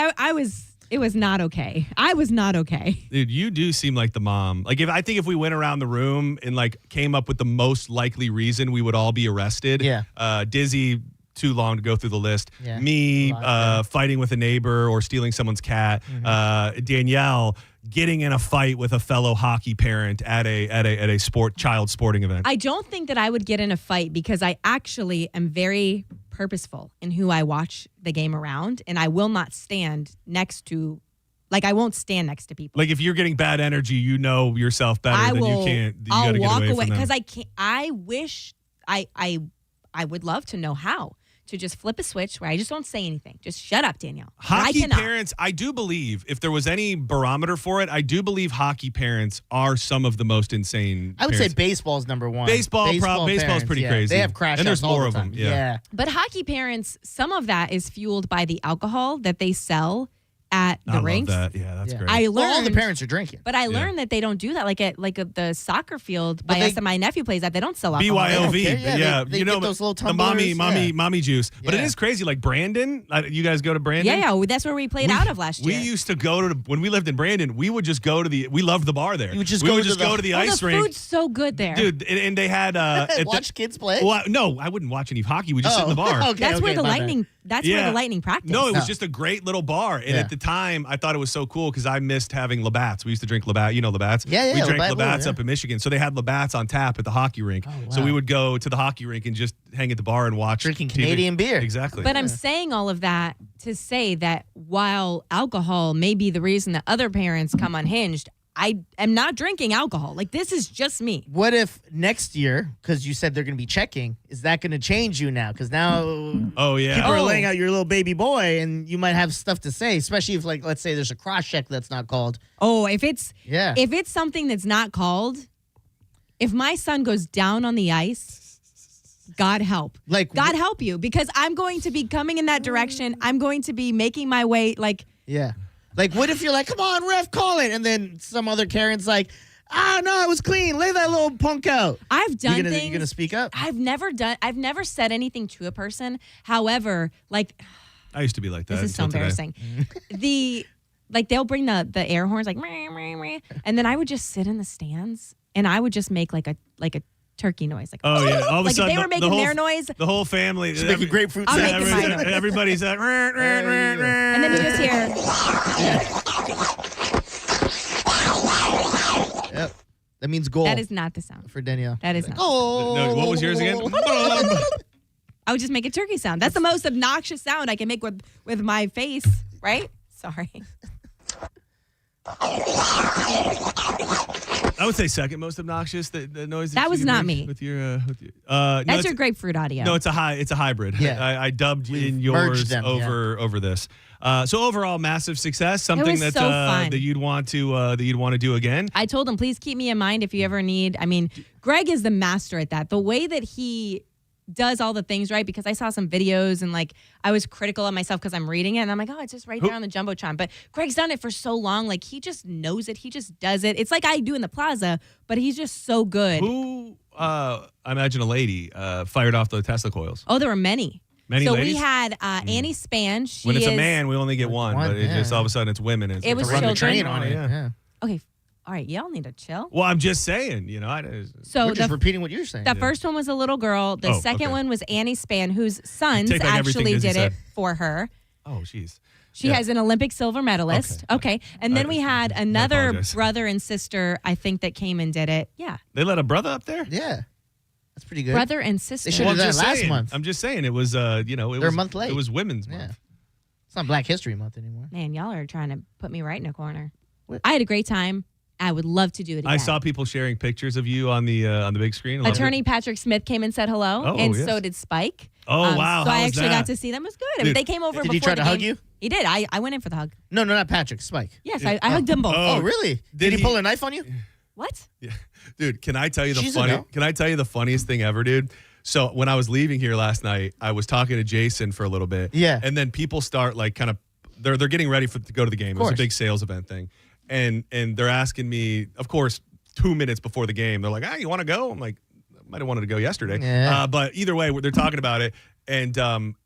S3: it was not okay. I was not okay.
S7: Dude, you do seem like the mom. Like, if we went around the room and, like, came up with the most likely reason we would all be arrested.
S2: Yeah.
S7: Dizzy, too long to go through the list.
S2: Yeah.
S7: Me, fighting with a neighbor or stealing someone's cat.
S2: Mm-hmm.
S7: Danielle, getting in a fight with a fellow hockey parent at a child sporting event.
S3: I don't think that I would get in a fight because I actually am very purposeful in who I watch the game around, and I will not stand next to, like, I won't stand next to people.
S7: Like, if you're getting bad energy, you know yourself better than you can't. You
S3: I'll
S7: gotta
S3: walk
S7: get
S3: away
S7: from them.
S3: because I can't. I wish I would love to know how to just flip a switch where I just don't say anything. Just shut up, Danielle.
S7: Hockey parents, I do believe, if there was any barometer for it, I do believe hockey parents are some of the most insane
S2: I would say
S7: parents.
S2: baseball's number one.
S7: Baseball's
S2: parents,
S7: pretty
S2: yeah.
S7: crazy.
S2: They have crash
S7: and there's
S2: outs all
S7: more
S2: the
S7: of them.
S2: time.
S7: Yeah.
S3: But hockey parents, some of that is fueled by the alcohol that they sell at the
S7: I
S3: rinks.
S7: love that. Yeah, that's great.
S3: I learned,
S2: Well, all the parents are drinking.
S3: but I learned that they don't do that. Like at the soccer field by us and my nephew plays at, they don't sell alcohol.
S7: BYOV,
S2: Yeah,
S7: but
S2: they
S7: you know
S2: get those little
S7: the mommy
S2: tumblers.
S7: juice. But it
S2: Yeah.
S7: is crazy. Like Brandon, you guys go to Brandon?
S3: Yeah, that's where we played out of last year.
S7: We used to go to when we lived in Brandon. We would just go to we loved the bar there.
S2: You would just
S7: we
S2: go
S7: would
S2: to
S7: just
S2: the-
S7: go to the
S3: Oh,
S7: ice
S3: the
S7: rink,
S3: food's so good there,
S7: dude. And they had
S2: Watch kids play?
S7: Well, no, I wouldn't watch any hockey. We just sit in the bar.
S2: Okay,
S3: that's where the
S2: my bad.
S3: lightning. That's where the lightning practice.
S7: No, it was just a great little bar. And at the time, I thought it was so cool because I missed having Labatt's. We used to drink Labatt. You know Labatt's?
S2: Yeah,
S7: We drank
S2: Labatt Blue,
S7: Labatt's
S2: yeah.
S7: up in Michigan. So they had Labatt's on tap at the hockey rink. So we would go to the hockey rink and just hang at the bar and watch
S2: Drinking
S7: TV.
S2: Canadian beer.
S7: Exactly.
S3: But I'm saying all of that to say that while alcohol may be the reason that other parents come unhinged, I am not drinking alcohol. Like, this is just me.
S2: What if next year, because you said they're going to be checking, is that going to change you now? Because now
S7: Oh, yeah.
S2: people are laying out your little baby boy, and you might have stuff to say, especially if, like, let's say there's a cross check that's not called.
S3: Oh, if it's
S2: Yeah.
S3: if it's something that's not called, if my son goes down on the ice, God help.
S2: Like,
S3: God help you, because I'm going to be coming in that direction. I'm going to be making my way, like,
S2: Yeah. Like, what if you're like, come on, ref, call it. And then some other Karen's like, no, it was clean. Lay that little punk out.
S3: I've done
S2: things.
S3: things.
S2: You going to speak up?
S3: I've never said anything to a person. However, like,
S7: I used to be like that.
S3: this is so
S7: until today.
S3: embarrassing. They'll bring the air horns, like, meh, meh, meh, and then I would just sit in the stands and I would just make like a turkey noise. Like,
S7: Oh, yeah. All of a
S3: like
S7: sudden,
S3: if they were making their noise.
S7: The whole family.
S2: Just making grapefruit
S3: I'll
S2: sounds.
S3: make it mine.
S7: Everybody's like,
S3: And then you just hear,
S2: Yep. That means goal.
S3: that is not the sound.
S2: for Danielle.
S3: That is not.
S2: Oh.
S7: No, what was yours again?
S3: I would just make a turkey sound. That's the most obnoxious sound I can make with my face, right? Sorry.
S7: I would say second most obnoxious. The noise
S3: That
S7: you
S3: was
S7: can
S3: not
S7: make
S3: me.
S7: with your.
S3: That's your grapefruit audio.
S7: No, it's a hybrid.
S2: Yeah.
S7: I dubbed
S2: We've
S7: in
S2: merged
S7: yours
S2: them,
S7: over this. So overall, massive success. Something
S3: was
S7: that
S3: so fun.
S7: that you'd want to do again.
S3: I told him, please keep me in mind if you ever need. I mean, Greg is the master at that. The way that he does all the things right, because I saw some videos and like I was critical of myself because I'm reading it and I'm like, oh, it's just right there on the Jumbotron. But Greg's done it for so long. Like, he just knows it. He just does it. It's like I do in the plaza, but he's just so good.
S7: Who, I imagine a lady fired off the Tesla coils.
S3: Oh, there were many.
S7: Many
S3: so
S7: ladies?
S3: we had Annie Span. She
S7: When it's
S3: is,
S7: a man, we only get one. But it's just all of a sudden it's women. And it's
S3: It was
S2: Run the
S3: children.
S2: train on it. Yeah.
S3: Okay. All right, y'all need to chill.
S7: Well, I'm just saying,
S3: So
S2: We're just repeating what you're saying.
S3: The first one was a little girl. The second one was Annie Span, whose sons
S7: Take back
S3: actually
S7: everything
S3: did
S7: Izzy
S3: it
S7: said.
S3: for her.
S7: Oh, jeez.
S3: She has an Olympic silver medalist. Okay. And then we had another brother and sister, I think, that came and did it. Yeah.
S7: They let a brother up there?
S2: Yeah. That's pretty good.
S3: Brother and sister.
S2: They should have done it last month.
S7: I'm just saying it was, it
S2: They're
S7: was
S2: a month late.
S7: It was Women's Month.
S2: It's not Black History Month anymore.
S3: Man, y'all are trying to put me right in a corner. I had a great time. I would love to do it again.
S7: I saw people sharing pictures of you on the big screen.
S3: Attorney Patrick Smith came and said hello, and so did Spike.
S7: Oh, wow.
S3: So
S7: How
S3: I
S7: was
S3: actually
S7: that?
S3: got to see them. It was good. I mean,
S7: Dude,
S3: they came over
S2: did
S3: before
S2: he try
S3: the
S2: to hug
S3: game.
S2: you?
S3: He did. I went in for the hug.
S2: No, not Patrick. Spike.
S3: Yes, I hugged them both.
S2: Oh, really? Did he pull a knife on you?
S3: What?
S7: Yeah. Dude, can I tell you
S2: She's a no.
S7: Can I tell you the funniest thing ever, dude? So when I was leaving here last night, I was talking to Jason for a little bit.
S2: Yeah.
S7: And then people start like kind of they're getting ready to go to the game. It was a big sales event thing. And they're asking me, of course, 2 minutes before the game, they're like, you want to go? I'm like, I might have wanted to go yesterday.
S2: Yeah.
S7: But either way, they're talking about it. And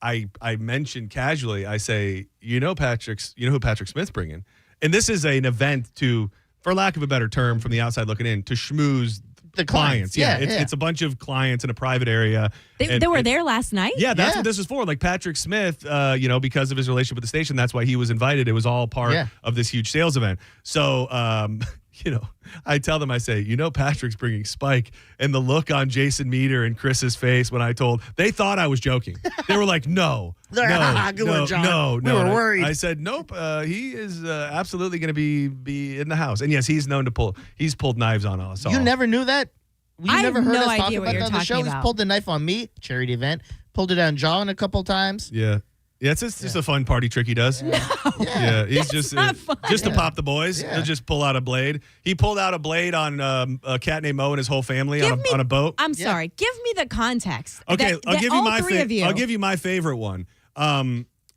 S7: I mentioned casually, I say, you know who Patrick Smith's bringing? And this is an event to, for lack of a better term from the outside looking in, to schmooze
S2: the clients. Yeah,
S7: it's a bunch of clients in a private area.
S3: They were there last night?
S7: Yeah, that's what this was for. Like Patrick Smith, because of his relationship with the station, that's why he was invited. It was all part of this huge sales event. So, I tell them, I say, Patrick's bringing Spike. And the look on Jason Meter and Chris's face when I they thought I was joking. They were like, no.
S2: Good one, John.
S7: No.
S2: We were worried.
S7: I said, nope. He is absolutely going to be in the house. And yes, he's known to he's pulled knives on us all.
S2: You never knew that? You
S3: I
S2: never
S3: have
S2: heard
S3: no
S2: us talk
S3: idea what
S2: about
S3: you're
S2: that on the
S3: talking
S2: show? He's
S3: about.
S2: pulled the knife on me, charity event. Pulled it on John a couple times.
S7: Yeah. Yeah, it's just a fun party trick he does. Yeah, he's just to pop the boys.
S2: Yeah.
S7: He'll just pull out a blade. He pulled out a blade on a cat named Mo and his whole family on a boat.
S3: I'm sorry. Give me the context.
S7: Okay, I'll give you
S3: all
S7: my
S3: three of you.
S7: I'll give you my favorite one.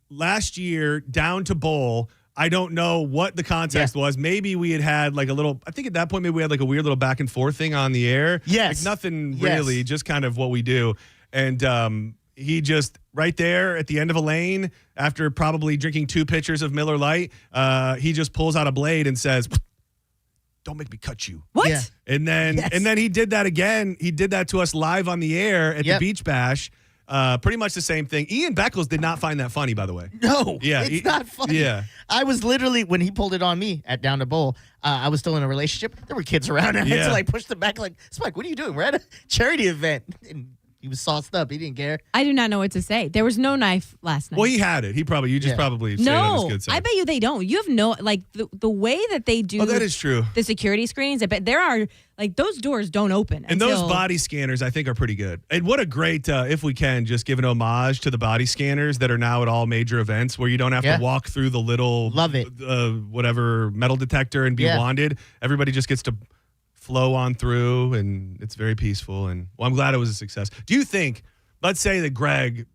S7: Last year, down to bowl. I don't know what the context was. Maybe we had like a little. I think at that point maybe we had like a weird little back and forth thing on the air.
S2: Yes,
S7: like nothing really, just kind of what we do. And he just right there at the end of a lane after probably drinking 2 pitchers of Miller Lite, he just pulls out a blade and says, "Don't make me cut you."
S3: What?
S2: Yeah.
S7: And then he did that again. He did that to us live on the air at the Beach Bash. Pretty much the same thing. Ian Beckles did not find that funny, by the way.
S2: No, it's not funny.
S7: Yeah.
S2: I was literally, when he pulled it on me at Down to Bowl, I was still in a relationship. There were kids around. I had to like push them back like, Spike, what are you doing? We're at a charity event. And he was sauced up. He didn't care.
S3: I do not know what to say. There was no knife last night.
S7: Well, he had it. You just probably say it on his good side.
S3: I bet you they don't. You have no, like, the way that they do.
S7: Oh, that is true.
S3: The security screens, I bet there are, like, those doors don't open.
S7: And those body scanners, I think, are pretty good. And what a great, if we can, just give an homage to the body scanners that are now at all major events where you don't have to walk through the little, whatever, metal detector and be wanded. Everybody just gets to flow on through, and it's very peaceful. And I'm glad it was a success. Do you think, let's say that Greg,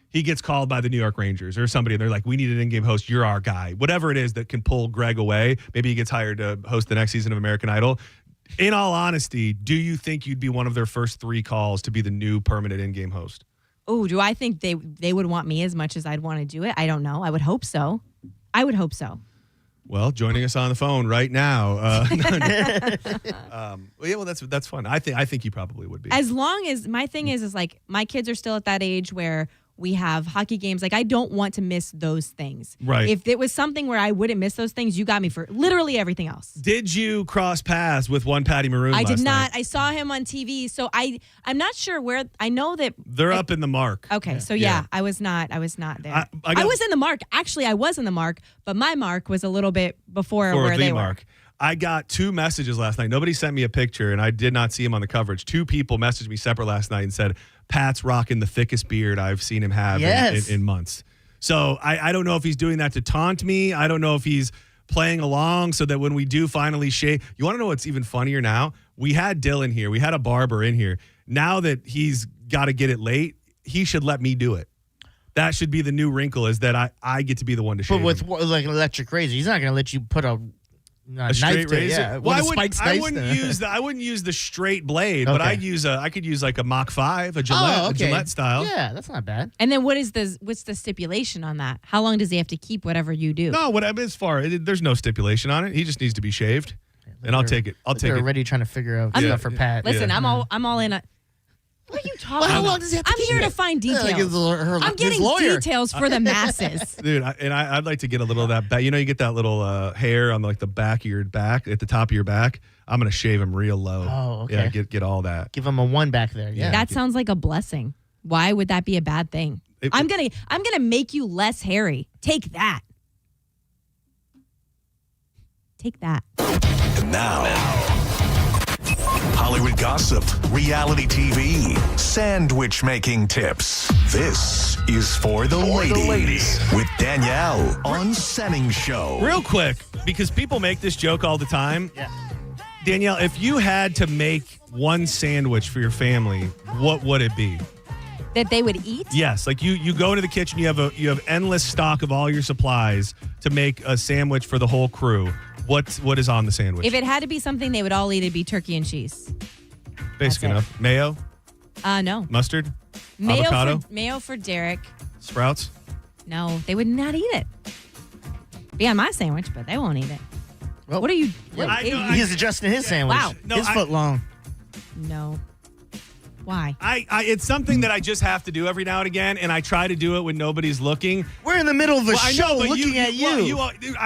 S7: he gets called by the New York Rangers or somebody, and they're like, we need an in-game host. You're our guy. Whatever it is that can pull Greg away. Maybe he gets hired to host the next season of American Idol. In all honesty, do you think you'd be one of their first 3 calls to be the new permanent in-game host?
S3: Oh, do I think they would want me as much as I'd want to do it? I don't know. I would hope so.
S7: Well, joining us on the phone right now. Well, that's fun. I think you probably would be.
S3: As long as my thing is like my kids are still at that age where we have hockey games. Like I don't want to miss those things.
S7: Right.
S3: If it was something where I wouldn't miss those things, you got me for literally everything else.
S7: Did you cross paths with one Patty Maroon?
S3: I did not.
S7: Night?
S3: I saw him on TV, so I'm not sure where. I know that
S7: they're up in the mark.
S3: Okay, so I was not there. I was in the mark. Actually, I was in the mark, but my mark was a little bit before where they were.
S7: I got 2 messages last night. Nobody sent me a picture, and I did not see him on the coverage. 2 people messaged me separate last night and said, Pat's rocking the thickest beard I've seen him have in months. So I don't know if he's doing that to taunt me. I don't know if he's playing along so that when we do finally shave. You want to know what's even funnier now? We had Dylan here. We had a barber in here. Now that he's got to get it late, he should let me do it. That should be the new wrinkle, is that I get to be the one to shave.
S2: But with
S7: him.
S2: like an electric razor, he's not going to let you put a
S7: straight razor.
S2: Yeah,
S7: well, I wouldn't use the straight blade, but I could use like a Mach 5, a Gillette, a Gillette style.
S2: Yeah, that's not bad.
S3: And then what's the stipulation on that? How long does he have to keep whatever you do?
S7: No, there's no stipulation on it. He just needs to be shaved. and I'll take it.
S2: They're already trying to figure out stuff for Pat.
S3: Listen, I'm all in. What are you talking about?
S2: How long does he have to
S3: I'm
S2: keep
S3: here
S2: it?
S3: to find details. I'm
S2: his
S3: getting
S2: lawyer.
S3: details for the masses.
S7: Dude, I'd like to get a little of that back. You know, you get that little hair on like the back of your back, at the top of your back. I'm gonna shave him real low.
S2: Oh, okay.
S7: Yeah, get all that.
S2: Give him a 1 back there. Yeah.
S3: That sounds like a blessing. Why would that be a bad thing? I'm gonna make you less hairy. Take that. Take that.
S1: And now, Hollywood gossip, reality TV, sandwich making tips. This is for the ladies with Danielle on Senning Show.
S7: Real quick, because people make this joke all the time.
S2: Yeah.
S7: Danielle, if you had to make one sandwich for your family, what would it be?
S3: That they would eat?
S7: Yes, like you go into the kitchen, you have endless stock of all your supplies to make a sandwich for the whole crew. What is on the sandwich?
S3: If it had to be something they would all eat, it'd be turkey and cheese.
S7: Basic enough. Mayo?
S3: No.
S7: Mustard? Avocado?
S3: Mayo for Derek.
S7: Sprouts?
S3: No, they would not eat it. Be on my sandwich, but they won't eat it. Well, what are you?
S2: He's adjusting his sandwich.
S3: Wow.
S2: His foot long.
S3: No. Why?
S7: It's something that I just have to do every now and again, and I try to do it when nobody's looking.
S2: We're in the middle of a
S7: I
S2: show
S7: know, but
S2: looking at you.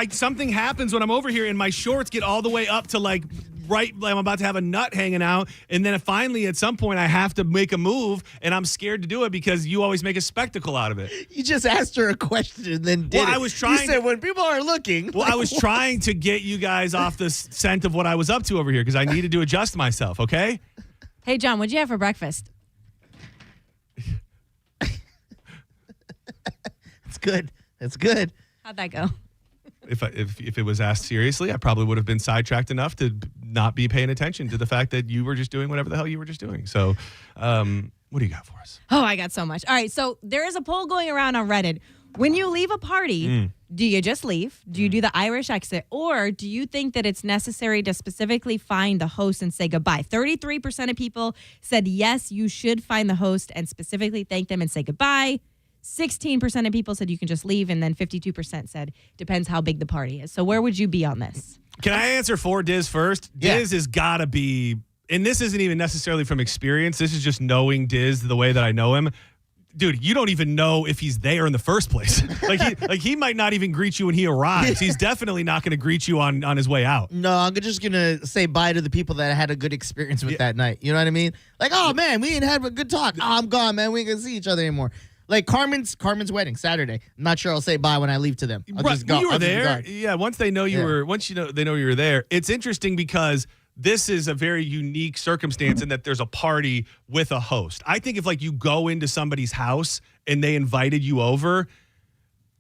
S7: Something happens when I'm over here, and my shorts get all the way up to like I'm about to have a nut hanging out, and then finally at some point I have to make a move, and I'm scared to do it because you always make a spectacle out of it.
S2: You just asked her a question and then did it.
S7: I was trying.
S2: You said when people are looking.
S7: Well, I was trying to get you guys off the scent of what I was up to over here because I needed to adjust myself. Okay.
S3: Hey, John, what'd you have for breakfast?
S2: It's good. It's good.
S3: How'd that go?
S7: If it was asked seriously, I probably would have been sidetracked enough to not be paying attention to the fact that you were just doing whatever the hell you were just doing. So, what do you got for us?
S3: Oh, I got so much. All right, so there is a poll going around on Reddit. When you leave a party, do you just leave? Do you do the Irish exit? Or do you think that it's necessary to specifically find the host and say goodbye? 33% of people said yes, you should find the host and specifically thank them and say goodbye. 16% of people said you can just leave, and then 52% said depends how big the party is. So where would you be on this?
S7: Can I answer for Diz first?
S2: Yeah.
S7: Diz has got to be, and this isn't even necessarily from experience. This is just knowing Diz the way that I know him. Dude, you don't even know if he's there in the first place. He might not even greet you when he arrives. He's definitely not going to greet you on his way out.
S2: No, I'm just going to say bye to the people that had a good experience with that night. You know what I mean? Like, oh, man, we ain't had a good talk. Oh, I'm gone, man. We ain't going to see each other anymore. Like Carmen's wedding Saturday. I'm not sure I'll say bye when I leave to them. I'll just go.
S7: You were there. Yeah. Once they know you were. Once they know you were there. It's interesting because this is a very unique circumstance in that there's a party with a host. I think if like you go into somebody's house and they invited you over,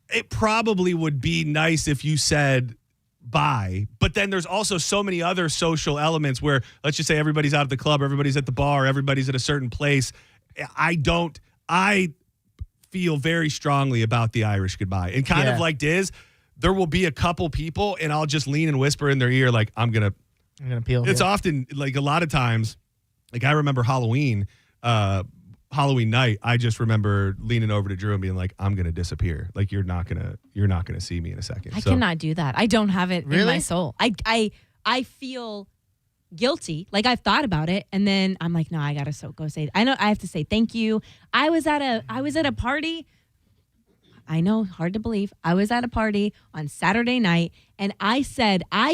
S7: it probably would be nice if you said bye. But then there's also so many other social elements where let's just say everybody's out at the club, everybody's at the bar, everybody's at a certain place. I feel very strongly about the Irish goodbye. And kind of like Diz, there will be a couple people and I'll just lean and whisper in their ear like, I'm going to
S2: peel.
S7: It's often like a lot of times, like I remember Halloween night, I just remember leaning over to Drew and being like, I'm going to disappear. Like you're not going to see me in a second.
S3: I cannot do that. I don't have it in
S2: Really?
S3: my soul. I feel guilty. Like I've thought about it and then I'm like, no, I got to go say, I know I have to say thank you. I was at a party. I know, hard to believe. I was at a party on Saturday night and I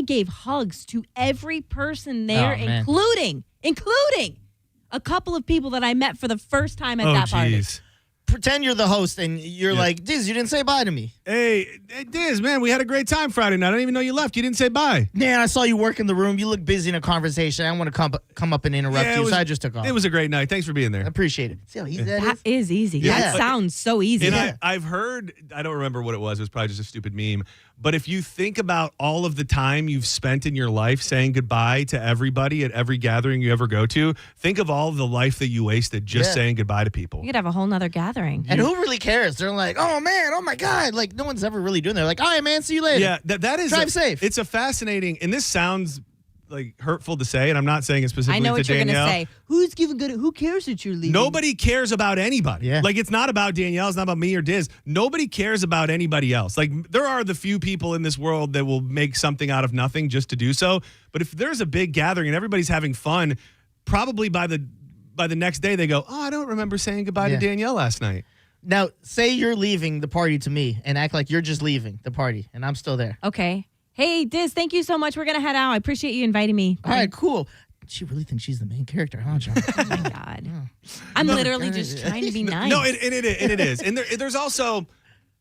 S3: gave hugs to every person there, including a couple of people that I met for the first time at that party.
S2: Pretend you're the host and you're like, Diz, you didn't say bye to me.
S7: Hey, Diz, man, we had a great time Friday night. I didn't even know you left. You didn't say bye.
S2: Man, I saw you work in the room. You look busy in a conversation. I want to come up and interrupt you, so I just took off.
S7: It was a great night. Thanks for being there.
S2: I appreciate it. See how easy that is?
S3: That is easy.
S2: Yeah.
S3: That sounds so easy.
S7: And I've heard, I don't remember what it was. It was probably just a stupid meme. But if you think about all of the time you've spent in your life saying goodbye to everybody at every gathering you ever go to, think of all the life that you wasted just saying goodbye to people.
S3: You could have a whole nother gathering.
S2: And who really cares? They're like, oh, man, oh, my God. Like, no one's ever really doing that. They're like, all right, man, see you later.
S7: Yeah, that is.
S2: Drive safe.
S7: It's a fascinating, and this sounds like hurtful to say, and I'm not saying it specifically
S3: I know
S7: to
S3: what you're
S7: Danielle.
S3: going to say. Who's giving good? Who cares that you're leaving?
S7: Nobody cares about anybody.
S2: Yeah.
S7: Like, it's not about Danielle. It's not about me or Diz. Nobody cares about anybody else. Like, there are the few people in this world that will make something out of nothing just to do so. But if there's a big gathering and everybody's having fun, probably by the next day they go, oh, I don't remember saying goodbye to Danielle last night.
S2: Now, say you're leaving the party to me and act like you're just leaving the party and I'm still there.
S3: Okay. Hey, Diz, thank you so much. We're going to head out. I appreciate you inviting me.
S2: All right, cool. She really thinks she's the main character, huh, John?
S3: Oh, my God. I'm literally just trying to be nice.
S7: No, and it is. And there's also,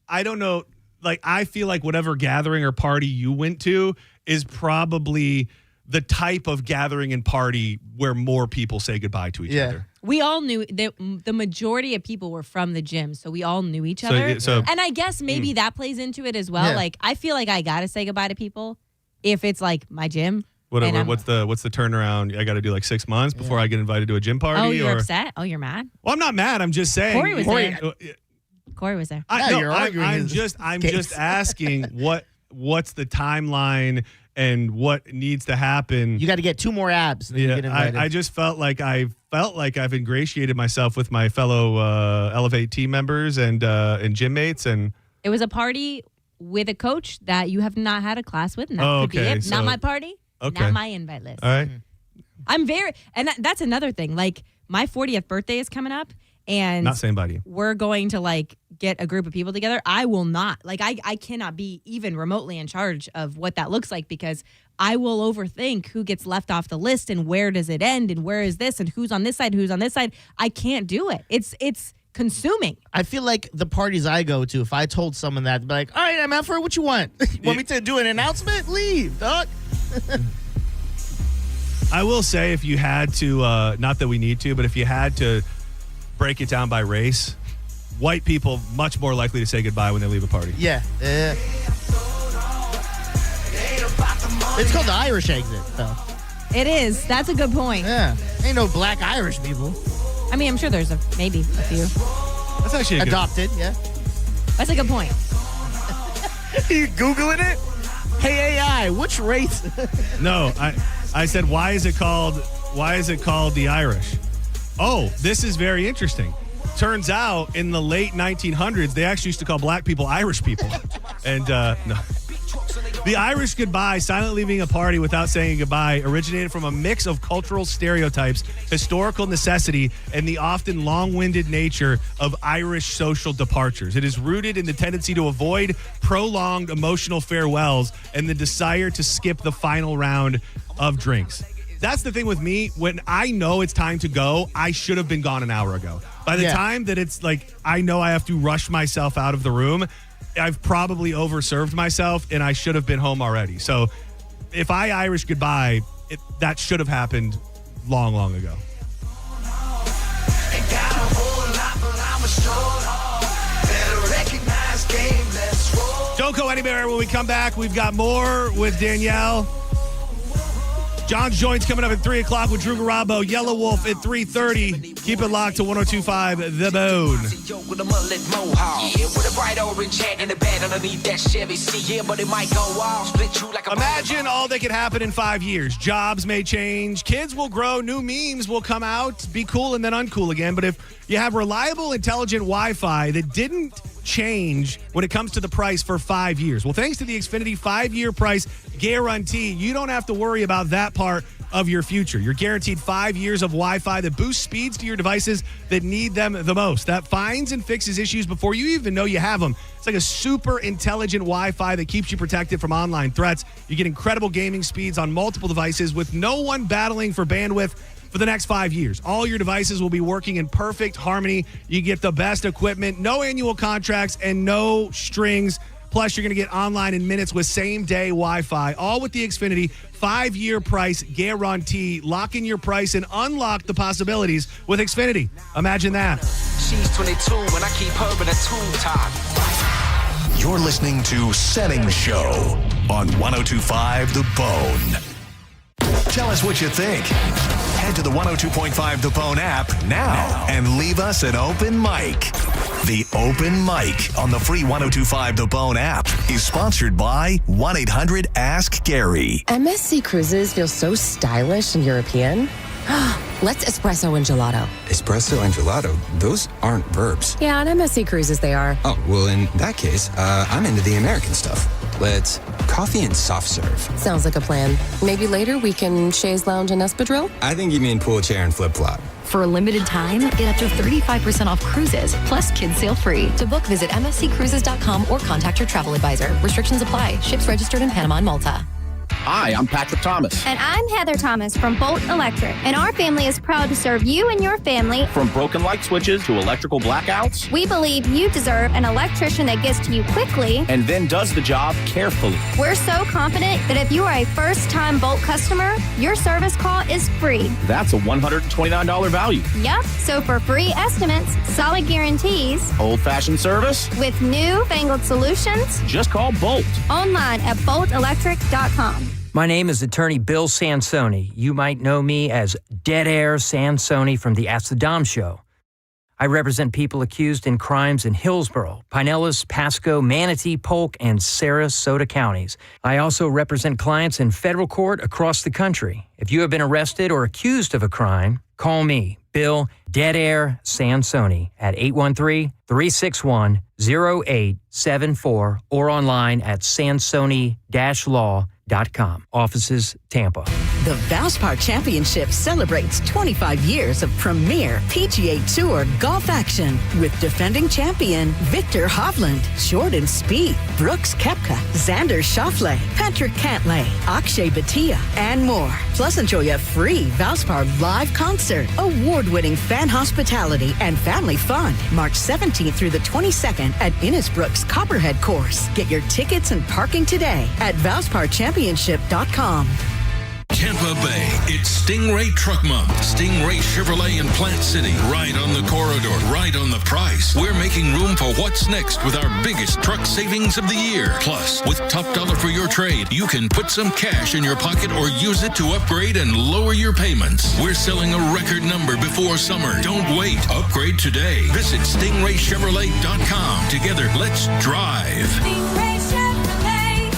S7: I don't know, like, I feel like whatever gathering or party you went to is probably the type of gathering and party where more people say goodbye to each other.
S3: We all knew that the majority of people were from the gym, so we all knew each other.
S7: So-
S3: and I guess maybe that plays into it as well.
S2: Yeah.
S3: Like, I feel like I got to say goodbye to people if it's like my gym.
S7: Whatever.
S3: And
S7: What's the turnaround? I got to do like 6 months before I get invited to a gym party.
S3: Oh, you're upset? Oh, you're mad?
S7: Well, I'm not mad. I'm just saying.
S3: Corey was there. Corey was there.
S7: I'm just asking what's the timeline and what needs to happen.
S2: You got to get 2 more abs. And then you get invited.
S7: I just felt like I've ingratiated myself with my fellow Elevate team members and gym mates, and
S3: It was a party with a coach that you have not had a class with, and that could be it.
S7: so-
S3: Not my party, not my invite list.
S7: all right.
S3: I'm and that's another thing. Like, my 40th birthday is coming up, and
S7: Not saying bye to you.
S3: we're going to like get a group of people together. I will not, like, I cannot be even remotely in charge of what that looks like, because I will overthink who gets left off the list and where does it end and where is this and who's on this side, who's on this side. I can't do it. It's consuming.
S2: I feel like the parties I go to, if I told someone that, they'd be like, all right, I'm out for it. What you want? Want me to do an announcement? Leave, dog.
S7: I will say, if you had to, not that we need to, but if you had to break it down by race, white people much more likely to say goodbye when they leave a party.
S2: Yeah. It's called the Irish exit, though.
S3: It is. That's a good point.
S2: Yeah. Ain't no black Irish people.
S3: I mean, I'm sure there's maybe a few.
S7: That's actually
S2: adopted, yeah.
S3: That's a good point.
S2: You Googling it? Hey, AI, which race?
S7: No, I said, why is it called the Irish? Oh, this is very interesting. Turns out in the late 1900s, they actually used to call black people Irish people. And no. The Irish goodbye, silent leaving a party without saying goodbye, originated from a mix of cultural stereotypes, historical necessity, and the often long-winded nature of Irish social departures. It is rooted in the tendency to avoid prolonged emotional farewells and the desire to skip the final round of drinks. That's the thing with me. When I know it's time to go, I should have been gone an hour ago. By the time that it's like I know I have to rush myself out of the room, I've probably overserved myself and I should have been home already. So if I Irish goodbye, that should have happened long, long ago. Don't go anywhere. When we come back, we've got more with Danielle. John's Joints coming up at 3 o'clock with Drew Garabo. Yellow Wolf at 3:30. Keep it locked to 102.5 The Bone.
S4: With a mullet mohawk. Yeah, with a bright orange hat and a bed underneath that Chevy. See, yeah, but it might go off. Split you like a
S7: Imagine all that could happen in 5 years. Jobs may change. Kids will grow. New memes will come out. Be cool and then uncool again. But if you have reliable, intelligent Wi-Fi that didn't change when it comes to the price for 5 years. Well, thanks to the Xfinity 5-year price guarantee, you don't have to worry about that part of your future. You're guaranteed 5 years of Wi-Fi that boosts speeds to your devices that need them the most. That finds and fixes issues before you even know you have them. It's like a super intelligent Wi-Fi that keeps you protected from online threats. You get incredible gaming speeds on multiple devices with no one battling for bandwidth for the next 5 years. All your devices will be working in perfect harmony. You get the best equipment, no annual contracts, and no strings. Plus, you're going to get online in minutes with same-day Wi-Fi, all with the Xfinity 5-year price guarantee. Lock in your price and unlock the possibilities with Xfinity. Imagine that.
S4: She's 22 and I keep her in a tube top.
S1: You're listening to Senning Show on 102.5 The Bone. Tell us what you think. Head to the 102.5 The Bone app now and leave us an open mic. The Open Mic on the free 102.5 The Bone app is sponsored by 1-800-ASK-GARY.
S5: MSC Cruises feel so stylish and European. Let's espresso and gelato.
S6: Espresso and gelato? Those aren't verbs.
S5: Yeah, on MSC Cruises they are.
S6: Oh, well, in that case, I'm into the American stuff. Let's coffee and soft serve.
S5: Sounds like a plan. Maybe later we can chaise lounge and espadrille?
S6: I think you mean pool chair and flip-flop.
S28: For a limited time, get up to 35% off cruises, plus kids sail free.
S5: To book, visit msccruises.com or contact your travel advisor. Restrictions apply. Ships registered in Panama and Malta.
S9: Hi, I'm Patrick Thomas.
S10: And I'm Heather Thomas from Bolt Electric. And our family is proud to serve you and your family.
S9: From broken light switches to electrical blackouts.
S10: We believe you deserve an electrician that gets to you quickly.
S9: And then does the job carefully.
S10: We're so confident that if you are a first-time Bolt customer, your service call is free.
S9: That's a $129 value.
S10: Yep. So for free estimates, solid guarantees,
S9: old-fashioned service,
S10: with new-fangled solutions,
S9: just call Bolt.
S10: Online at boltelectric.com.
S11: My name is Attorney Bill Sansoni. You might know me as Dead Air Sansoni from the Ask the Dom Show. I represent people accused in crimes in Hillsborough, Pinellas, Pasco, Manatee, Polk, and Sarasota counties. I also represent clients in federal court across the country. If you have been arrested or accused of a crime, call me, Bill Dead Air Sansoni, at 813-361-0874 or online at sansoni-law.com. Offices, Tampa.
S12: The Valspar Championship celebrates 25 years of premier PGA Tour golf action with defending champion Victor Hovland, Jordan Spieth, Brooks Koepka, Xander Schauffele, Patrick Cantlay, Akshay Bhatia, and more. Plus, enjoy a free Valspar live concert, award-winning fan hospitality, and family fun. March 17th through the 22nd at Innisbrook's Copperhead Course. Get your tickets and parking today at ValsparChampionship.com.
S13: Tampa Bay, it's Stingray Truck Month. Stingray Chevrolet in Plant City, right on the corridor, right on the price. We're making room for what's next with our biggest truck savings of the year. Plus, with top dollar for your trade, you can put some cash in your pocket or use it to upgrade and lower your payments. We're selling a record number before summer. Don't wait. Upgrade today. Visit StingrayChevrolet.com. Together, let's drive.
S16: Stingray Chevrolet.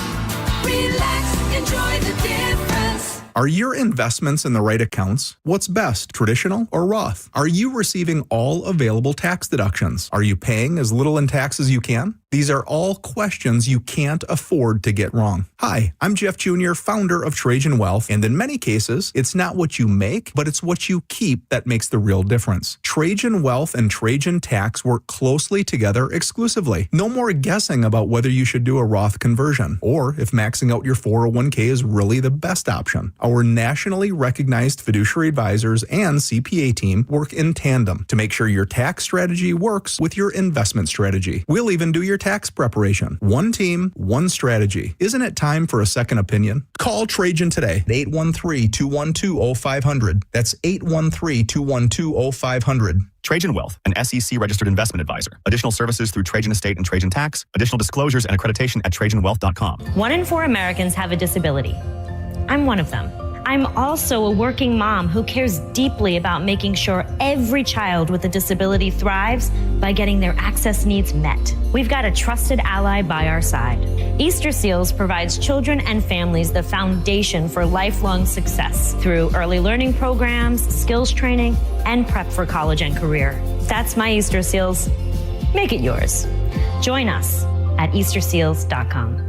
S16: Relax, enjoy the difference.
S20: Are your investments in the right accounts? What's best, traditional or Roth? Are you receiving all available tax deductions? Are you paying as little in tax as you can? These are all questions you can't afford to get wrong. Hi, I'm Jeff Jr., founder of Trajan Wealth, and in many cases, it's not what you make, but it's what you keep that makes the real difference. Trajan Wealth and Trajan Tax work closely together exclusively. No more guessing about whether you should do a Roth conversion, or if maxing out your 401k is really the best option. Our nationally recognized fiduciary advisors and CPA team work in tandem to make sure your tax strategy works with your investment strategy. We'll even do your tax preparation. One team, one strategy. Isn't it time for a second opinion? Call Trajan today at 813-212-0500. That's 813-212-0500.
S23: Trajan Wealth, an SEC-registered investment advisor. Additional services through Trajan Estate and Trajan Tax. Additional disclosures and accreditation at TrajanWealth.com.
S24: 1 in 4 Americans have a disability. I'm one of them. I'm also a working mom who cares deeply about making sure every child with a disability thrives by getting their access needs met. We've got a trusted ally by our side. Easter Seals provides children and families the foundation for lifelong success through early learning programs, skills training, and prep for college and career. That's my Easter Seals. Make it yours. Join us at easterseals.com.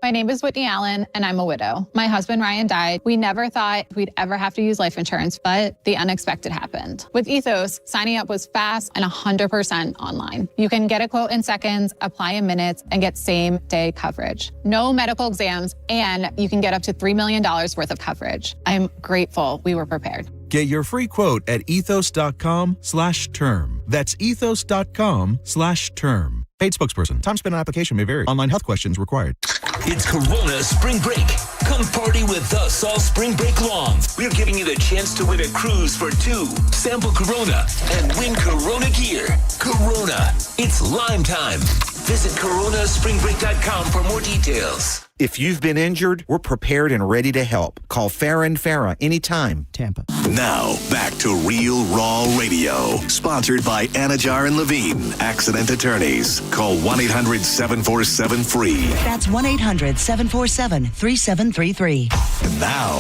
S25: My name is Whitney Allen, and I'm a widow. My husband, Ryan, died. We never thought we'd ever have to use life insurance, but the unexpected happened. With Ethos, signing up was fast and 100% online. You can get a quote in seconds, apply in minutes, and get same-day coverage. No medical exams, and you can get up to $3 million worth of coverage. I'm grateful we were prepared.
S33: Get your free quote at ethos.com/term. That's ethos.com/term. Paid spokesperson. Time spent on application may vary. Online health questions required.
S34: It's Corona Spring Break. Come party with us all spring break long. We're giving you the chance to win a cruise for 2, sample Corona, and win Corona gear. Corona. It's Lime time. Visit coronaspringbreak.com for more details.
S8: If you've been injured, we're prepared and ready to help. Call Farah and Farah anytime.
S33: Tampa.
S1: Now, back to Real Raw Radio. Sponsored by Anajar and Levine, Accident Attorneys. Call 1-800-747-FREE.
S14: That's 1-800-747-3733.
S1: And now,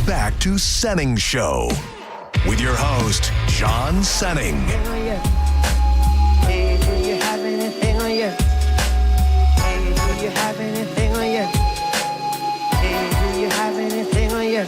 S1: back to Senning Show. With your host, John Senning.
S15: Hey, do you have anything on you? Hey, do you have anything on you? Hey, do you have anything on you?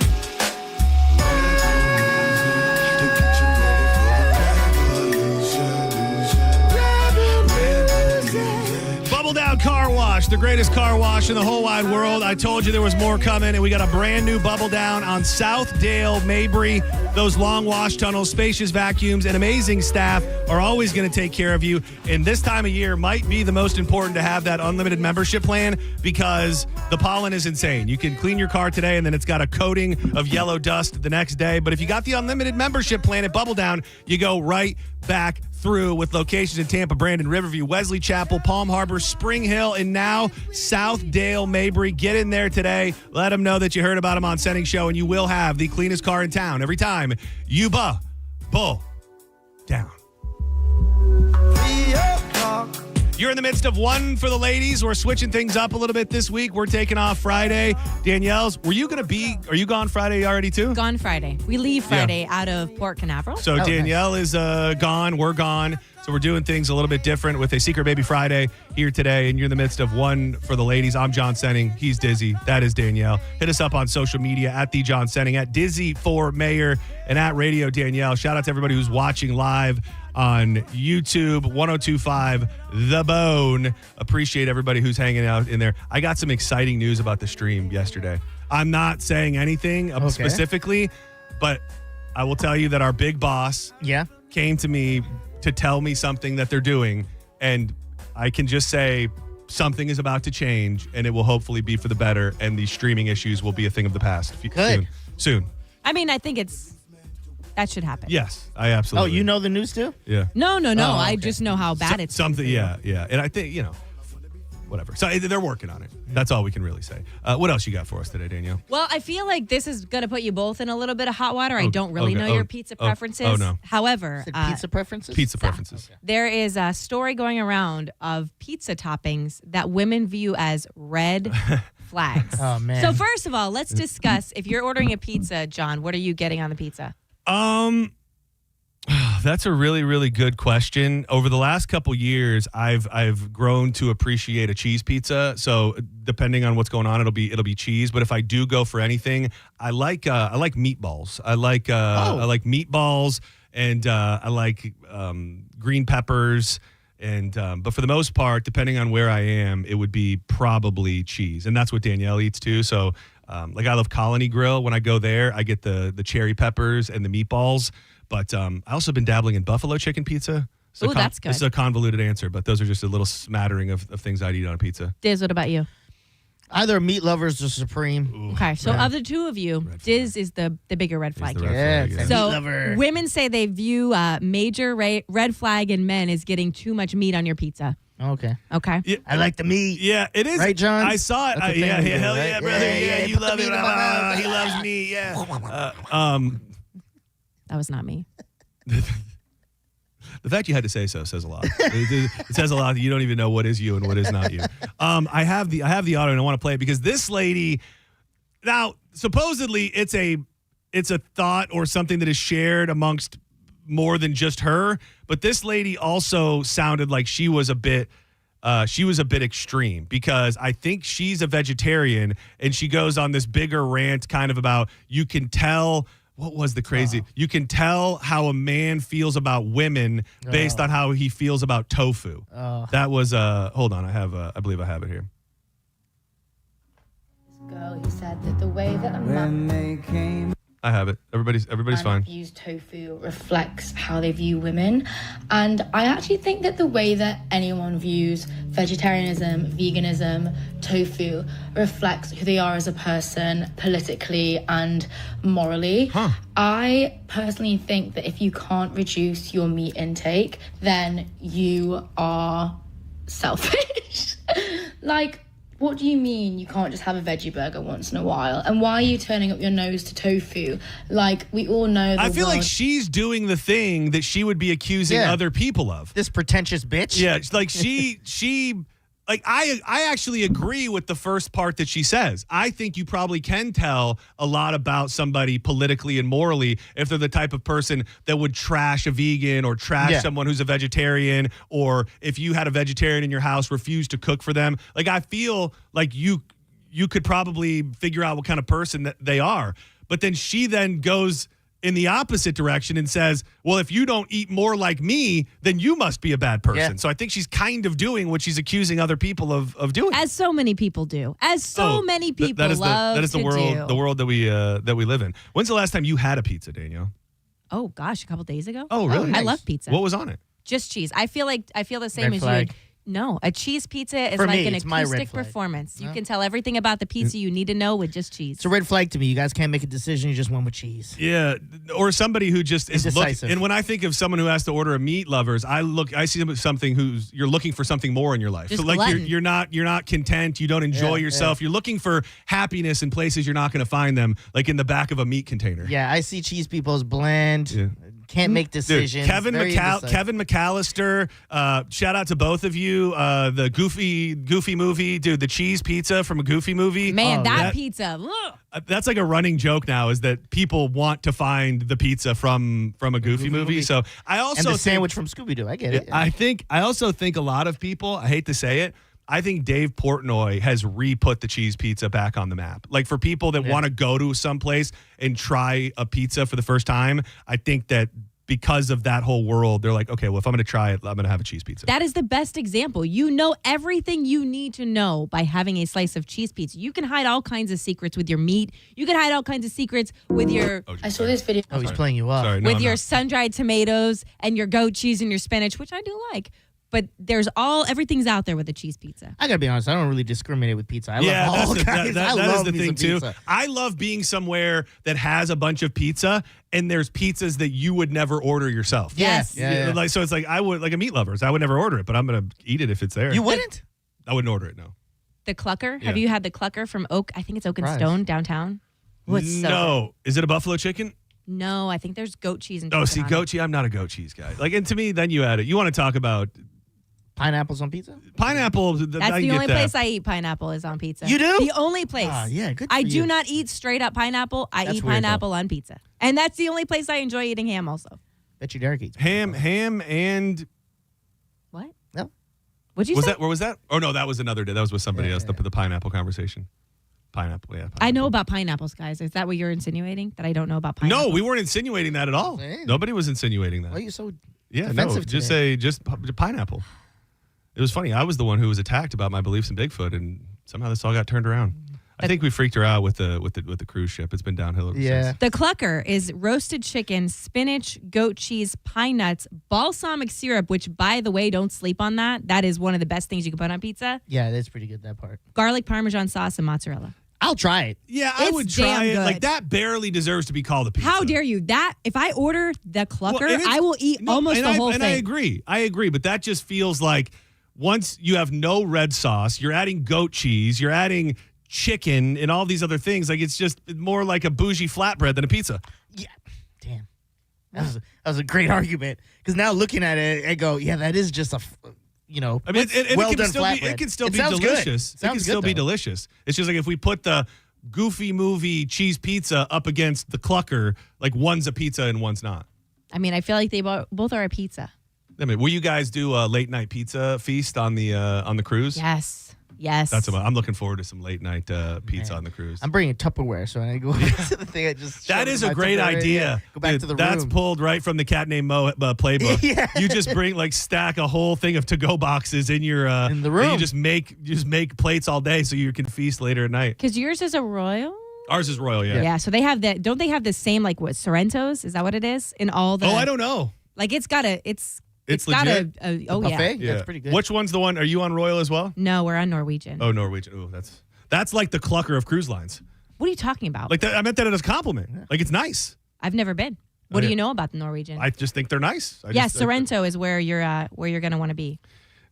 S7: Bubble Down Car Wash, the greatest car wash in the whole wide world. I told you there was more coming, and we got a brand new Bubble Down on Southdale, Mabry. Those long wash tunnels, spacious vacuums, and amazing staff are always going to take care of you. And this time of year might be the most important to have that unlimited membership plan because the pollen is insane. You can clean your car today, and then it's got a coating of yellow dust the next day. But if you got the unlimited membership plan at Bubble Down, you go right back through with locations in Tampa, Brandon, Riverview, Wesley Chapel, Palm Harbor, Spring Hill, and now Southdale, Mabry. Get in there today. Let them know that you heard about them on Senning Show, and you will have the cleanest car in town every time you bull down. You're in the midst of one for the ladies. We're switching things up a little bit this week. We're taking off Friday. Danielle's, are you gone Friday already too?
S3: Gone Friday. We leave Friday out of Port Canaveral.
S7: So Danielle is gone. We're gone. So we're doing things a little bit different with a Secret Baby Friday here today. And you're in the midst of one for the ladies. I'm John Senning. He's Dizzy. That is Danielle. Hit us up on social media at the John Senning, at Dizzy for Mayor, and at Radio Danielle. Shout out to everybody who's watching live on YouTube, 1025 The Bone. Appreciate everybody who's hanging out in there. I got some exciting news about the stream yesterday. I'm not saying anything specifically, but I will tell you that our big boss came to me to tell me something that they're doing, and I can just say something is about to change, and it will hopefully be for the better, and these streaming issues will be a thing of the past. Soon.
S3: I mean, I think that should happen.
S7: Yes, I absolutely.
S2: Oh, you know the news too?
S7: Yeah.
S3: No. I just know how bad it's
S7: something. Yeah. And I think, whatever. So they're working on it. That's all we can really say. What else you got for us today, Danielle?
S3: Well, I feel like this is going to put you both in a little bit of hot water. I don't really know your pizza preferences.
S7: Oh, no.
S3: However,
S2: pizza preferences?
S7: Pizza preferences.
S3: There is a story going around of pizza toppings that women view as red flags.
S2: Oh, man.
S3: So first of all, let's discuss, if you're ordering a pizza, John, what are you getting on the pizza?
S7: That's a really, really good question. Over the last couple years, I've grown to appreciate a cheese pizza. So depending on what's going on, it'll be cheese. But if I do go for anything, I like meatballs. I like meatballs, and I like green peppers. And but for the most part, depending on where I am, it would be probably cheese, and that's what Danielle eats too. So I love Colony Grill. When I go there, I get the cherry peppers and the meatballs. But I also been dabbling in buffalo chicken pizza.
S3: Ooh, that's good.
S7: This is a convoluted answer, but those are just a little smattering of things I'd eat on a pizza.
S3: Diz, what about you?
S2: Either Meat Lovers or Supreme.
S7: Ooh,
S3: Okay, so of the two of you, Diz is the bigger red flag here.
S2: Yeah.
S3: So
S2: Meat lover.
S3: women say they view major red flag in men as getting too much meat on your pizza.
S2: Okay.
S7: Yeah,
S2: I like the meat.
S7: Yeah, it is.
S2: Right, John?
S7: I saw it.
S2: That's a
S7: Yeah,
S2: thing we do,
S7: hell
S2: right?
S7: yeah, brother. Yeah, you
S2: put
S7: love
S2: the
S7: it.
S2: meat in my mouth.
S7: He loves me. Yeah.
S3: That was not me.
S7: The fact you had to say so says a lot. It says a lot that you don't even know what is you and what is not you. I have the audio and I want to play it because this lady, now supposedly it's a thought or something that is shared amongst more than just her, but this lady also sounded like she was a bit extreme because I think she's a vegetarian and she goes on this bigger rant kind of about you can tell. What was the crazy? You can tell how a man feels about women based on how he feels about tofu. That was hold on, I believe I have it here.
S17: Girl who said that the way that a man
S7: I have it. Everybody's fine.
S17: views tofu reflects how they view women, and I actually think that the way that anyone views vegetarianism, veganism, tofu reflects who they are as a person politically and morally. I personally think that if you can't reduce your meat intake, then you are selfish. Like, What do you mean you can't just have a veggie burger once in a while? And why are you turning up your nose to tofu? Like, we all know
S7: I feel like she's doing the thing that she would be accusing other people of.
S2: This pretentious bitch.
S7: Yeah, like I actually agree with the first part that she says. I think you probably can tell a lot about somebody politically and morally if they're the type of person that would trash a vegan or trash someone who's a vegetarian, or if you had a vegetarian in your house, refuse to cook for them. Like, I feel like you could probably figure out what kind of person that they are. But then she then goes in the opposite direction and says, well, if you don't eat more like me, then you must be a bad person. Yeah. So I think she's kind of doing what she's accusing other people of doing.
S3: As so many people do. As so many people love
S7: that is the world that we live in. When's the last time you had a pizza, Danielle?
S3: Oh, gosh, a couple days ago.
S7: Oh, really?
S3: I love pizza.
S7: What was on it?
S3: Just cheese. I feel the same
S2: Red
S3: as
S2: flag.
S3: you. No, a cheese pizza is
S2: For
S3: like
S2: me,
S3: an
S2: it's my red
S3: acoustic
S2: flag.
S3: performance. You
S2: No.
S3: can tell everything about the pizza you need to know with just cheese.
S2: It's a red flag to me. You guys can't make a decision. You just went with cheese.
S7: Yeah, or somebody who just is
S2: Indecisive.
S7: and when I think of someone who has to order a meat lovers, I see them as something who's you're looking for something more in your life.
S3: Just
S7: so like
S3: glutton.
S7: you're not content, you don't enjoy yourself. You're looking for happiness in places you're not going to find them, like in the back of a meat container.
S2: Yeah, I see cheese people as bland.
S7: Yeah.
S2: Can't make decisions.
S7: Dude, Kevin McAllister, shout out to both of you. The Goofy movie, dude, the cheese pizza from a Goofy movie.
S3: Man, that pizza. Ugh.
S7: That's like a running joke now, is that people want to find the pizza from a Goofy movie. So I also
S2: And the
S7: think,
S2: sandwich from Scooby-Doo. I get it.
S7: I also think a lot of people, I hate to say it, I think Dave Portnoy has re-put the cheese pizza back on the map. Like, for people that want to go to someplace and try a pizza for the first time, I think that because of that whole world, they're like, okay, well, if I'm going to try it, I'm going to have a cheese pizza.
S3: That is the best example. You know everything you need to know by having a slice of cheese pizza. You can hide all kinds of secrets with your meat. You can hide all kinds of secrets with your...
S17: I saw this video.
S2: Oh, he's playing you up.
S7: Sorry, no,
S3: with
S7: I'm
S3: your
S7: not.
S3: sun-dried tomatoes and your goat cheese and your spinach, which I do like. But everything's out there with a cheese pizza.
S2: I gotta be honest. I don't really discriminate with pizza. I
S7: Yeah,
S2: love all
S7: that
S2: kinds. I
S7: is
S2: love
S7: the
S2: me
S7: thing
S2: some
S7: too.
S2: pizza.
S7: I love being somewhere that has a bunch of pizza, and there's pizzas that you would never order yourself.
S3: Yes.
S2: Yeah.
S7: Like, so it's like, I would, like a meat lovers, I would never order it, but I'm gonna eat it if it's there.
S2: You wouldn't?
S7: I wouldn't order it. No.
S3: The clucker.
S7: Yeah.
S3: Have you had the clucker from Oak? I think it's Oak and
S2: Fries.
S3: Stone downtown. Oh, it's so
S7: No. Is it a buffalo chicken?
S3: good. No, I think there's goat cheese and
S7: Oh,
S3: chicken
S7: see,
S3: on
S7: goat
S3: it.
S7: cheese. I'm not a goat cheese guy. Like, and to me, then you add it. You want to talk about
S2: Pineapples on pizza?
S7: pineapple?
S3: That's the only place I eat pineapple is on pizza.
S2: You do?
S3: The only place.
S2: Ah, yeah, good for
S3: I do
S2: you.
S3: not eat straight up pineapple. I
S2: That's
S3: eat
S2: weird,
S3: pineapple on pizza. And that's the only place I enjoy eating ham also.
S2: Bet you Derek eats.
S7: ham and
S3: What?
S2: No.
S3: What'd you
S7: was
S3: say?
S7: that? Where was that? Oh no, that was another day. That was with somebody else. The pineapple conversation. Pineapple. Yeah.
S3: I know about pineapples, guys. Is that what you're insinuating? That I don't know about pineapples?
S7: No, we weren't insinuating that at all.
S2: Hey.
S7: Nobody was insinuating that.
S2: Why are you so
S7: Yeah, no,
S2: defensive
S7: just
S2: today?
S7: say pineapple. It was funny. I was the one who was attacked about my beliefs in Bigfoot, and somehow this all got turned around. I think we freaked her out with the cruise ship. It's been downhill ever since.
S3: The clucker is roasted chicken, spinach, goat cheese, pine nuts, balsamic syrup, which, by the way, don't sleep on that. That is one of the best things you can put on pizza.
S2: Yeah, that's pretty good, that part.
S3: Garlic parmesan sauce and mozzarella.
S2: I'll try it.
S7: Yeah, I
S3: It's
S7: would try
S3: damn
S7: it.
S3: good.
S7: Like, that barely deserves to be called a pizza.
S3: How dare you? That if I order the clucker,
S7: Well, and it's-
S3: I will eat almost the whole
S7: and
S3: thing.
S7: I agree, but that just feels like once you have no red sauce, you're adding goat cheese, you're adding chicken and all these other things. Like, it's just more like a bougie flatbread than a pizza.
S2: Yeah. Damn. That was a great argument. Because now looking at it, I go, yeah, that is just a,
S7: I mean,
S2: well
S7: it can
S2: done
S7: still
S2: flatbread.
S7: be, it can still
S2: It
S7: be
S2: sounds good.
S7: delicious. It can
S2: Sounds
S7: still
S2: good,
S7: be
S2: though.
S7: delicious. It's just like if we put the Goofy movie cheese pizza up against the clucker, like one's a pizza and one's not.
S3: I mean, I feel like they both are a pizza.
S7: I mean, will you guys do a late night pizza feast on the cruise?
S3: Yes. Yes.
S7: That's about. I'm looking forward to some late night pizza on the cruise.
S2: I'm bringing Tupperware, so when I go to the thing, I just
S7: That
S2: shove
S7: is
S2: it in
S7: a
S2: my
S7: great
S2: Tupperware,
S7: idea.
S2: yeah. Go back
S7: Dude,
S2: to the
S7: That's
S2: room.
S7: pulled right from the Cat Named Mo playbook.
S2: Yeah.
S7: You just stack a whole thing of to-go boxes in your
S2: in the room.
S7: You just make plates all day so you can feast later at night.
S3: Because yours is a royal.
S7: Ours is royal, yeah.
S3: Yeah. So they have that. Don't they have the same like what Sorrento's? Is that what it is in all the?
S7: Oh, I don't know.
S3: Like it's got a. It's got
S7: legit?
S3: a. Oh
S2: buffet?
S3: yeah.
S2: That's pretty good.
S7: Which one's the one? Are you on royal as well?
S3: No, we're on Norwegian.
S7: Oh, Norwegian. Ooh, that's like the clucker of cruise lines.
S3: What are you talking about?
S7: Like I meant that as a compliment. Like, it's nice.
S3: I've never been. What do you know about the Norwegian?
S7: I just think they're nice.
S3: Sorrento is where you're gonna want to be.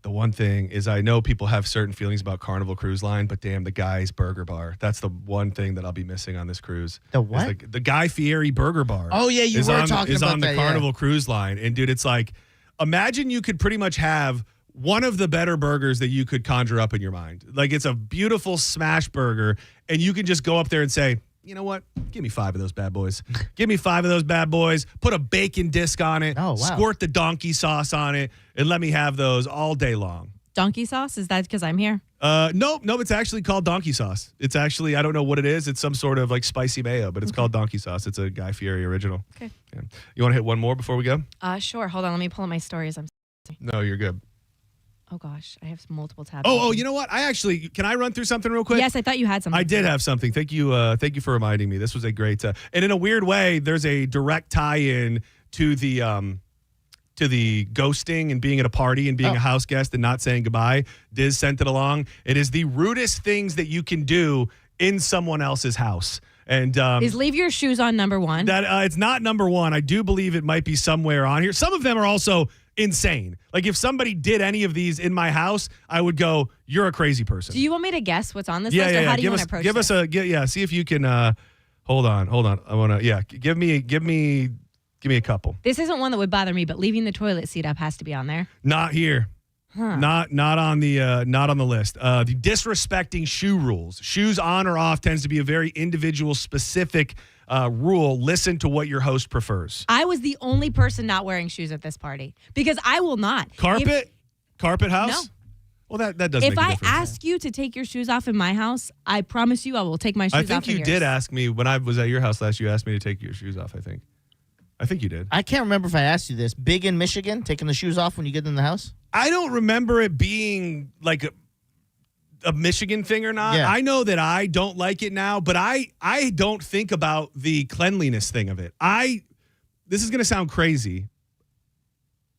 S7: The one thing is I know people have certain feelings about Carnival Cruise Line, but damn, the Guy's Burger Bar. That's the one thing that I'll be missing on this cruise.
S2: The what?
S7: The Guy Fieri Burger Bar.
S2: Oh, yeah, you were talking about
S7: on the
S2: that,
S7: Carnival Cruise Line. And, dude, it's like, imagine you could pretty much have one of the better burgers that you could conjure up in your mind. Like, it's a beautiful smash burger, and you can just go up there and say, you know what? Give me 5 of those bad boys. Give me 5 of those bad boys. Put a bacon disc on it.
S2: Oh, wow.
S7: Squirt the donkey sauce on it, and let me have those all day long.
S3: Donkey sauce? Is that because I'm here?
S7: No, it's actually called donkey sauce. It's actually, I don't know what it is. It's some sort of like spicy mayo, but it's called donkey sauce. It's a Guy Fieri original.
S3: Okay.
S7: Yeah. You want to hit one more before we go?
S3: Sure. Hold on. Let me pull up my stories.
S7: No, you're good.
S3: Oh, gosh. I have multiple tabs.
S7: Oh, you know what? Can I run through something real quick?
S3: Yes, I thought you had something.
S7: I did have something. Thank you for reminding me. This was a great, and in a weird way, there's a direct tie-in to the ghosting and being at a party and being a house guest and not saying goodbye. Diz sent it along. It is the rudest things that you can do in someone else's house. And
S3: is leave your shoes on number one?
S7: That it's not number one. I do believe it might be somewhere on here. Some of them are also insane. Like if somebody did any of these in my house, I would go, "You're a crazy person."
S3: Do you want me to guess what's on this list, or how do you want to approach
S7: this? See if you can. Hold on. I want to. Give me a couple.
S3: This isn't one that would bother me, but leaving the toilet seat up has to be on there.
S7: Not here.
S3: Huh.
S7: Not on the list. The disrespecting shoe rules. Shoes on or off tends to be a very individual specific rule. Listen to what your host prefers.
S3: I was the only person not wearing shoes at this party because I will not.
S7: Carpet house?
S3: No.
S7: Well, that doesn't
S3: If
S7: make a
S3: I
S7: difference.
S3: ask you to take your shoes off in my house, I promise you I will take my shoes off.
S7: I think you did ask me when I was at your house last. You asked me to take your shoes off. I think you did.
S2: I can't remember if I asked you this. Big in Michigan, taking the shoes off when you get in the house?
S7: I don't remember it being like a Michigan thing or not.
S2: Yeah.
S7: I know that I don't like it now, but I don't think about the cleanliness thing of it. This is going to sound crazy,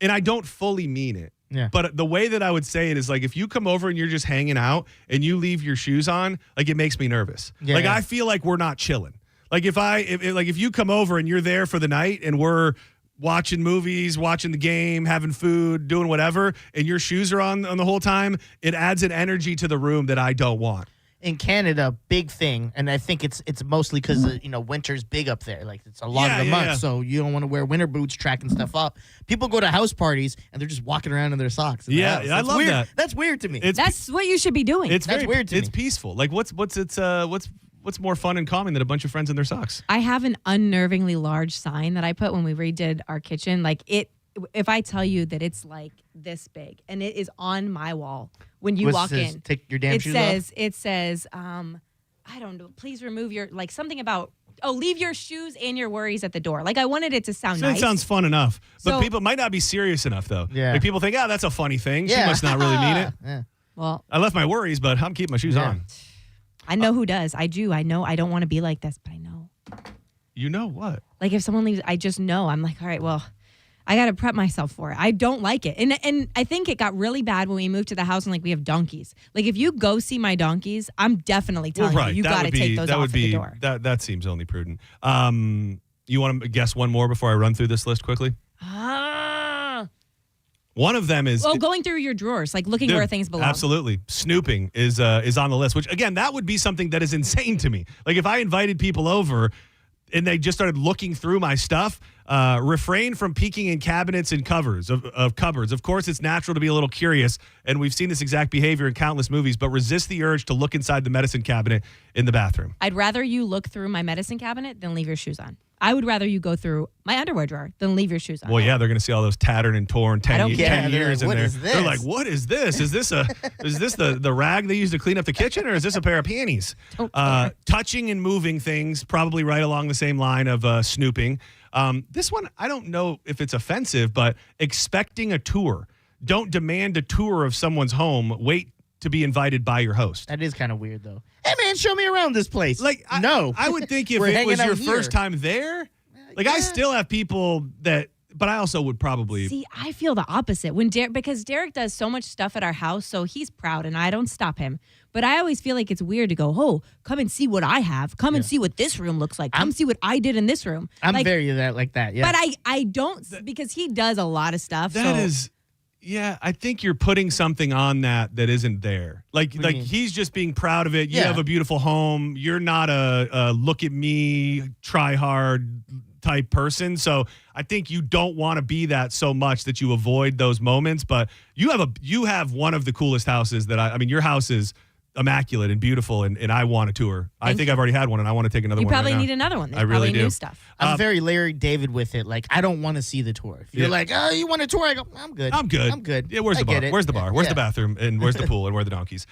S7: and I don't fully mean it.
S2: Yeah.
S7: But the way that I would say it is like if you come over and you're just hanging out and you leave your shoes on, like it makes me nervous.
S2: Yeah,
S7: I feel like we're not chilling. Like if you come over and you're there for the night and we're watching movies, watching the game, having food, doing whatever, and your shoes are on the whole time, it adds an energy to the room that I don't want.
S2: In Canada, big thing, and I think it's mostly because winter's big up there. Like it's a lot of the month, so you don't want to wear winter boots, tracking stuff up. People go to house parties and they're just walking around in their socks. In the house.
S7: I love
S2: weird.
S7: that.
S2: That's weird to me.
S3: That's what you should be doing.
S7: That's
S2: weird to me.
S7: It's peaceful. Like what's more fun and calming than a bunch of friends in their socks?
S3: I have an unnervingly large sign that I put when we redid our kitchen. Like if I tell you that it's like this big and it is on my wall when you walk in.
S2: Take your damn shoes off?
S3: It says, I don't know, please remove your, like something about, leave your shoes and your worries at the door. Like I wanted it to sound nice.
S7: It sounds fun enough. But
S3: So-
S7: people might not be serious enough though.
S2: Yeah.
S7: Like people think, that's a funny thing. She
S2: Yeah.
S7: must not really mean it.
S2: Yeah.
S3: Well,
S7: I left my worries, but I'm keeping my shoes
S2: Yeah.
S7: on.
S3: I know who does. I do. I know I don't want to be like this, but I know.
S7: You know what?
S3: Like if someone leaves, I just know. I'm like, all right, well, I got to prep myself for it. I don't like it. And I think it got really bad when we moved to the house and like we have donkeys. Like if you go see my donkeys, I'm definitely telling you
S7: That
S3: got to
S7: would be-
S3: take those
S7: that
S3: off
S7: would
S3: at
S7: be,
S3: the door.
S7: That seems only prudent. You want to guess one more before I run through this list quickly? One of them is
S3: Going through your drawers, like looking
S7: Dude,
S3: where things belong.
S7: Absolutely. Snooping is on the list, which again, that would be something that is insane to me. Like if I invited people over and they just started looking through my stuff, refrain from peeking in cabinets and cupboards. Of course, it's natural to be a little curious, and we've seen this exact behavior in countless movies, but resist the urge to look inside the medicine cabinet in the bathroom.
S3: I'd rather you look through my medicine cabinet than leave your shoes on. I would rather you go through my underwear drawer than leave your shoes on.
S7: Well, yeah, they're going to see all those tattered and torn 10 years in
S2: What
S7: there.
S2: is this?
S7: They're like, what is this? Is this the rag they use to clean up the kitchen, or is this a pair of panties? Touching and moving things, probably right along the same line of snooping. This one, I don't know if it's offensive, but expecting a tour. Don't demand a tour of someone's home. Wait to be invited by your host.
S2: That is kind of weird, though. Hey, man, show me around this place.
S7: Like, I would think if
S2: We're
S7: it
S2: hanging
S7: was
S2: out
S7: your
S2: here.
S7: first time there, like I still have people that, but I also would probably.
S3: See, I feel the opposite because Derek does so much stuff at our house, so he's proud, and I don't stop him. But I always feel like it's weird to go, come and see what I have. Come and see what this room looks like. Come see what I did in this room.
S2: I'm very like that, yeah.
S3: But I don't, because he does a lot of stuff.
S7: That is, Yeah, I think you're putting something on that isn't there. Like he's just being proud of it. You have a beautiful home. You're not a look at me, try hard type person. So I think you don't want to be that so much that you avoid those moments. But you have one of the coolest houses that I mean, your house is immaculate and beautiful, and I want a tour. I think I've already had one, and I want to take another one.
S3: You probably
S7: right
S3: need
S7: now.
S3: another one. There's
S7: I really
S3: probably
S7: do.
S3: new stuff.
S2: I'm very Larry David with it. Like, I don't want to see the tour. If you're like, oh, you want a tour? I go, I'm good.
S7: I'm good. Yeah, where's the bar? Where's the bar? Where's the bathroom? And where's the pool? And where are the donkeys?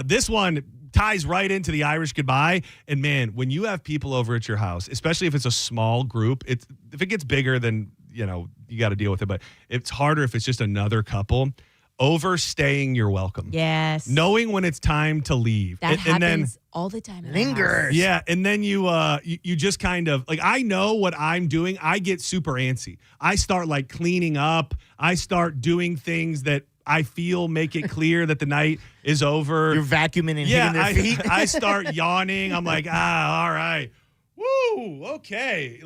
S7: This one ties right into the Irish goodbye. And man, when you have people over at your house, especially if it's a small group, if it gets bigger, then you got to deal with it. But it's harder if it's just another couple. Overstaying your welcome.
S3: Yes.
S7: Knowing when it's time to leave.
S3: That
S7: and
S3: happens
S7: then,
S3: all the time.
S2: Lingers.
S7: Yeah, and then you just kind of like, I know what I'm doing. I get super antsy. I start like cleaning up. I start doing things that I feel make it clear that the night is over.
S2: You're vacuuming and hitting their feet.
S7: I start yawning. I'm like, all right. Woo, okay.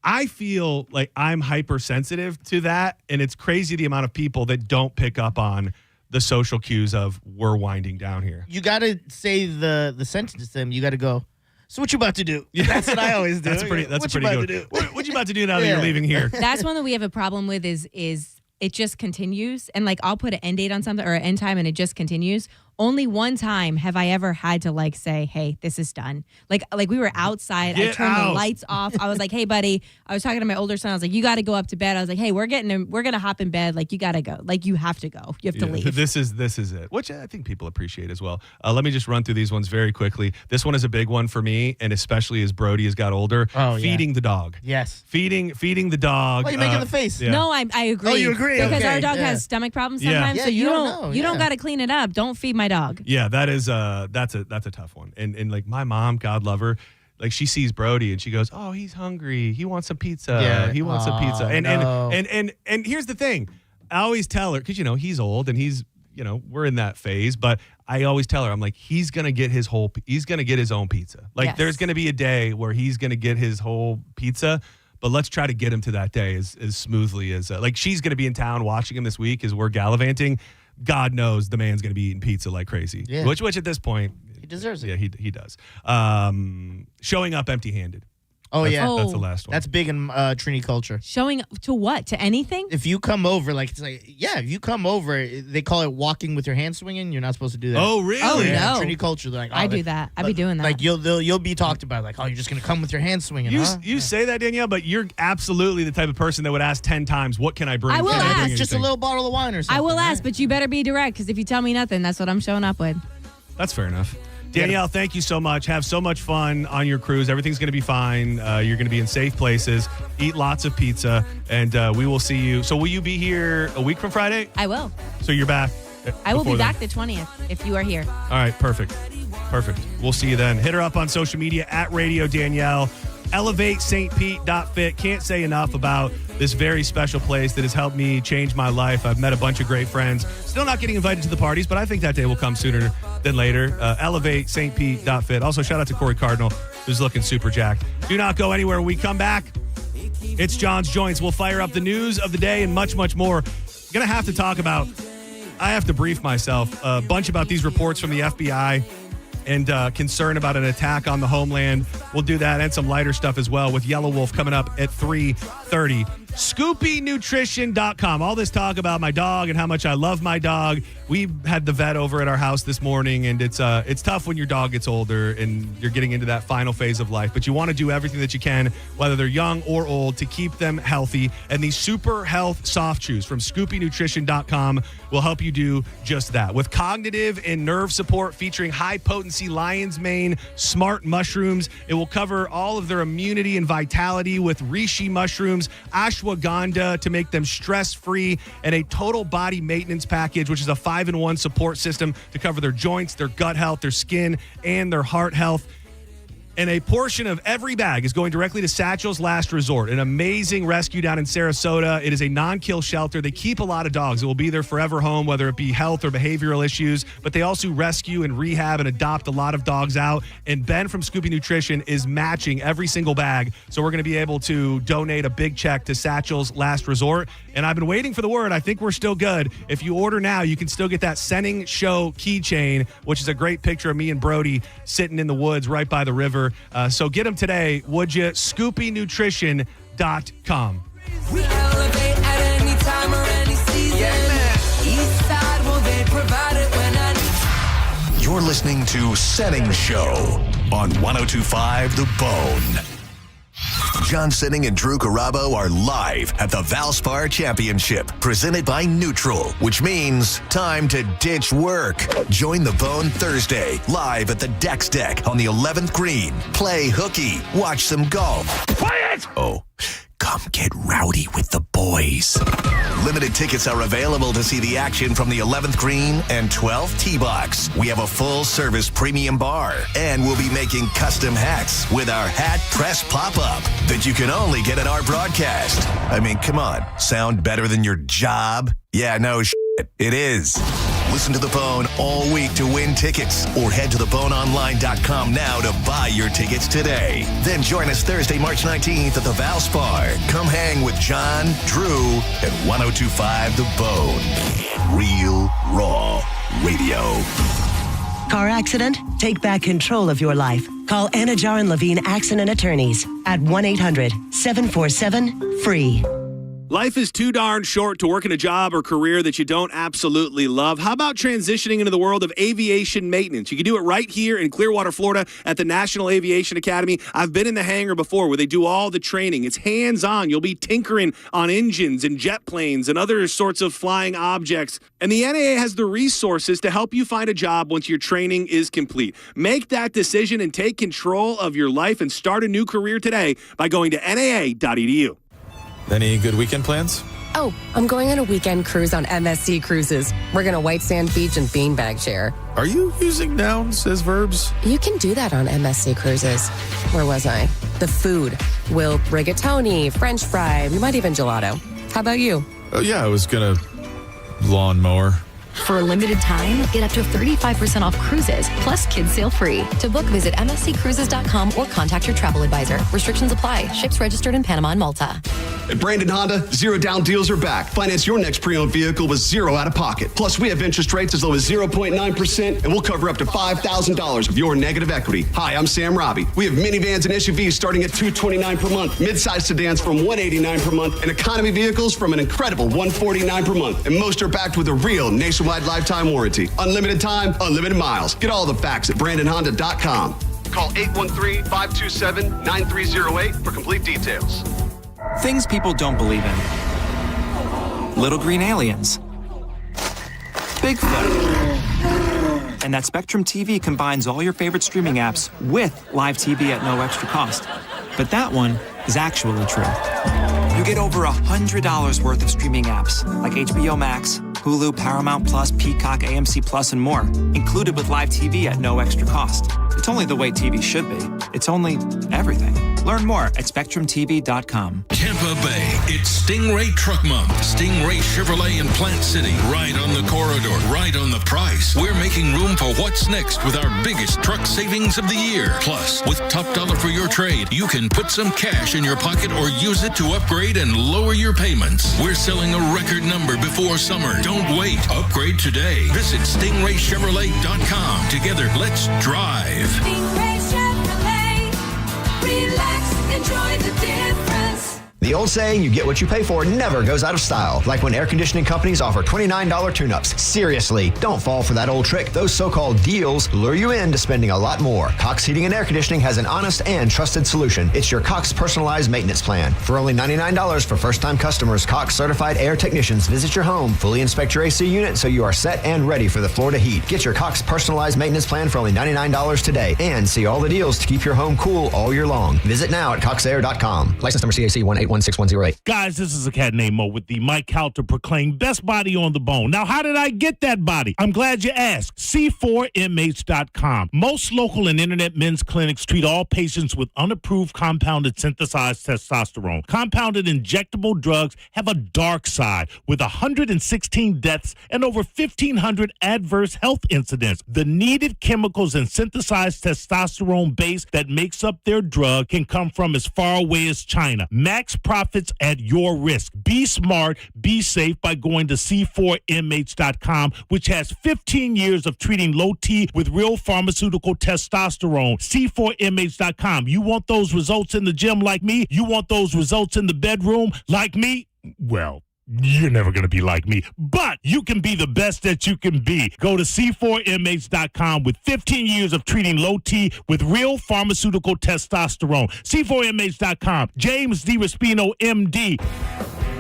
S7: I feel like I'm hypersensitive to that, and it's crazy the amount of people that don't pick up on the social cues of we're winding down here.
S2: You got to say the sentence to them. You got to go, so what you about to do?
S7: Yeah.
S2: That's what I always do.
S7: That's a pretty good. What you about to do now that you're leaving here?
S3: That's one that we have a problem with is it just continues. And like I'll put an end date on something or an end time and it just continues. Only one time have I ever had to like say, hey, this is done. Like we were outside. I turned the lights off. I was like, hey, buddy. I was talking to my older son. I was like, you got to go up to bed. I was like, hey, we're going to hop in bed. Like, you got to go. Like, you have to go. You have to leave.
S7: This is it, which I think people appreciate as well. Let me just run through these ones very quickly. This one is a big one for me, and especially as Brody has got older. Feeding the dog.
S2: Yes.
S7: Feeding the dog.
S2: Why are you making the face?
S7: Yeah.
S3: No, I agree.
S2: Oh, you agree?
S3: Because
S2: Okay.
S3: our dog has stomach problems sometimes.
S2: Yeah,
S3: So
S2: you don't know.
S3: don't got to clean it up. Don't feed my dog.
S7: Yeah, that's a tough one. And like my mom, God love her, like she sees Brody and she goes, "Oh, he's hungry. He wants some pizza.
S2: Yeah.
S7: He wants some pizza." And here's the thing. I always tell her, because he's old and he's, we're in that phase, but I always tell her, I'm like, he's gonna get his own pizza. Like there's gonna be a day where he's gonna get his whole pizza. But let's try to get him to that day as smoothly as like she's going to be in town watching him this week as we're gallivanting. God knows the man's going to be eating pizza like crazy.
S2: Yeah.
S7: Which at this point
S2: he deserves it.
S7: Yeah, he does. Showing up empty-handed.
S2: Oh,
S7: That's the last one.
S2: That's big in Trini culture.
S3: Showing up to what? To anything?
S2: If you come over, if you come over, they call it walking with your hand swinging. You're not supposed to do that.
S7: Oh, really?
S3: Oh,
S2: Yeah,
S3: no.
S2: Trini culture, they're like,
S3: I do that. I be doing that.
S2: Like you'll be talked about, like, oh, you're just gonna come with your hand swinging.
S7: You say that, Danielle, but you're absolutely the type of person that would ask 10 times, "What can I bring?"
S3: I will ask.
S2: Just a little bottle of wine or something.
S3: I will ask, but you better be direct, because if you tell me nothing, that's what I'm showing up with.
S7: That's fair enough. Danielle, thank you so much. Have so much fun on your cruise. Everything's going to be fine. You're going to be in safe places. Eat lots of pizza, and we will see you. So will you be here a week from Friday?
S3: I will.
S7: So you're back?
S3: I will be
S7: before then?
S3: back the 20th if you are here.
S7: All right, perfect. We'll see you then. Hit her up on social media at Radio Danielle. ElevateSt.Pete.fit. Can't say enough about this very special place that has helped me change my life. I've met a bunch of great friends. Still not getting invited to the parties, but I think that day will come sooner than later. ElevateSt.Pete.fit. Also, shout out to Corey Cardinal, who's looking super jacked. Do not go anywhere. When we come back, it's John's Joints. We'll fire up the news of the day and much, much more. Going to have to talk about, I have to brief myself a bunch about these reports from the FBI and concern about an attack on the homeland. We'll do that and some lighter stuff as well with Yellow Wolf coming up at 3:30. ScoopyNutrition.com. All this talk about my dog and how much I love my dog. We had the vet over at our house this morning, and it's tough when your dog gets older and you're getting into that final phase of life. But you want to do everything that you can, whether they're young or old, to keep them healthy. And these Super Health Soft Chews from ScoopyNutrition.com will help you do just that. With cognitive and nerve support featuring high-potency lion's mane smart mushrooms, it will cover all of their immunity and vitality with reishi mushrooms, ashwagandha to make them stress-free, and a total body maintenance package, which is a 5-in-1 support system to cover their joints, their gut health, their skin, and their heart health. And a portion of every bag is going directly to Satchel's Last Resort, an amazing rescue down in Sarasota. It is a non-kill shelter. They keep a lot of dogs. It will be their forever home, whether it be health or behavioral issues. But they also rescue and rehab and adopt a lot of dogs out. And Ben from Scoopy Nutrition is matching every single bag. So we're going to be able to donate a big check to Satchel's Last Resort. And I've been waiting for the word. I think we're still good. If you order now, you can still get that Senning Show keychain, which is a great picture of me and Brody sitting in the woods right by the river. So get them today, would you? ScoopyNutrition.com.
S16: We elevate at any time or any season. Yeah, man. East side, well, they provide it when I need.
S1: You're listening to Senning Show on 102.5 The Bone. John Senning and Drew Garabo are live at the Valspar Championship, presented by Neutral, which means time to ditch work. Join the Bone Thursday, live at the Dex Deck on the 11th green. Play hooky, watch some golf. Quiet! Oh, come get rowdy with the boys. Limited tickets are available to see the action from the 11th green and 12th tee box. We have a full-service premium bar, and we'll be making custom hats with our hat press pop-up that you can only get at our broadcast. I mean, come on, sound better than your job? Yeah, no shit, it is. Listen to The Bone all week to win tickets, or head to theboneonline.com now to buy your tickets today. Then join us Thursday, March 19th at the Valspar. Come hang with John, Drew, and 102.5 The Bone. Real, raw radio.
S4: Car accident? Take back control of your life. Call Anajar and Levine Accident Attorneys at 1-800-747-FREE.
S7: Life is too darn short to work in a job or career that you don't absolutely love. How about transitioning into the world of aviation maintenance? You can do it right here in Clearwater, Florida at the National Aviation Academy. I've been in the hangar before where they do all the training. It's hands-on. You'll be tinkering on engines and jet planes and other sorts of flying objects. And the NAA has the resources to help you find a job once your training is complete. Make that decision and take control of your life and start a new career today by going to naa.edu.
S6: Any good weekend plans?
S5: Oh, I'm going on a weekend cruise on MSC Cruises. We're going to White Sand Beach and Beanbag Share.
S6: Are you using nouns as verbs?
S5: You can do that on MSC Cruises. Where was I? The food. We'll rigatoni, French fry, we might even gelato. How about you?
S6: Oh, yeah, I was going to lawnmower.
S14: For a limited time, get up to 35% off cruises, plus kids sail free. To book, visit msccruises.com or contact your travel advisor. Restrictions apply. Ships registered in Panama and Malta.
S18: At Brandon Honda, zero down deals are back. Finance your next pre-owned vehicle with zero out of pocket. Plus, we have interest rates as low as 0.9%, and we'll cover up to $5,000 of your negative equity. Hi, I'm Sam Robbie. We have minivans and SUVs starting at $229 per month, midsize sedans from $189 per month, and economy vehicles from an incredible $149 per month. And most are backed with a real nationwide lifetime warranty. Unlimited time, unlimited miles. Get all the facts at BrandonHonda.com. Call 813-527-9308 for complete details.
S19: Things people don't believe in. Little green aliens. Bigfoot. And that Spectrum TV combines all your favorite streaming apps with live TV at no extra cost. But that one is actually true. You get over $100 worth of streaming apps like HBO Max, Hulu, Paramount Plus, Peacock, AMC Plus, and more, included with live TV at no extra cost. It's only the way TV should be. It's only everything. Learn more at SpectrumTV.com.
S13: Tampa Bay, it's Stingray Truck Month. Stingray Chevrolet in Plant City, right on the corridor, right on the price. We're making room for what's next with our biggest truck savings of the year. Plus, with top dollar for your trade, you can put some cash in your pocket or use it to upgrade and lower your payments. We're selling a record number before summer. Don't wait. Upgrade today. Visit StingrayChevrolet.com. Together, let's drive.
S16: Stingray Chevrolet. Relax, enjoy the difference.
S21: The old saying, you get what you pay for, never goes out of style. Like when air conditioning companies offer $29 tune-ups. Seriously, don't fall for that old trick. Those so-called deals lure you into spending a lot more. Cox Heating and Air Conditioning has an honest and trusted solution. It's your Cox Personalized Maintenance Plan. For only $99 for first-time customers, Cox Certified Air Technicians visit your home, fully inspect your AC unit so you are set and ready for the Florida heat. Get your Cox Personalized Maintenance Plan for only $99 today and see all the deals to keep your home cool all year long. Visit now at coxair.com. License number CAC 181. 16108.
S9: Guys, this is a cat named Mo with the Mike Halter proclaimed best body on the bone. Now, how did I get that body? I'm glad you asked. C4MH.com. Most local and internet men's clinics treat all patients with unapproved compounded synthesized testosterone. Compounded injectable drugs have a dark side with 116 deaths and over 1,500 adverse health incidents. The needed chemicals and synthesized testosterone base that makes up their drug can come from as far away as China. Max profits at your risk. Be smart, be safe by going to C4MH.com, which has 15 years of treating low T with real pharmaceutical testosterone. C4MH.com. You want those results in the gym like me? You want those results in the bedroom like me? Well, you're never going to be like me, but you can be the best that you can be. Go to C4MH.com with 15 years of treating low T with real pharmaceutical testosterone. C4MH.com. James DiRespino, MD.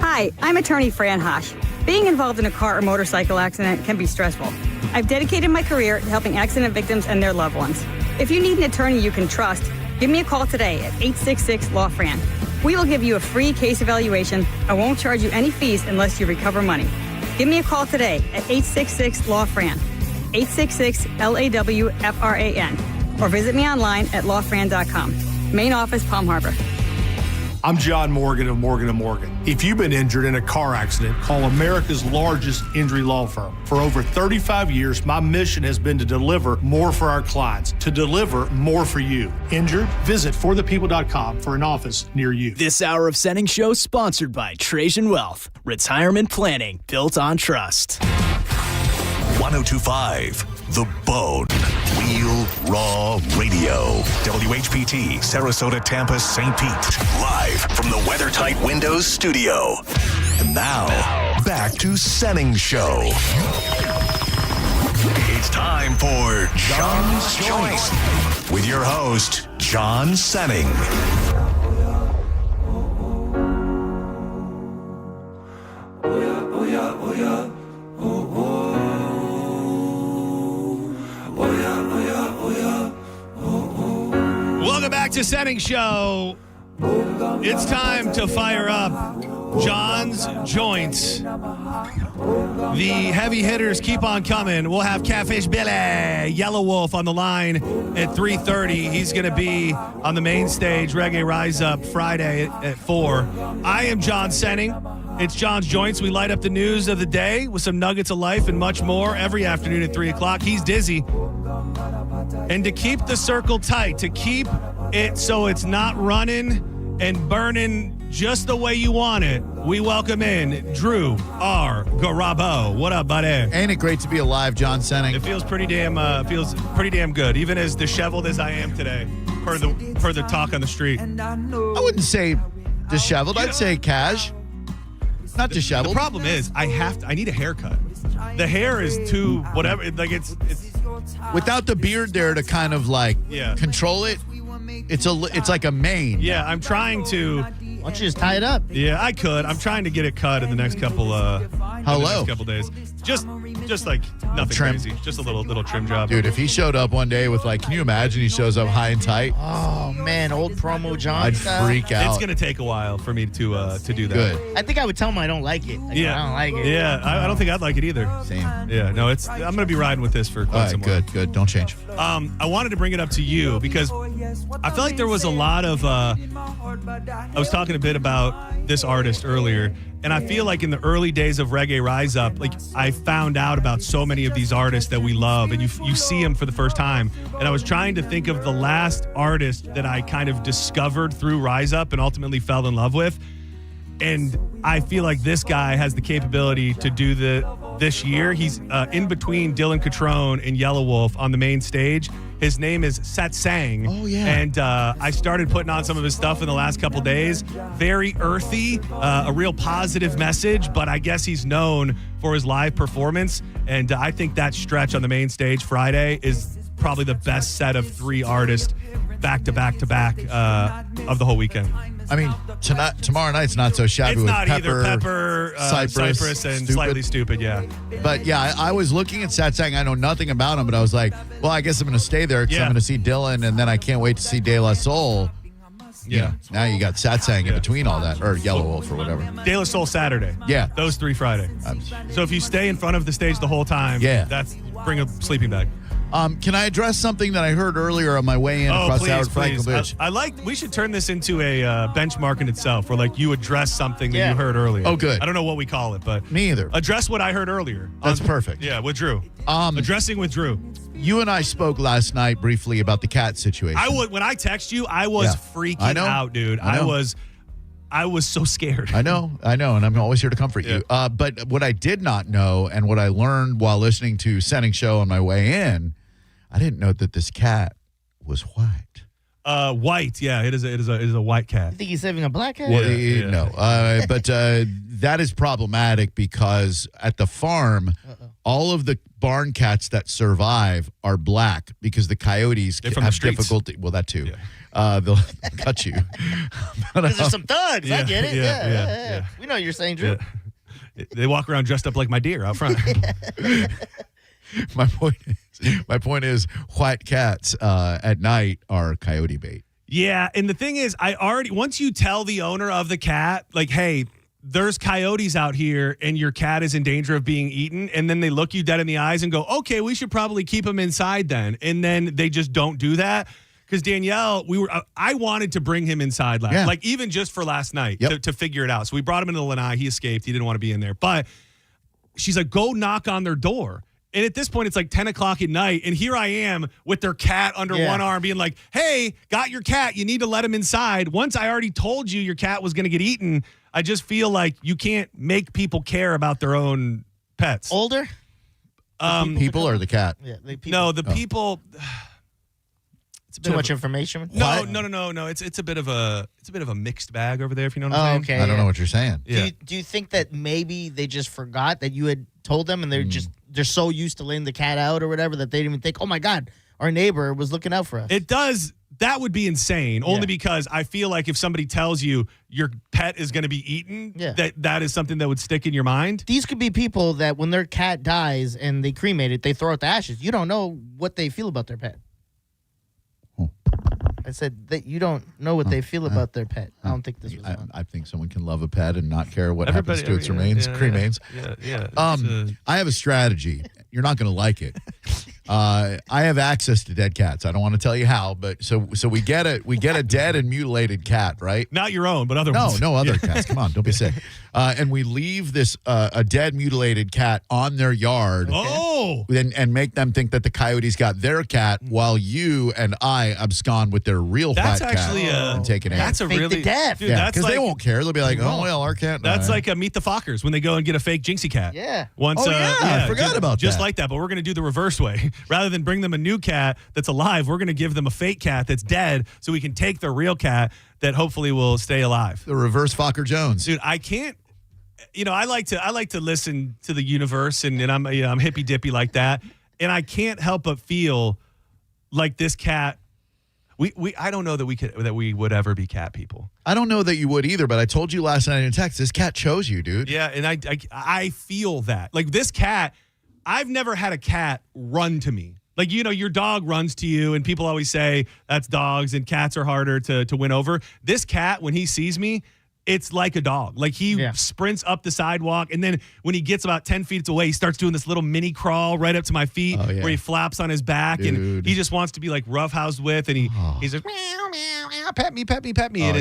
S10: Hi, I'm attorney Fran Hosh. Being involved in a car or motorcycle accident can be stressful. I've dedicated my career to helping accident victims and their loved ones. If you need an attorney you can trust, give me a call today at 866-LAW-FRAN. We will give you a free case evaluation and won't charge you any fees unless you recover money. Give me a call today at 866-LAW-FRAN, 866-LAW-FRAN, or visit me online at lawfran.com. Main office, Palm Harbor.
S11: I'm John Morgan of Morgan & Morgan. If you've been injured in a car accident, call America's largest injury law firm. For over 35 years, my mission has been to deliver more for our clients, to deliver more for you. Injured? Visit forthepeople.com for an office near you.
S12: This hour of Senning Show sponsored by Trajan Wealth. Retirement planning built on trust.
S1: 1025 The Bone. Wheel Raw Radio. WHPT, Sarasota, Tampa, St. Pete. Live from the WeatherTight Windows studio. And now, back to Senning Show. It's time for John's Joint with your host, John Senning.
S7: Welcome back to Senning Show. It's time to fire up John's Joints. The heavy hitters keep on coming. We'll have Catfish Billy, Yellow Wolf on the line at 3:30. He's going to be on the main stage, Reggae Rise Up, Friday at 4. I am John Senning. It's John's Joints. We light up the news of the day with some nuggets of life and much more every afternoon at 3 o'clock. He's Dizzy. And to keep the circle tight, to keep it so it's not running and burning just the way you want it, we welcome in Drew R. Garabo. What up, buddy?
S20: Ain't it great to be alive, John Senning?
S7: It feels pretty damn good, even as disheveled as I am today, per the talk on the street.
S20: I wouldn't say disheveled. I'd say cash. Not disheveled.
S7: The problem is I need a haircut. The hair is too whatever. Like it's
S20: without the beard there to kind of like control it. It's like a mane.
S7: Yeah, I'm trying to.
S2: Why don't you just tie it up?
S7: Yeah, I could. I'm trying to get it cut in the next couple. Couple days. Just like nothing crazy. Just a little trim job.
S20: Dude, if he showed up one day with like, can you imagine he shows up high and tight?
S2: Oh man, old promo John.
S20: I'd freak out.
S7: It's gonna take a while for me to do that.
S20: Good.
S2: I think I would tell him I don't like it. Like,
S7: yeah,
S2: I don't like it.
S7: Yeah, I don't think I'd like it either.
S20: Same.
S7: Yeah, no, I'm gonna be riding with this for quite some while.
S20: Good. Don't change.
S7: I wanted to bring it up to you because I feel like there was a lot of. I was talking a bit about this artist earlier, and I feel like in the early days of Reggae Rise Up, like I found out about so many of these artists that we love, and you see them for the first time. And I was trying to think of the last artist that I kind of discovered through Rise Up and ultimately fell in love with. And I feel like this guy has the capability to do this year. He's in between Dylan Catrone and Yellow Wolf on the main stage. His name is Satsang.
S20: Oh, yeah.
S7: And I started putting on some of his stuff in the last couple days. Very earthy, a real positive message, but I guess he's known for his live performance. And I think that stretch on the main stage Friday is probably the best set of 3 artists back to back of the whole weekend.
S20: I mean, tomorrow night's not so shabby.
S7: It's
S20: with
S7: not
S20: Pepper,
S7: either. Pepper, Cypress, and Slightly Stupid, yeah.
S20: But yeah, I was looking at Satsang. I know nothing about him, but I was like, well, I guess I'm going to stay there because I'm going to see Dylan, and then I can't wait to see De La Soul.
S7: Yeah.
S20: Now you got Satsang in between all that, or Yellow Wolf or whatever.
S7: De La Soul Saturday.
S20: Yeah.
S7: Those 3 Friday. So if you stay in front of the stage the whole time, bring a sleeping bag.
S20: Can I address something that I heard earlier on my way in across Howard Franklin Bridge?
S7: We should turn this into a benchmark in itself, where like you address something that you heard earlier.
S20: Oh, good.
S7: I don't know what we call it, but
S20: me either.
S7: Address what I heard earlier.
S20: That's perfect.
S7: Yeah, with Drew. Addressing with Drew.
S20: You and I spoke last night briefly about the cat situation.
S7: When I text you, I was freaking out, dude. I was so scared.
S20: I know, and I'm always here to comfort you. But what I did not know, and what I learned while listening to Senning Show on my way in, I didn't know that this cat was white.
S7: White, yeah, it is a white cat.
S2: You think he's saving a black cat?
S20: Well, no, but that is problematic because at the farm, all of the barn cats that survive are black because the coyotes have difficulty. Well, that too. Yeah. They'll cut you.
S2: Because there's some thugs. I get it.
S7: Yeah.
S2: We know what you're saying, Drew.
S7: Yeah. They walk around dressed up like my deer out front.
S20: My point is, white cats at night are coyote bait.
S7: Yeah, and the thing is, once you tell the owner of the cat, like, hey, there's coyotes out here and your cat is in danger of being eaten, and then they look you dead in the eyes and go, okay, we should probably keep him inside then. And then they just don't do that. Because Danielle, I wanted to bring him inside like even just for last night to figure it out. So we brought him into the lanai. He escaped. He didn't want to be in there. But she's like, go knock on their door. And at this point, it's like 10 o'clock at night. And here I am with their cat under one arm being like, hey, got your cat. You need to let him inside. Once I already told you your cat was going to get eaten, I just feel like you can't make people care about their own pets.
S2: Older?
S20: People or the cat?
S2: Yeah,
S7: No, the people...
S2: Too much information?
S7: No. It's a bit of a mixed bag over there, if you know what I'm saying.
S2: Okay.
S20: I don't know what you're saying.
S7: Yeah.
S2: Do you think that maybe they just forgot that you had told them and they're so used to laying the cat out or whatever that they didn't even think, oh my God, our neighbor was looking out for us?
S7: It does. That would be insane, only because I feel like if somebody tells you your pet is going to be eaten, that is something that would stick in your mind.
S2: These could be people that when their cat dies and they cremate it, they throw out the ashes. You don't know what they feel about their pet. I said that you don't know what they feel about their pet. I don't think this was on.
S20: I think someone can love a pet and not care what happens to its remains, cremains.
S7: Yeah.
S20: I have a strategy. You're not going to like it. I have access to dead cats. I don't want to tell you how, but so we get a dead and mutilated cat, right?
S7: Not your own, but other ones.
S20: No other cats. Come on, don't be sick. And we leave this a dead mutilated cat on their yard. And make them think that the coyotes got their cat while you and I abscond with their real white cat and take it in.
S7: That's a really
S2: death.
S7: Dude,
S20: because they won't care. They'll be like, oh well, our cat.
S7: That's like a Meet the Fockers when they go and get a fake Jinxie cat.
S2: Yeah.
S20: I forgot about that.
S7: Just like that, but we're going to do the reverse way. Rather than bring them a new cat that's alive, we're going to give them a fake cat that's dead so we can take their real cat that hopefully will stay alive.
S20: The reverse Fokker Jones.
S7: Dude, I can't. I like to listen to the universe, and I'm hippy dippy like that, and I can't help but feel like this cat. I don't know that we would ever be cat people.
S20: I don't know that you would either, but I told you last night in text, this cat chose you, dude.
S7: Yeah, and I feel that. Like this cat, I've never had a cat run to me. Like, your dog runs to you, and people always say that's dogs, and cats are harder to win over. This cat, when he sees me, it's like a dog. Like he sprints up the sidewalk, and then when he gets about 10 feet away, he starts doing this little mini crawl right up to my feet where he flaps on his back, and he just wants to be like roughhoused with, and he's like, meow, meow, meow, pet me. And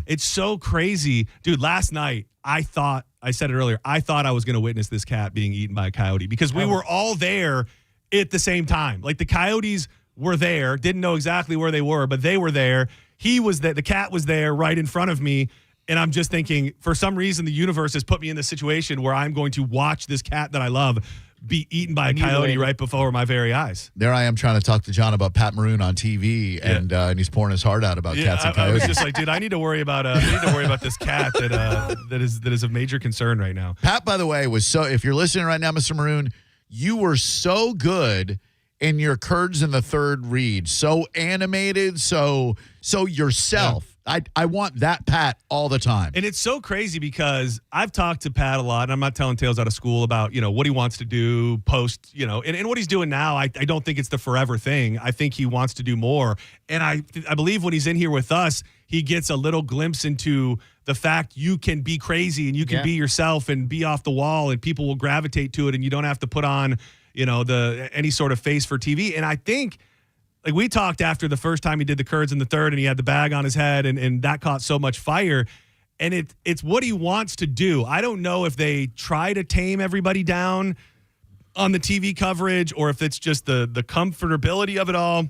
S7: it's so crazy. Dude, last night, I said it earlier, I thought I was going to witness this cat being eaten by a coyote because we were all there at the same time. Like the coyotes were there, didn't know exactly where they were, but they were there. The cat was there right in front of me. And I'm just thinking, for some reason, the universe has put me in this situation where I'm going to watch this cat that I love be eaten by a coyote right before my very eyes.
S20: There I am trying to talk to John about Pat Maroon on TV, and he's pouring his heart out about cats and coyotes.
S7: I was just like, dude, I need to worry about this cat that is of major concern right now.
S20: Pat, by the way, was so. If you're listening right now, Mr. Maroon, you were so good in your Kurds in the third read, so animated, so yourself. I want that Pat all the time.
S7: And it's so crazy because I've talked to Pat a lot, and I'm not telling tales out of school about, what he wants to do post, and what he's doing now. I don't think it's the forever thing. I think he wants to do more. And I believe when he's in here with us, he gets a little glimpse into the fact you can be crazy and you can be yourself and be off the wall, and people will gravitate to it, and you don't have to put on, any sort of face for TV. And I think, like, we talked after the first time he did the Kurds in the third and he had the bag on his head and that caught so much fire. And it's what he wants to do. I don't know if they try to tame everybody down on the TV coverage or if it's just the comfortability of it all.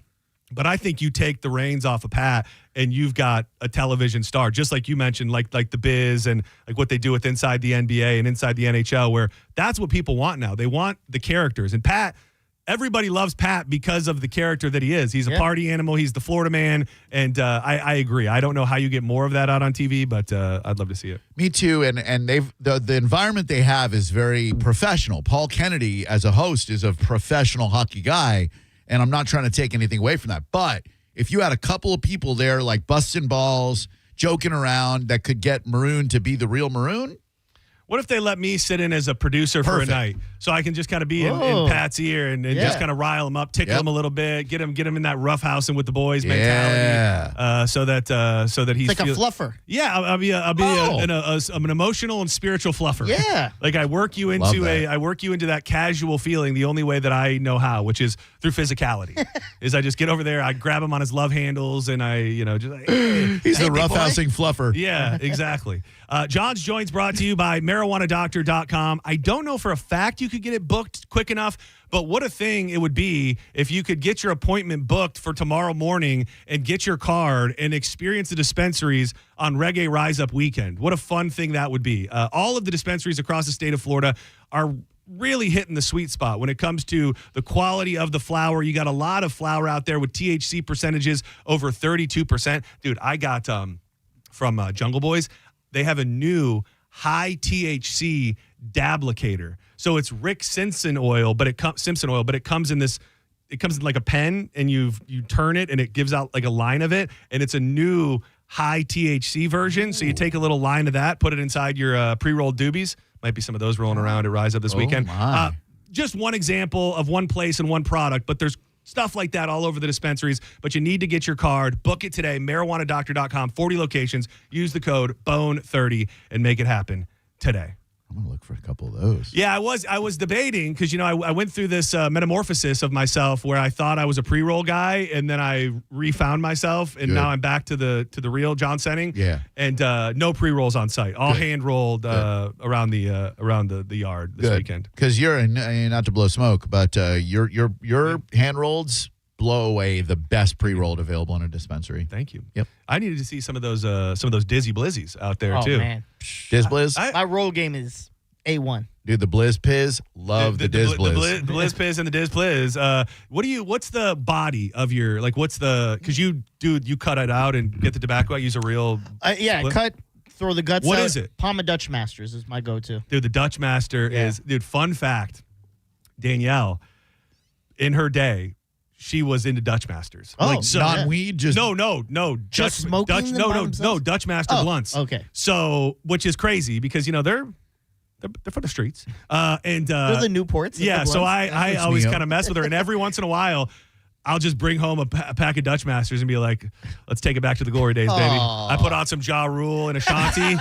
S7: But I think you take the reins off of Pat and you've got a television star, just like you mentioned, like the Biz and like what they do with inside the NBA and inside the NHL, where that's what people want now. They want the characters. And Pat, everybody loves Pat because of the character that he is. He's a party animal. He's the Florida man. And I agree. I don't know how you get more of that out on TV, but I'd love to see it.
S20: Me too. And they've the environment they have is very professional. Paul Kennedy, as a host, is a professional hockey guy. And I'm not trying to take anything away from that. But if you had a couple of people there like busting balls, joking around, that could get Maroon to be the real Maroon.
S7: What if they let me sit in as a producer for a night, so I can just kind of be in Pat's ear and just kind of rile him up, tickle him a little bit, get him in that rough house and with the boys mentality, so that he's
S2: like a fluffer.
S7: Yeah, I'll be an emotional and spiritual fluffer.
S2: Yeah,
S7: like I work you into that casual feeling the only way that I know how, which is through physicality. Is I just get over there, I grab him on his love handles, and I just like,
S20: he's the roughhousing fluffer.
S7: Yeah, exactly. John's Joints brought to you by marijuanadoctor.com. I don't know for a fact you could get it booked quick enough, but what a thing it would be if you could get your appointment booked for tomorrow morning and get your card and experience the dispensaries on Reggae Rise Up weekend. What a fun thing that would be. All of the dispensaries across the state of Florida are really hitting the sweet spot when it comes to the quality of the flower. You got a lot of flower out there with THC percentages over 32%. Dude, I got from Jungle Boys. They have a new high THC dablicator. So it's Rick Simpson oil, but it comes in this. It comes in like a pen, and you turn it, and it gives out like a line of it, and it's a new high THC version. Ooh. So you take a little line of that, put it inside your pre-rolled doobies. Might be some of those rolling around at Rise Up this weekend. Just one example of one place and one product, but there's stuff like that all over the dispensaries. But you need to get your card. Book it today. marijuanadoctor.com. 40 locations. Use the code BONE30 and make it happen today.
S20: I'm going to look for a couple of those.
S7: Yeah, I was debating because, I went through this metamorphosis of myself where I thought I was a pre-roll guy, and then I refound myself, and now I'm back to the real John Senning.
S20: Yeah.
S7: And no pre-rolls on site. All hand-rolled around the yard this weekend.
S20: Because you're, not to blow smoke, but your hand-rolleds blow away the best pre-rolled available in a dispensary.
S7: Thank you.
S20: Yep.
S7: I needed to see some of those Dizzy Blizzies out there too.
S2: Man.
S20: Diz Blizz?
S2: My roll game is A1.
S20: Dude, the Blizz Piz, love the Diz Blizz.
S7: The Blizz Piz and the Diz Blizz. What's the body of your, because you cut it out and get the tobacco out, use a real
S2: cut, throw the guts out.
S7: What is it?
S2: Palma Dutch Masters is my go-to.
S7: Dude, the Dutch Master is, fun fact, Danielle, in her day, she was into Dutch Masters.
S20: Non-weed? Just
S7: No.
S2: Just smoking
S7: No, Dutch Master blunts.
S2: Okay.
S7: So, which is crazy because, they're for the streets. And
S2: they're the Newports.
S7: Yeah, so I always kind of mess with her. And every once in a while, I'll just bring home a pack of Dutch Masters and be like, let's take it back to the glory days, baby. I put on some Ja Rule and Ashanti,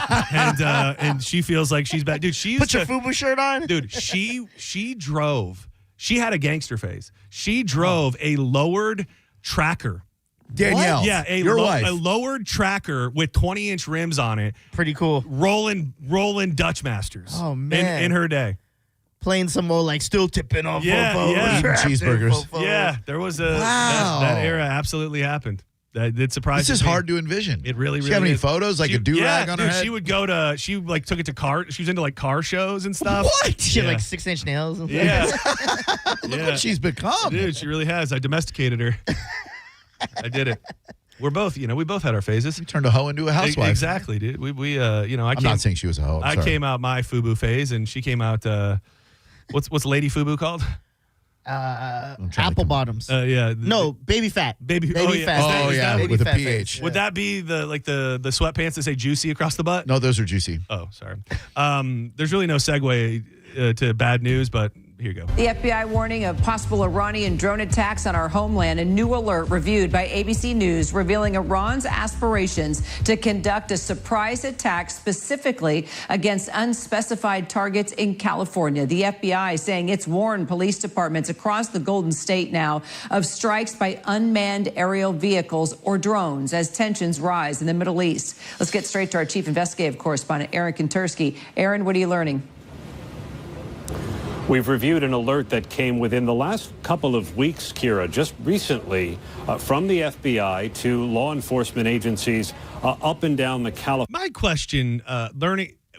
S7: and she feels like she's back. Dude, she used
S2: Put your FUBU shirt on?
S7: Dude, she drove. She had a gangster phase. She drove a lowered tracker.
S20: Danielle,
S7: yeah, a lowered tracker with 20-inch rims on it.
S2: Pretty cool.
S7: Rolling Dutch Masters.
S2: Oh, man.
S7: In her day.
S2: Playing some more still tipping off
S20: cheeseburgers.
S7: Yeah, there was that era absolutely happened. It surprised me.
S20: This is hard to envision.
S7: It really, really
S20: Does she have any
S7: is.
S20: photos, like a do-rag on her head?
S7: She would go to, she took it to car, she was into car shows and stuff.
S20: What?
S2: She had 6-inch nails and stuff.
S7: Yeah.
S20: Look what she's become.
S7: Dude, she really has. I domesticated her. I did it. We're both, we both had our phases.
S20: We turned a hoe into a housewife.
S7: Exactly, dude.
S20: I'm not saying she was a hoe.
S7: I came out my FUBU phase, and she came out, what's Lady FUBU called?
S2: apple bottoms.
S7: Yeah.
S2: No, baby fat.
S7: Baby
S2: fat.
S20: With a
S2: fat
S20: PH.
S7: Would that be the sweatpants that say juicy across the butt?
S20: No, those are juicy.
S7: Oh, sorry. There's really no segue to bad news, but here you go.
S8: The FBI warning of possible Iranian drone attacks on our homeland. A new alert reviewed by ABC News revealing Iran's aspirations to conduct a surprise attack specifically against unspecified targets in California. The FBI saying it's warned police departments across the Golden State now of strikes by unmanned aerial vehicles or drones as tensions rise in the Middle East. Let's get straight to our chief investigative correspondent, Aaron Kontersky. Aaron, what are you learning?
S22: We've reviewed an alert that came within the last couple of weeks, Kira, just recently from the FBI to law enforcement agencies up and down the California.
S7: My question,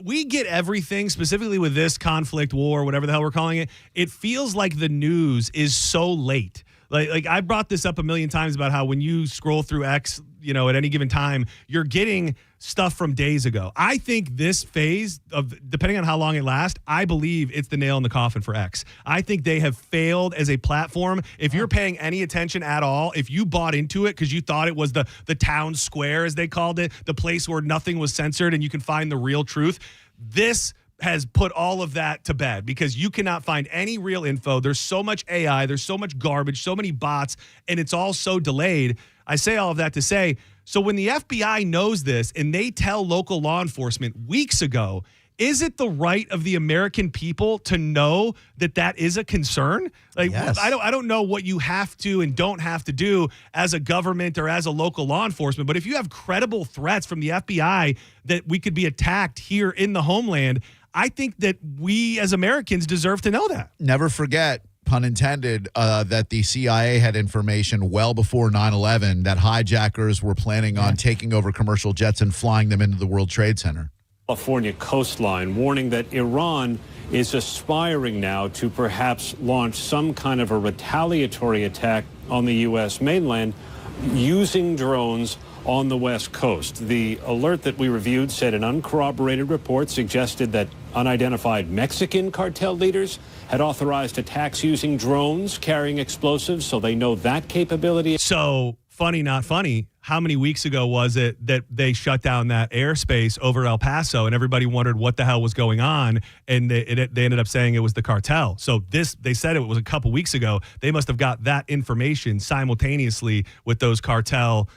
S7: we get everything, specifically with this conflict, war, whatever the hell we're calling it. It feels like the news is so late. Like I brought this up a million times about how when you scroll through X, at any given time, you're getting stuff from days ago. I think this phase of, depending on how long it lasts, I believe it's the nail in the coffin for X. I think they have failed as a platform. If you're paying any attention at all, if you bought into it because you thought it was the town square, as they called it, the place where nothing was censored and you can find the real truth, this has put all of that to bed because you cannot find any real info. There's so much AI, there's so much garbage, so many bots, and it's all so delayed. I say all of that to say, so when the FBI knows this and they tell local law enforcement weeks ago, is it the right of the American people to know that that is a concern? Like, yes. I don't know what you have to and don't have to do as a government or as a local law enforcement, but if you have credible threats from the FBI that we could be attacked here in the homeland, I think that we as Americans deserve to know that.
S20: Never forget, pun intended, that the CIA had information well before 9/11 that hijackers were planning on taking over commercial jets and flying them into the World Trade Center.
S22: California coastline, warning that Iran is aspiring now to perhaps launch some kind of a retaliatory attack on the U.S. mainland using drones on the West Coast. The alert that we reviewed said an uncorroborated report suggested that unidentified Mexican cartel leaders had authorized attacks using drones carrying explosives, so they know that capability.
S7: So, funny, not funny, how many weeks ago was it that they shut down that airspace over El Paso and everybody wondered what the hell was going on, and they ended up saying it was the cartel. So they said it was a couple weeks ago. They must have got that information simultaneously with those cartel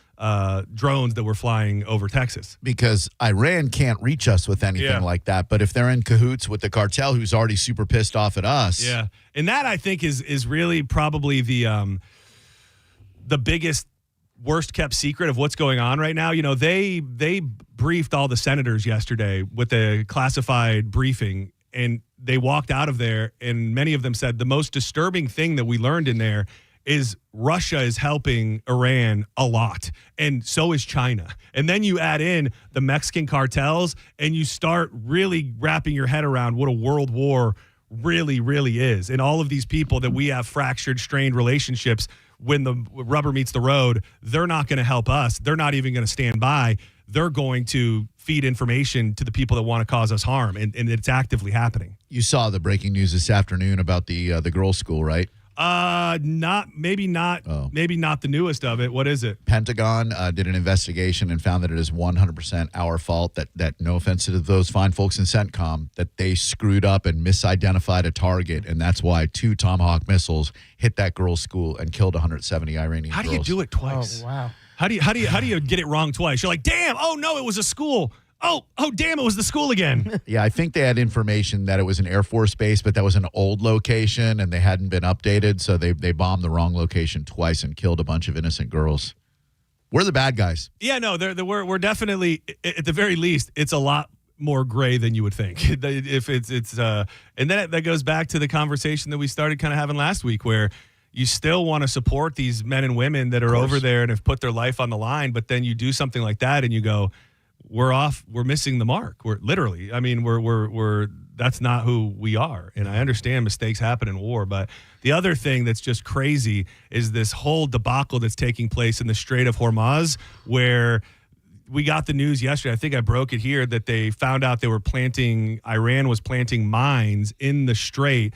S7: drones that were flying over Texas.
S20: Because Iran can't reach us with anything like that. But if they're in cahoots with the cartel who's already super pissed off at us.
S7: Yeah. And that, I think, is really probably the biggest, worst kept secret of what's going on right now. They briefed all the senators yesterday with a classified briefing, and they walked out of there, and many of them said the most disturbing thing that we learned in there is Russia is helping Iran a lot, and so is China. And then you add in the Mexican cartels, and you start really wrapping your head around what a world war really, really is. And all of these people that we have fractured, strained relationships, when the rubber meets the road, they're not going to help us. They're not even going to stand by. They're going to feed information to the people that want to cause us harm, and it's actively happening.
S20: You saw the breaking news this afternoon about the girls' school, right?
S7: Maybe not the newest of it. What is it?
S20: Pentagon did an investigation and found that it is 100% our fault, that no offense to those fine folks in CENTCOM, that they screwed up and misidentified a target, and that's why 2 Tomahawk missiles hit that girls' school and killed 170 Iranian girls.
S7: How do you do it twice?
S2: Oh, wow.
S7: How do you get it wrong twice? You're like, damn, oh no, it was a school. Oh, damn, it was the school again.
S20: Yeah, I think they had information that it was an Air Force base, but that was an old location and they hadn't been updated, so they bombed the wrong location twice and killed a bunch of innocent girls. We're the bad guys.
S7: Yeah, no, we're definitely, at the very least, it's a lot more gray than you would think. If it's and then that goes back to the conversation that we started kind of having last week, where you still want to support these men and women that are over there and have put their life on the line, but then you do something like that and you go, we're off. We're missing the mark. We're literally. I mean, we're. That's not who we are. And I understand mistakes happen in war, but the other thing that's just crazy is this whole debacle that's taking place in the Strait of Hormuz, where we got the news yesterday. I think I broke it here that they found out Iran was planting mines in the strait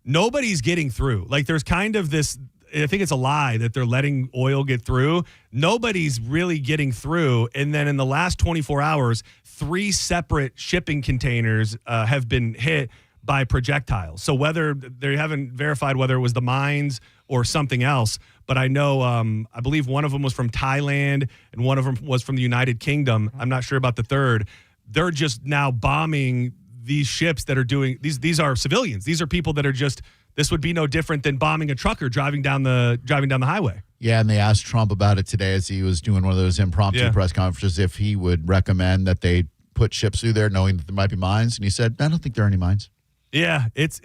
S7: nobody's getting through. Like there's kind of this, I think it's a lie that they're letting oil get through. Nobody's really getting through. And then in the last 24 hours, 3 separate shipping containers have been hit by projectiles. So whether they haven't verified whether it was the mines or something else, but I know, I believe one of them was from Thailand and one of them was from the United Kingdom. I'm not sure about the third. They're just now bombing these ships that are doing, these are civilians. These are people that are just, this would be no different than bombing a trucker driving down the highway.
S20: Yeah, and they asked Trump about it today as he was doing one of those impromptu press conferences if he would recommend that they put ships through there knowing that there might be mines. And he said, I don't think there are any mines.
S7: Yeah, it's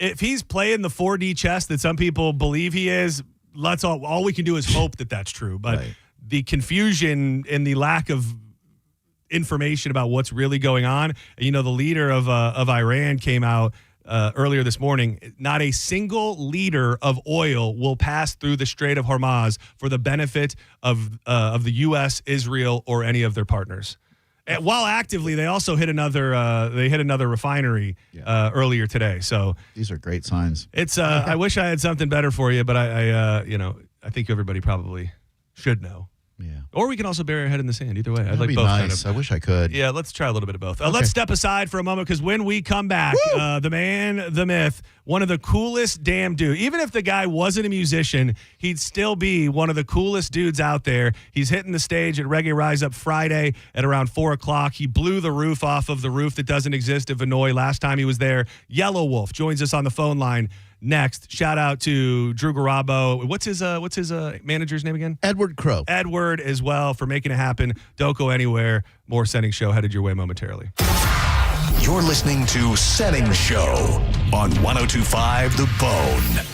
S7: if he's playing the 4D chess that some people believe he is, all we can do is hope that that's true. But the confusion and the lack of information about what's really going on, the leader of Iran came out earlier this morning. Not a single liter of oil will pass through the Strait of Hormuz for the benefit of the U.S., Israel, or any of their partners. And while actively, they also hit another refinery earlier today. So
S20: these are great signs.
S7: It's I wish I had something better for you, but I think everybody probably should know.
S20: Yeah.
S7: Or we can also bury our head in the sand. Either way, I'd like
S20: be
S7: both.
S20: Nice. I wish I could.
S7: Yeah, let's try a little bit of both. Let's step aside for a moment because when we come back, the man, the myth, one of the coolest damn dude. Even if the guy wasn't a musician, he'd still be one of the coolest dudes out there. He's hitting the stage at Reggae Rise Up Friday at around 4 o'clock. He blew the roof off of the roof that doesn't exist at Vinoy last time he was there. Yellow Wolf joins us on the phone line next. Shout out to Drew Garabo. What's his manager's name again?
S20: Edward Crow.
S7: Edward as well for making it happen. Don't go anywhere. More Senning Show headed your way momentarily.
S1: You're listening to Senning Show on 102.5 The Bone.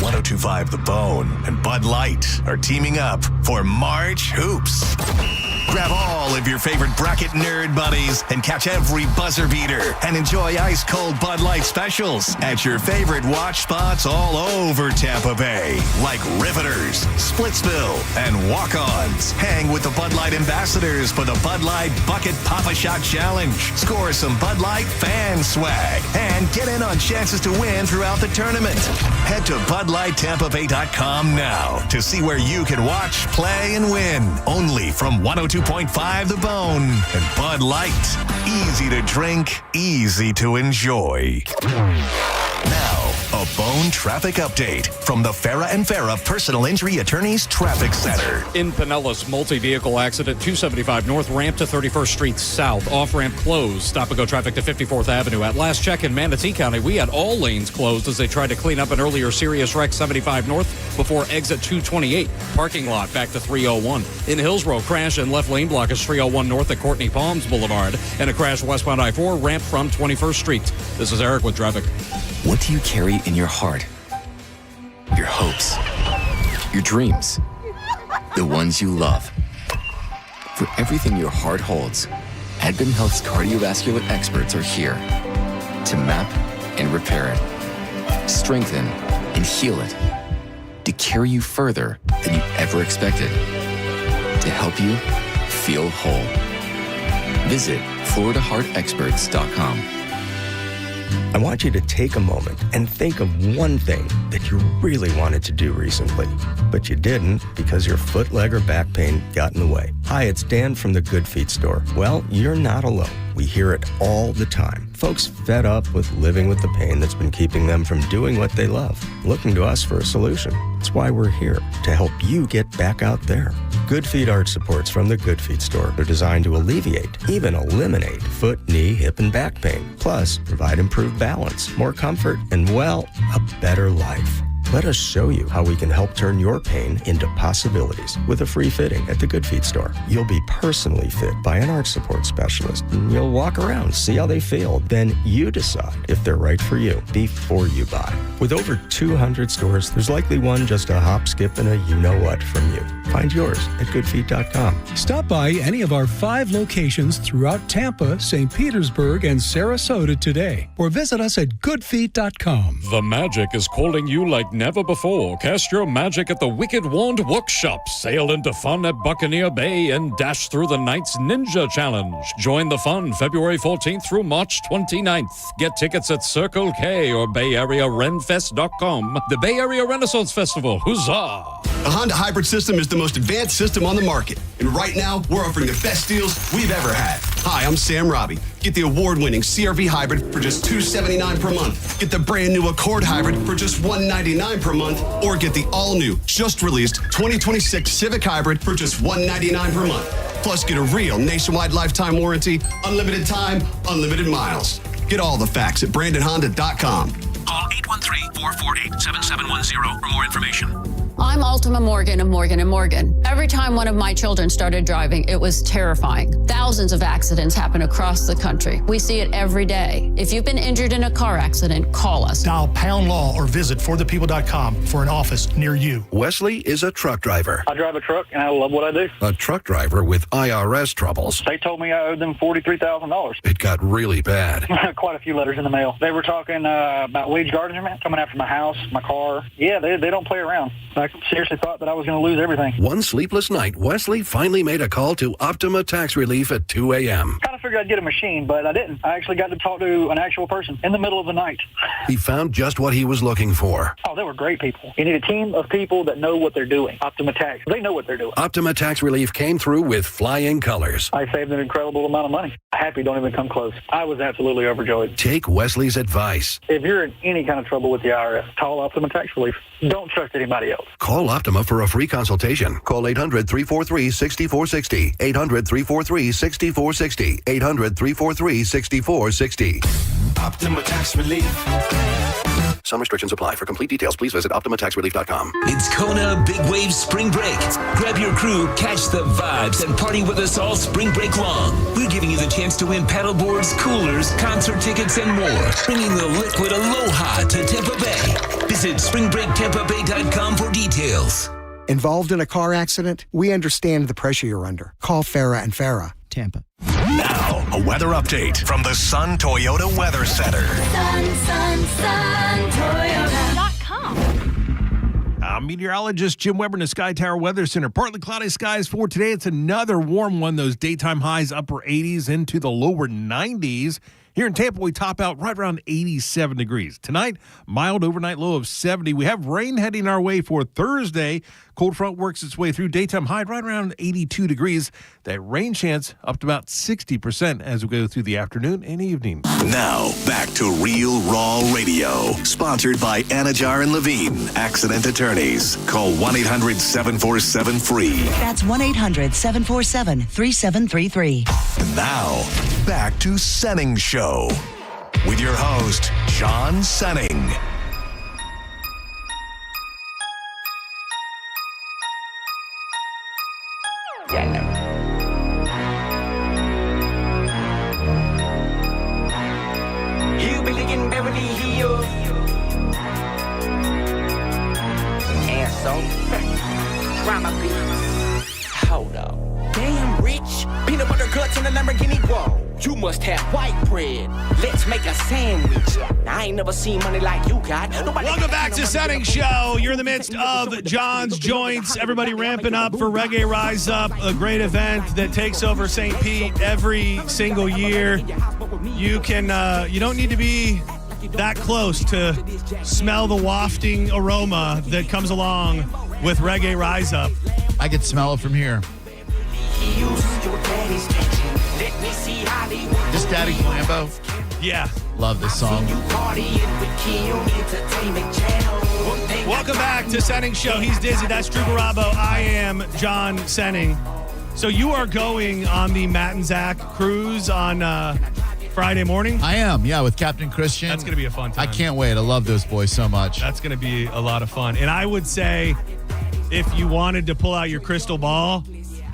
S1: 102.5 The Bone and Bud Light are teaming up for March Hoops. Grab all of your favorite bracket nerd buddies and catch every buzzer beater and enjoy ice-cold Bud Light specials at your favorite watch spots all over Tampa Bay, like Riveters, Splitsville, and Walk-Ons. Hang with the Bud Light ambassadors for the Bud Light Bucket Pop-A-Shot Challenge. Score some Bud Light fan swag and get in on chances to win throughout the tournament. Head to BudLightTampaBay.com now to see where you can watch, play, and win. Only from 102.5 The Bone and Bud Light. Easy to drink, easy to enjoy. Now, a Bone traffic update from the Farah and Farah Personal Injury Attorneys Traffic Center.
S15: In Pinellas, multi-vehicle accident, 275 north, ramp to 31st Street south. Off-ramp closed. Stop-and-go traffic to 54th Avenue. At last check in Manatee County, we had all lanes closed as they tried to clean up an earlier serious wreck, 75 north, before exit 228. Parking lot back to 301. In Hillsborough, crash and left lane block is 301 north at Courtney Palms Boulevard. And a crash westbound I-4, ramp from 21st Street. This is Eric with traffic.
S17: What do you carry in your heart? Your hopes, your dreams, the ones you love. For everything your heart holds, Advent Health's cardiovascular experts are here to map and repair it, strengthen and heal it, to carry you further than you ever expected, to help you feel whole. Visit FloridaHeartExperts.com.
S23: I want you to take a moment and think of one thing that you really wanted to do recently, but you didn't because your foot, leg, or back pain got in the way. Hi, it's Dan from the Good Feet store. Well, you're not alone. We hear it all the time. Folks fed up with living with the pain that's been keeping them from doing what they love, looking to us for a solution. That's why we're here, to help you get back out there. Good Feet arch supports from the Good Feet store are designed to alleviate, even eliminate, foot, knee, hip, and back pain. Plus, provide improved balance, more comfort, and, well, a better life. Let us show you how we can help turn your pain into possibilities with a free fitting at the Good Feet store. You'll be personally fit by an arch support specialist. And you'll walk around, see how they feel. Then you decide if they're right for you before you buy. With over 200 stores, there's likely one just a hop, skip, and a you-know-what from you. Find yours at goodfeet.com.
S24: Stop by any of our 5 locations throughout Tampa, St. Petersburg, and Sarasota today, or visit us at goodfeet.com.
S15: The magic is calling you like never before. Cast your magic at the Wicked Wand Workshop. Sail into fun at Buccaneer Bay and dash through the night's Ninja Challenge. Join the fun February 14th through March 29th. Get tickets at Circle K or BayAreaRenFest.com. The Bay Area Renaissance Festival. Huzzah!
S18: The Honda Hybrid System is the most advanced system on the market. And right now, we're offering the best deals we've ever had. Hi, I'm Sam Robbie. Get the award-winning CR-V Hybrid for just $279 per month. Get the brand-new Accord Hybrid for just $199 per month. Or get the all-new, just-released 2026 Civic Hybrid for just $199 per month. Plus, get a real nationwide lifetime warranty, unlimited time, unlimited miles. Get all the facts at BrandonHonda.com.
S3: Call 813-448-7710 for more information.
S8: I'm Altima Morgan of Morgan & Morgan. Every time one of my children started driving, it was terrifying. Thousands of accidents happen across the country. We see it every day. If you've been injured in a car accident, call us.
S11: Dial pound law or visit forthepeople.com for an office near you.
S4: Wesley is a truck driver.
S5: I drive a truck and I love what I do.
S4: A truck driver with IRS troubles.
S5: They told me I owed them $43,000.
S4: It got really bad.
S5: Quite a few letters in the mail. They were talking about wage garnishment coming after my house, my car. Yeah, they don't play around. I seriously thought that I was going to lose everything.
S4: One sleepless night, Wesley finally made a call to Optima Tax Relief at 2 a.m.
S5: Kind of figured I'd get a machine, but I didn't. I actually got to talk to an actual person in the middle of the night.
S4: He found just what he was looking for.
S5: Oh, they were great people. You need a team of people that know what they're doing. Optima Tax, they know what they're doing.
S4: Optima Tax Relief came through with flying colors.
S5: I saved an incredible amount of money. Happy don't even come close. I was absolutely overjoyed.
S4: Take Wesley's advice.
S5: If you're in any kind of trouble with the IRS, call Optima Tax Relief. Don't trust anybody else.
S4: Call Optima for a free consultation. Call 800-343-6460. 800-343-6460. 800-343-6460.
S16: Optima Tax Relief.
S4: Some restrictions apply. For complete details, please visit OptimaTaxRelief.com.
S6: It's Kona Big Wave Spring Break. Grab your crew, catch the vibes, and party with us all spring break long. We're giving you the chance to win paddleboards, coolers, concert tickets, and more. Bringing the liquid aloha to Tampa Bay. Visit springbreaktampabay.com for details.
S25: Involved in a car accident? We understand the pressure you're under. Call Farah and Farah, Tampa.
S1: Now, a weather update from the Sun Toyota Weather Center.
S26: SunToyota.com. Meteorologist Jim Weber in the Sky Tower Weather Center. Partly cloudy skies for today. It's another warm one. Those daytime highs upper 80s into the lower 90s. Here in Tampa, we top out right around 87 degrees. Tonight, mild overnight low of 70. We have rain heading our way for Thursday. Cold front works its way through. Daytime high right around 82 degrees. That rain chance up to about 60% as we go through the afternoon and evening.
S1: Now, back to Real Raw Radio. Sponsored by Anajar and Levine, Accident Attorneys. Call 1-800-747-FREE.
S27: That's 1-800-747-3733.
S1: Now, back to Senning Show with your host, John Senning.
S16: Hillbilly in Beverly Hills. And so, drama beats. Hold up. Damn rich. Peanut butter cuts in a Lamborghini. Whoa. You must have white bread. Let's make a sandwich. I ain't never seen money like you got.
S7: Welcome back to Senning Show. You're in the midst of John's Joints. Everybody ramping up for Reggae Rise Up, a great event that takes over St. Pete every single year. You don't need to be that close to smell the wafting aroma that comes along with Reggae Rise Up.
S20: I could smell it from here. This Daddy Flambeau?
S7: Yeah.
S20: Love this song.
S7: Welcome back to Senning Show. He's Dizzy. That's Drew Garabo. I am John Senning. So you are going on the Matt and Zach cruise on Friday morning?
S20: I am, yeah, with Captain Christian.
S7: That's going to be a fun time.
S20: I can't wait. I love those boys so much.
S7: That's going to be a lot of fun. And I would say if you wanted to pull out your crystal ball,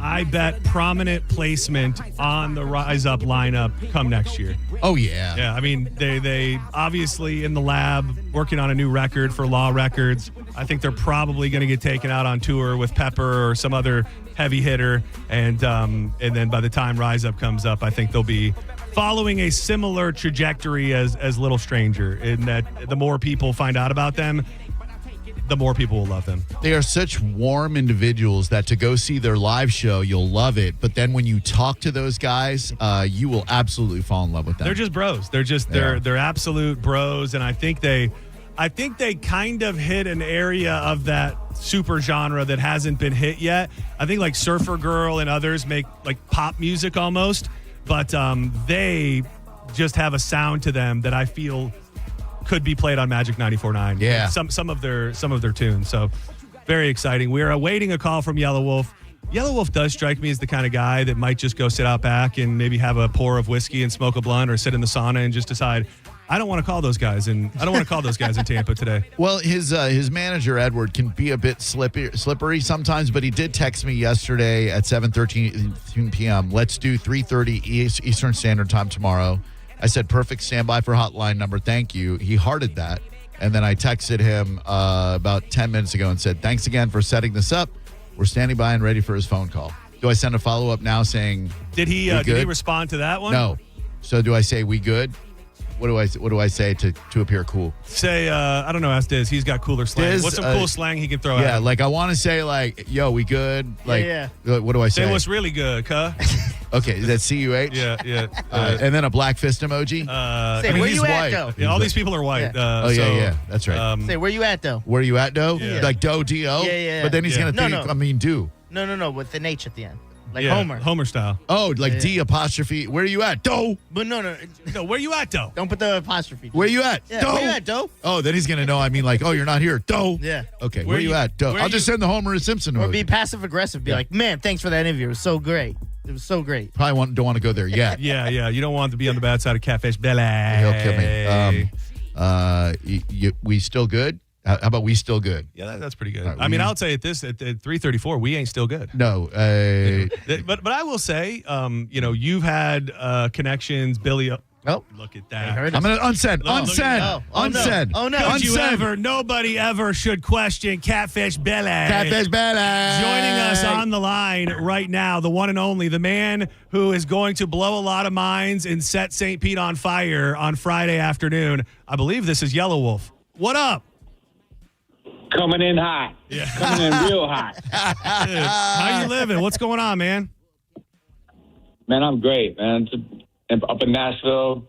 S7: I bet prominent placement on the Rise Up lineup come next year.
S20: Oh, yeah.
S7: Yeah, I mean, they obviously in the lab working on a new record for Law Records. I think they're probably going to get taken out on tour with Pepper or some other heavy hitter. And then by the time Rise Up comes up, I think they'll be following a similar trajectory as Little Stranger in that the more people find out about them, the more people will love them.
S20: They are such warm individuals that to go see their live show, you'll love it. But then when you talk to those guys, you will absolutely fall in love with them.
S7: They're just bros. They're absolute bros, and I think they kind of hit an area of that super genre that hasn't been hit yet. I think like Surfer Girl and others make like pop music almost, but they just have a sound to them that I feel could be played on Magic 94.9.
S20: Yeah.
S7: Some of their tunes. So very exciting. We are awaiting a call from Yellow Wolf. Yellow Wolf does strike me as the kind of guy that might just go sit out back and maybe have a pour of whiskey and smoke a blunt, or sit in the sauna and just decide, I don't want to call those guys, and I don't want to call those guys in Tampa today.
S20: Well, his manager, Edward, can be a bit slippery sometimes, but he did text me yesterday at 7:13 p.m. Let's do 3:30 Eastern Standard Time tomorrow. I said, perfect, standby for hotline number. Thank you. He hearted that. And then I texted him about 10 minutes ago and said, thanks again for setting this up. We're standing by and ready for his phone call. Do I send a follow-up now saying,
S7: did he respond to that one?
S20: No. So do I say, we good? What do I say to appear cool?
S7: Say, I don't know, ask Diz. He's got cooler slang.
S20: Diz,
S7: what's some cool slang he can throw out?
S20: Yeah, like I want to say like, yo, we good? Like, what do I say?
S7: Say what's really good, cuh.
S20: Okay, is that CUH?
S7: Yeah.
S20: And then a black fist emoji?
S2: Say, where you at, though?
S7: Yeah, all these people are white.
S2: Yeah.
S20: Yeah, that's right.
S2: Say, where you at, though?
S20: Where you at, though?
S2: Yeah.
S20: Like dough, D-O?
S2: Yeah.
S20: But then he's going to think, I mean, do.
S2: No, with an H at the end. Like Homer.
S7: Homer style.
S20: Oh, like D apostrophe. Where you at, dough?
S2: But no,
S7: where you at, though?
S2: Don't put the apostrophe.
S20: Where you at,
S2: Yeah,
S20: dough?
S2: where you at, dough?
S20: Oh, then he's going to know I mean like, oh, you're not here, dough?
S2: Yeah.
S20: Okay, where you at, dough? I'll just send the Homer and Simpson
S2: Or
S20: emoji.
S2: be passive-aggressive. Be like, man, thanks for that interview. It was so great. It was so great.
S20: Probably don't want to go there yet.
S7: Yeah. You don't want to be on the bad side of Catfish Belly.
S20: He'll kill me. We still good? How about we still good?
S7: Yeah, that's pretty good.
S20: Right,
S7: I mean, I'll say at 3:34, we ain't still good.
S20: No.
S7: But I will say, you've had connections, Billy.
S2: Oh,
S7: look at that.
S20: I'm going to unsend. Unsend.
S2: Oh, no.
S7: Could you ever? Nobody ever should question Catfish Belly.
S20: Catfish Belly.
S7: Joining us on the line right now, the one and only, the man who is going to blow a lot of minds and set St. Pete on fire on Friday afternoon. I believe this is Yellow Wolf. What up?
S3: Coming in hot.
S7: Yeah.
S3: Coming in real hot.
S7: Dude, how you living? What's going on, man?
S3: Man, I'm great, man. Up in Nashville,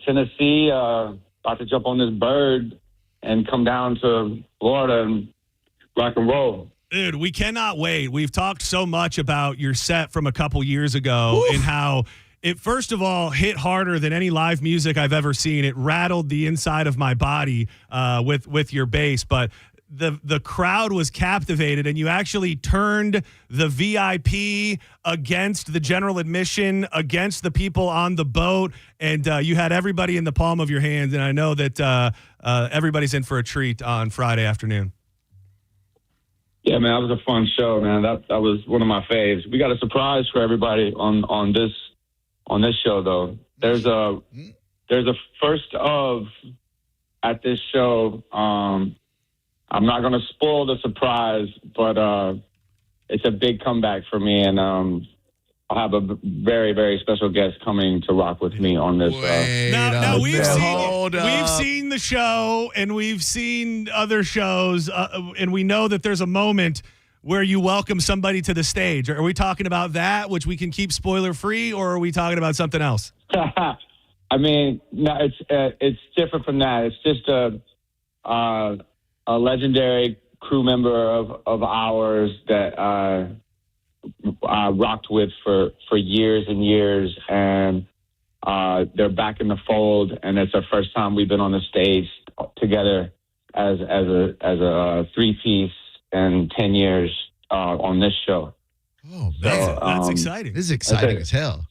S3: Tennessee, about to jump on this bird and come down to Florida and rock and roll.
S7: Dude, we cannot wait. We've talked so much about your set from a couple years ago and how it, first of all, hit harder than any live music I've ever seen. It rattled the inside of my body with your bass, but the crowd was captivated, and you actually turned the VIP against the general admission, against the people on the boat, and you had everybody in the palm of your hands, and I know that everybody's in for a treat on Friday afternoon.
S3: Yeah, man, that was a fun show, man. That was one of my faves. We got a surprise for everybody on this show, though. There's a first of at this show. I'm not going to spoil the surprise, but it's a big comeback for me, and I'll have a very, very special guest coming to rock with me on this.
S7: Now we've seen the show, and we've seen other shows, and we know that there's a moment where you welcome somebody to the stage. Are we talking about that, which we can keep spoiler-free, or are we talking about something else?
S3: I mean, no, it's different from that. It's just a legendary crew member of ours that I rocked with for years and years, and they're back in the fold, and it's the first time we've been on the stage together as a three-piece in 10 years on this show.
S20: Oh,
S7: man, that's exciting.
S20: This is exciting as hell.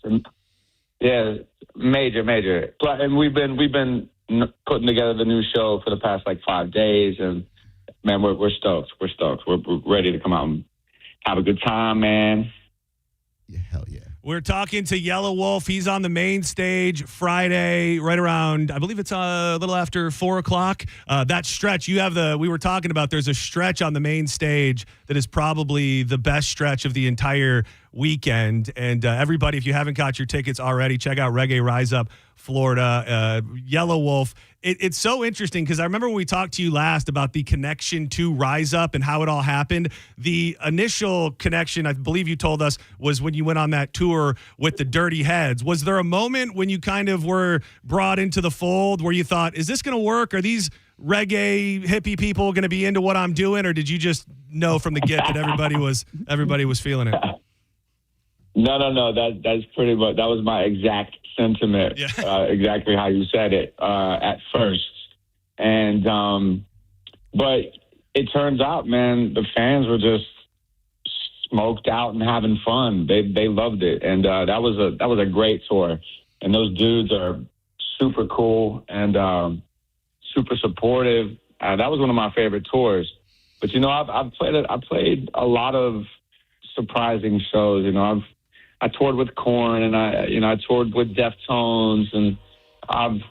S3: Yeah, major. And we've been putting together the new show for the past 5 days, and man, we're stoked. We're ready to come out and have a good time, man.
S20: Yeah, hell yeah.
S7: We're talking to Yellow Wolf. He's on the main stage Friday, right around, I believe it's a little after 4 o'clock. That stretch, we were talking about, there's a stretch on the main stage that is probably the best stretch of the entire weekend. And everybody, if you haven't got your tickets already, check out Reggae Rise Up Florida, Yellow Wolf. It's so interesting because I remember when we talked to you last about the connection to Rise Up and how it all happened. The initial connection, I believe you told us, was when you went on that tour with the Dirty Heads. Was there a moment when you kind of were brought into the fold where you thought, is this going to work? Are these reggae hippie people going to be into what I'm doing? Or did you just know from the get that everybody was feeling it?
S3: No. That's pretty much, that was my exact sentiment. Yeah. Exactly how you said it at first. And but it turns out, man, the fans were just smoked out and having fun. They loved it, and that was a great tour. And those dudes are super cool and super supportive. That was one of my favorite tours. But I've played a lot of surprising shows. I toured with Korn, and I toured with Deftones, and I've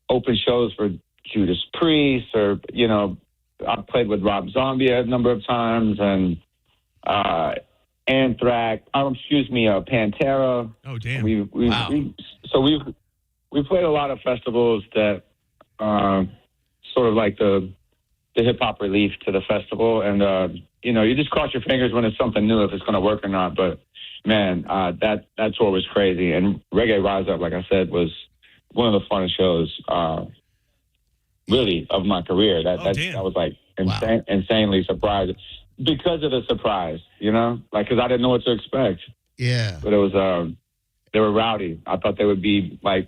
S3: opened shows for Judas Priest, or I've played with Rob Zombie a number of times, and Anthrax. Pantera.
S7: Oh damn!
S3: We've played a lot of festivals that sort of like the hip hop relief to the festival, and you just cross your fingers when it's something new if it's going to work or not, but. Man, that tour was crazy. And Reggae Rise Up, like I said, was one of the funnest shows, really, of my career. That was like insanely surprising because of the surprise, because I didn't know what to expect.
S20: Yeah.
S3: But it was, they were rowdy. I thought they would be like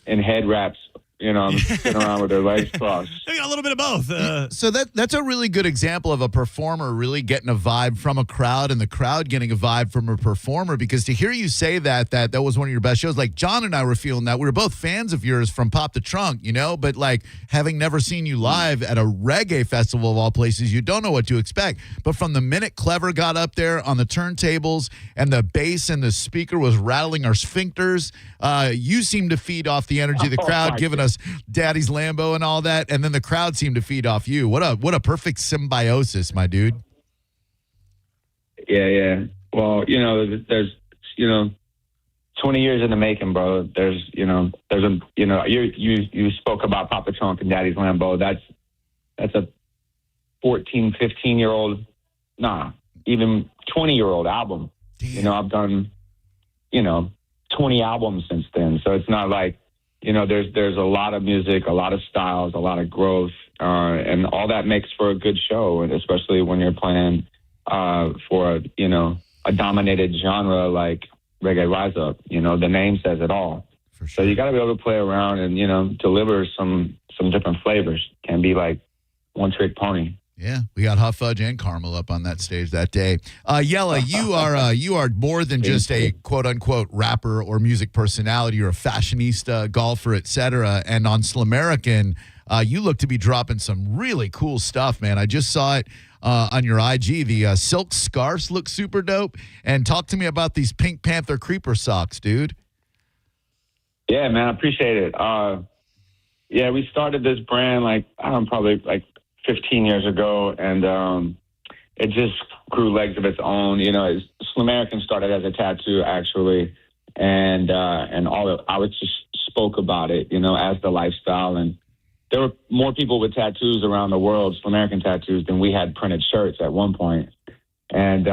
S3: in head wraps, sitting around with their legs crossed.
S7: They got a little bit of both.
S20: So that's a really good example of a performer really getting a vibe from a crowd and the crowd getting a vibe from a performer, because to hear you say that was one of your best shows, like John and I were feeling that. We were both fans of yours from Pop the Trunk, but like having never seen you live at a reggae festival of all places, you don't know what to expect. But from the minute Clever got up there on the turntables and the bass and the speaker was rattling our sphincters, you seemed to feed off the energy of the crowd, giving us Daddy's Lambo and all that, and then the crowd seemed to feed off you. What a perfect symbiosis, my dude.
S3: Yeah. Well, there's 20 years in the making, bro. There's you spoke about Papa Trunk and Daddy's Lambo. That's a 14, 15-year-old, even 20-year-old album.
S20: Damn.
S3: I've done 20 albums since then, so it's not like there's a lot of music, a lot of styles, a lot of growth, and all that makes for a good show, and especially when you're playing for a dominated genre like Reggae Rise Up. The name says it all.
S20: For sure.
S3: So you got to be able to play around and deliver some different flavors. Can't be like one trick pony.
S20: Yeah, we got Hot Fudge and Caramel up on that stage that day. Yella, you are more than just a quote unquote rapper or music personality. You're a fashionista, golfer, etc. And on Slamerican, you look to be dropping some really cool stuff, man. I just saw it on your IG. The silk scarves look super dope. And talk to me about these Pink Panther creeper socks, dude.
S3: Yeah, man, I appreciate it. Yeah, we started this brand probably 15 years ago, and it just grew legs of its own. Slamerican started as a tattoo, actually, and I would just spoke about it, as the lifestyle. And there were more people with tattoos around the world, Slamerican tattoos, than we had printed shirts at one point. And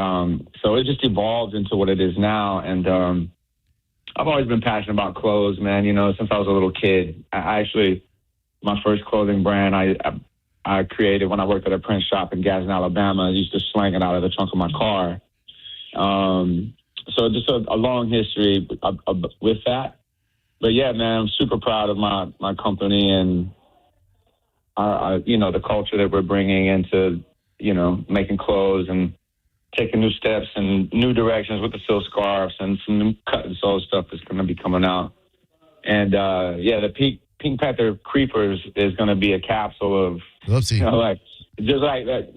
S3: so it just evolved into what it is now. And I've always been passionate about clothes, man. Since I was a little kid. My first clothing brand, I created when I worked at a print shop in Gadsden, Alabama. I used to slang it out of the trunk of my car. So just a long history with that. But yeah, man, I'm super proud of my company and the culture that we're bringing into making clothes and taking new steps and new directions with the silk scarves and some new cut and sew stuff that's going to be coming out. And the Pink Panther Creepers is going to be a capsule of, just like that,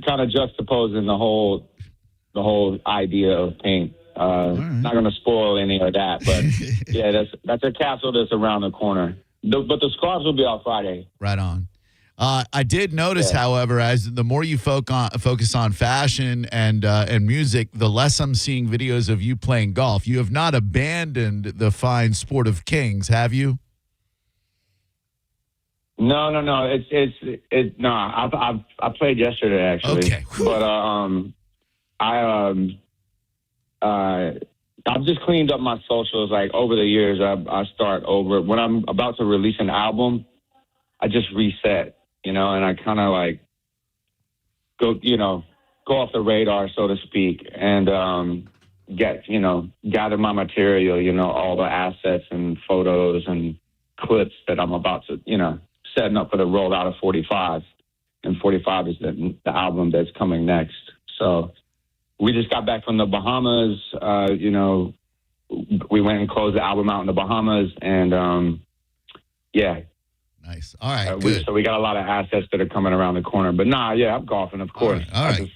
S3: kind of juxtaposing the whole idea of pink. Not going to spoil any of that, but yeah, that's a capsule that's around the corner. But the scarves will be out Friday.
S20: Right on. I did notice, however, as the more you focus on fashion and music, the less I'm seeing videos of you playing golf. You have not abandoned the fine sport of kings, have you?
S3: No. I played yesterday actually.
S20: Okay.
S3: But I've just cleaned up my socials. Like over the years, I start over when I'm about to release an album. I just reset, and I kind of like go off the radar, so to speak, and gather my material, all the assets and photos and clips that I'm about to, setting up for the rollout of 45. And 45 is the album that's coming next. So we just got back from the Bahamas. We went and closed the album out in the Bahamas, and
S20: Nice. All right.
S3: So we got a lot of assets that are coming around the corner. But I'm golfing, of course.
S20: All right.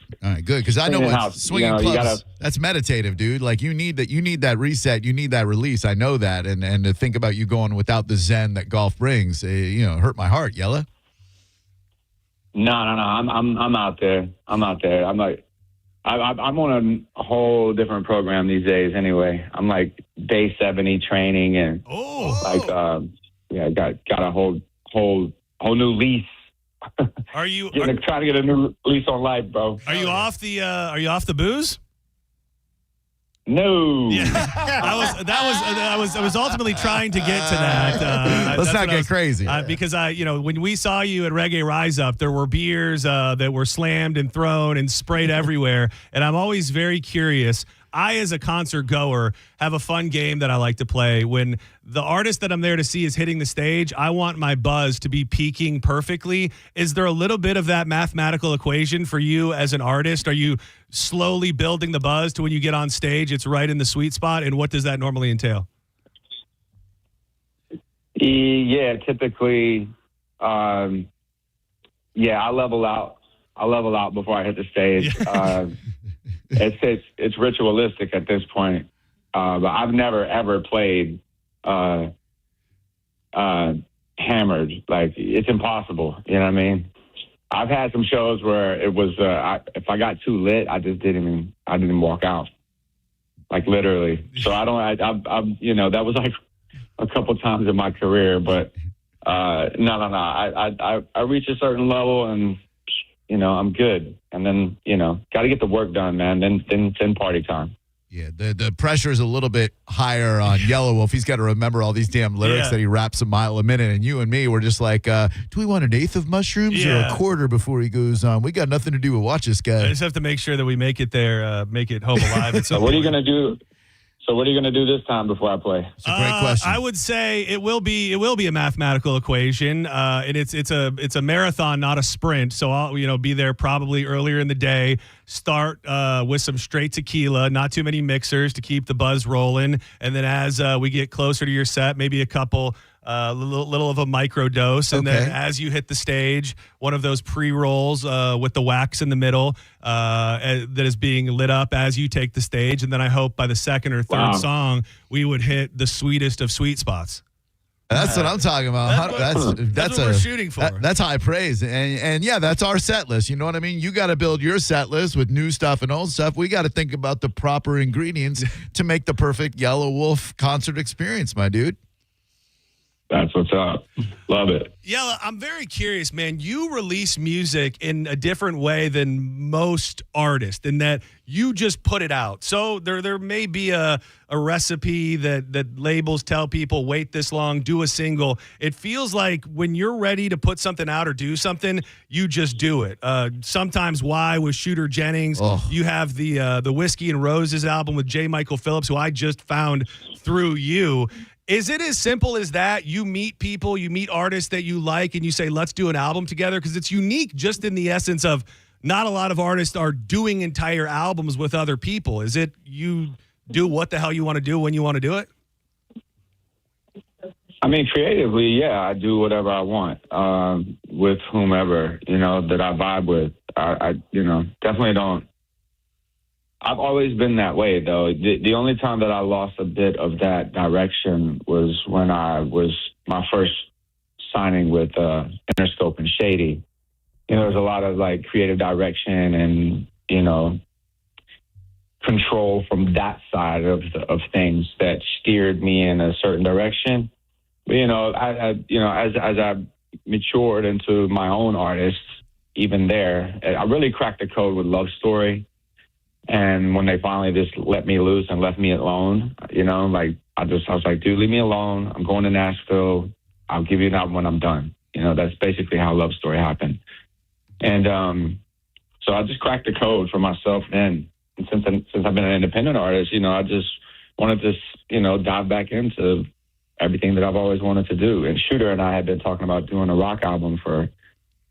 S20: Good. Because I know with swinging clubs, that's meditative, dude. Like you need that reset. You need that release. I know that. And to think about you going without the zen that golf brings, hurt my heart, Yella.
S3: No. I'm out there. I'm like, I'm on a whole different program these days. Anyway, I'm like day 70 training and got a whole new lease.
S7: Are you
S3: trying to get a new lease on life, bro?
S7: Are you off the booze?
S3: No.
S7: Yeah. I was ultimately trying to get to that.
S20: Let's not get crazy.
S7: Because when we saw you at Reggae Rise Up, there were beers that were slammed and thrown and sprayed everywhere. And I'm always very curious. I, as a concert goer, have a fun game that I like to play. When the artist that I'm there to see is hitting the stage, I want my buzz to be peaking perfectly. Is there a little bit of that mathematical equation for you as an artist? Are you slowly building the buzz to when you get on stage, it's right in the sweet spot? And what does that normally entail?
S3: Yeah, typically, I level out. I level out before I hit the stage. It's ritualistic at this point, but I've never ever played hammered. Like it's impossible. You know what I mean? I've had some shows where it was if I got too lit, I didn't even walk out, like literally. So I that was like a couple times in my career, but no. I reach a certain level and. I'm good. And then, got to get the work done, man. Then party time.
S20: Yeah, the pressure is a little bit higher on Yellow Wolf. He's got to remember all these damn lyrics that he raps a mile a minute. And you and me, we're just like, do we want an eighth of mushrooms or a quarter before he goes on? We got nothing to do with watch this guy.
S7: I just have to make sure that we make it there, make it home alive.
S3: So what are you going to do? So what are you going to do this time before I play?
S20: It's a great question.
S7: I would say it will be a mathematical equation, and it's a marathon, not a sprint. So I'll be there probably earlier in the day. Start with some straight tequila, not too many mixers to keep the buzz rolling, and then as we get closer to your set, maybe a couple. Little of a micro dose, and then as you hit the stage, one of those pre-rolls with the wax in the middle that is being lit up as you take the stage, and then I hope by the second or third song we would hit the sweetest of sweet spots.
S20: That's what I'm talking about.
S7: That's what we're shooting for.
S20: That's high praise, and that's our set list. You know what I mean? You got to build your set list with new stuff and old stuff. We got to think about the proper ingredients to make the perfect Yellow Wolf concert experience, my dude.
S3: That's what's up. Love it.
S7: Yella, I'm very curious, man. You release music in a different way than most artists in that you just put it out. So there may be a recipe that labels tell people, wait this long, do a single. It feels like when you're ready to put something out or do something, you just do it. Sometimes Why with Shooter Jennings. You have the Whiskey and Roses album with J. Michael Phillips, who I just found through you. Is it as simple as that? You meet people, you meet artists that you like, and you say, let's do an album together? Because it's unique just in the essence of not a lot of artists are doing entire albums with other people. Is it you do what the hell you want to do when you want to do it?
S3: I mean, creatively, I do whatever I want with whomever, that I vibe with. I definitely don't I've always been that way, though. The only time that I lost a bit of that direction was when I was my first signing with Interscope and Shady. You know, there's a lot of like creative direction and, you know, control from that side of things that steered me in a certain direction. But, you know, as I matured into my own artist, even there, I really cracked the code with Love Story. And when they finally just let me loose and left me alone, you know, like I was like, dude, leave me alone. I'm going to Nashville. I'll give you an album when I'm done. You know, that's basically how Love Story happened. And so I just cracked the code for myself then. And since I've been an independent artist, you know, I just wanted to, you know, dive back into everything that I've always wanted to do. And Shooter and I had been talking about doing a rock album for,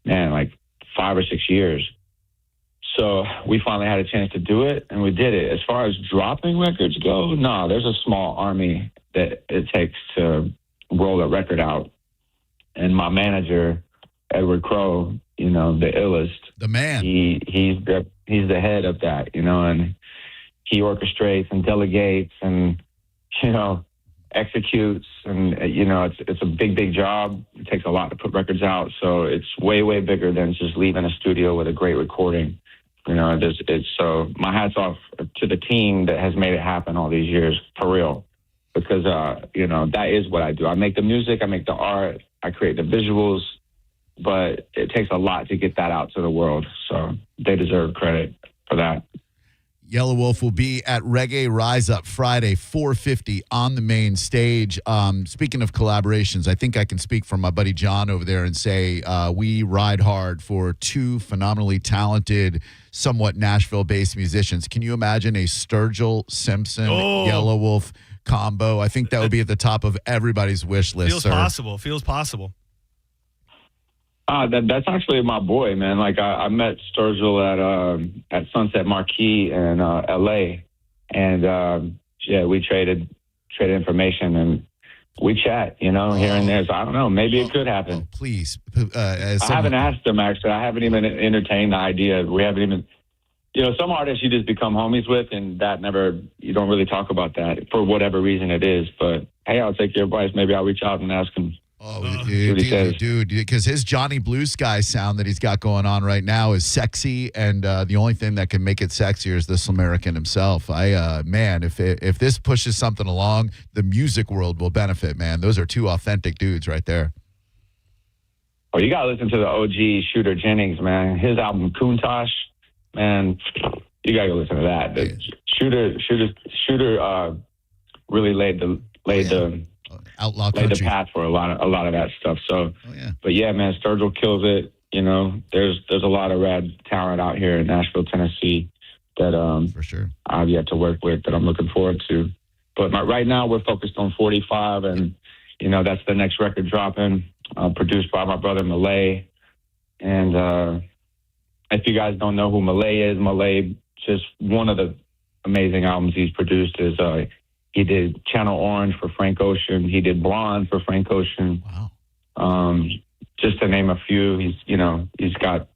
S3: man, like 5 or 6 years. So we finally had a chance to do it, and we did it. As far as dropping records go, no, there's a small army that it takes to roll a record out. And my manager, Edward Crow, you know, the illest.
S20: The man.
S3: He's the head of that, you know, and he orchestrates and delegates and, you know, executes. And, you know, it's a big job. It takes a lot to put records out. So it's way bigger than just leaving a studio with a great recording. You know, it's so my hat's off to the team that has made it happen all these years, for real. Because, you know, that is what I do. I make the music, I make the art, I create the visuals, but it takes a lot to get that out to the world. So they deserve credit for that.
S20: Yellow Wolf will be at Reggae Rise Up Friday, 4:50 on the main stage. Speaking of collaborations, I think I can speak for my buddy John over there and say we ride hard for two phenomenally talented, somewhat Nashville-based musicians. Can you imagine a Sturgill Simpson Yellow Wolf combo? I think that would be at the top of everybody's wish list.
S7: Feels possible.
S3: That's actually my boy, man. Like I met Sturgill at Sunset Marquee in L.A. and we traded information and we chat, you know, here and there. So I don't know, maybe it could happen.
S20: Please,
S3: I haven't asked him actually. I haven't even entertained the idea. We haven't even, you know, some artists you just become homies with, and you don't really talk about that for whatever reason it is. But hey, I'll take your advice. Maybe I'll reach out and ask him.
S20: Dude, because his Johnny Blue Sky sound that he's got going on right now is sexy, and the only thing that can make it sexier is this American himself. If this pushes something along, the music world will benefit, man. Those are two authentic dudes right there.
S3: Oh, you gotta listen to the OG Shooter Jennings, man. His album Countach, man, you gotta go listen to that. Shooter really laid the
S20: outlaw
S3: laid the path for a lot of that stuff. So, but yeah, man, Sturgill kills it. You know, there's a lot of rad talent out here in Nashville, Tennessee that
S20: for sure
S3: I've yet to work with that I'm looking forward to. But right now we're focused on 45, and you know that's the next record dropping, produced by my brother Malay. And if you guys don't know who Malay is, Malay, just one of the amazing albums he's produced is he did Channel Orange for Frank Ocean. He did Blonde for Frank Ocean.
S20: Wow.
S3: Just to name a few. He's got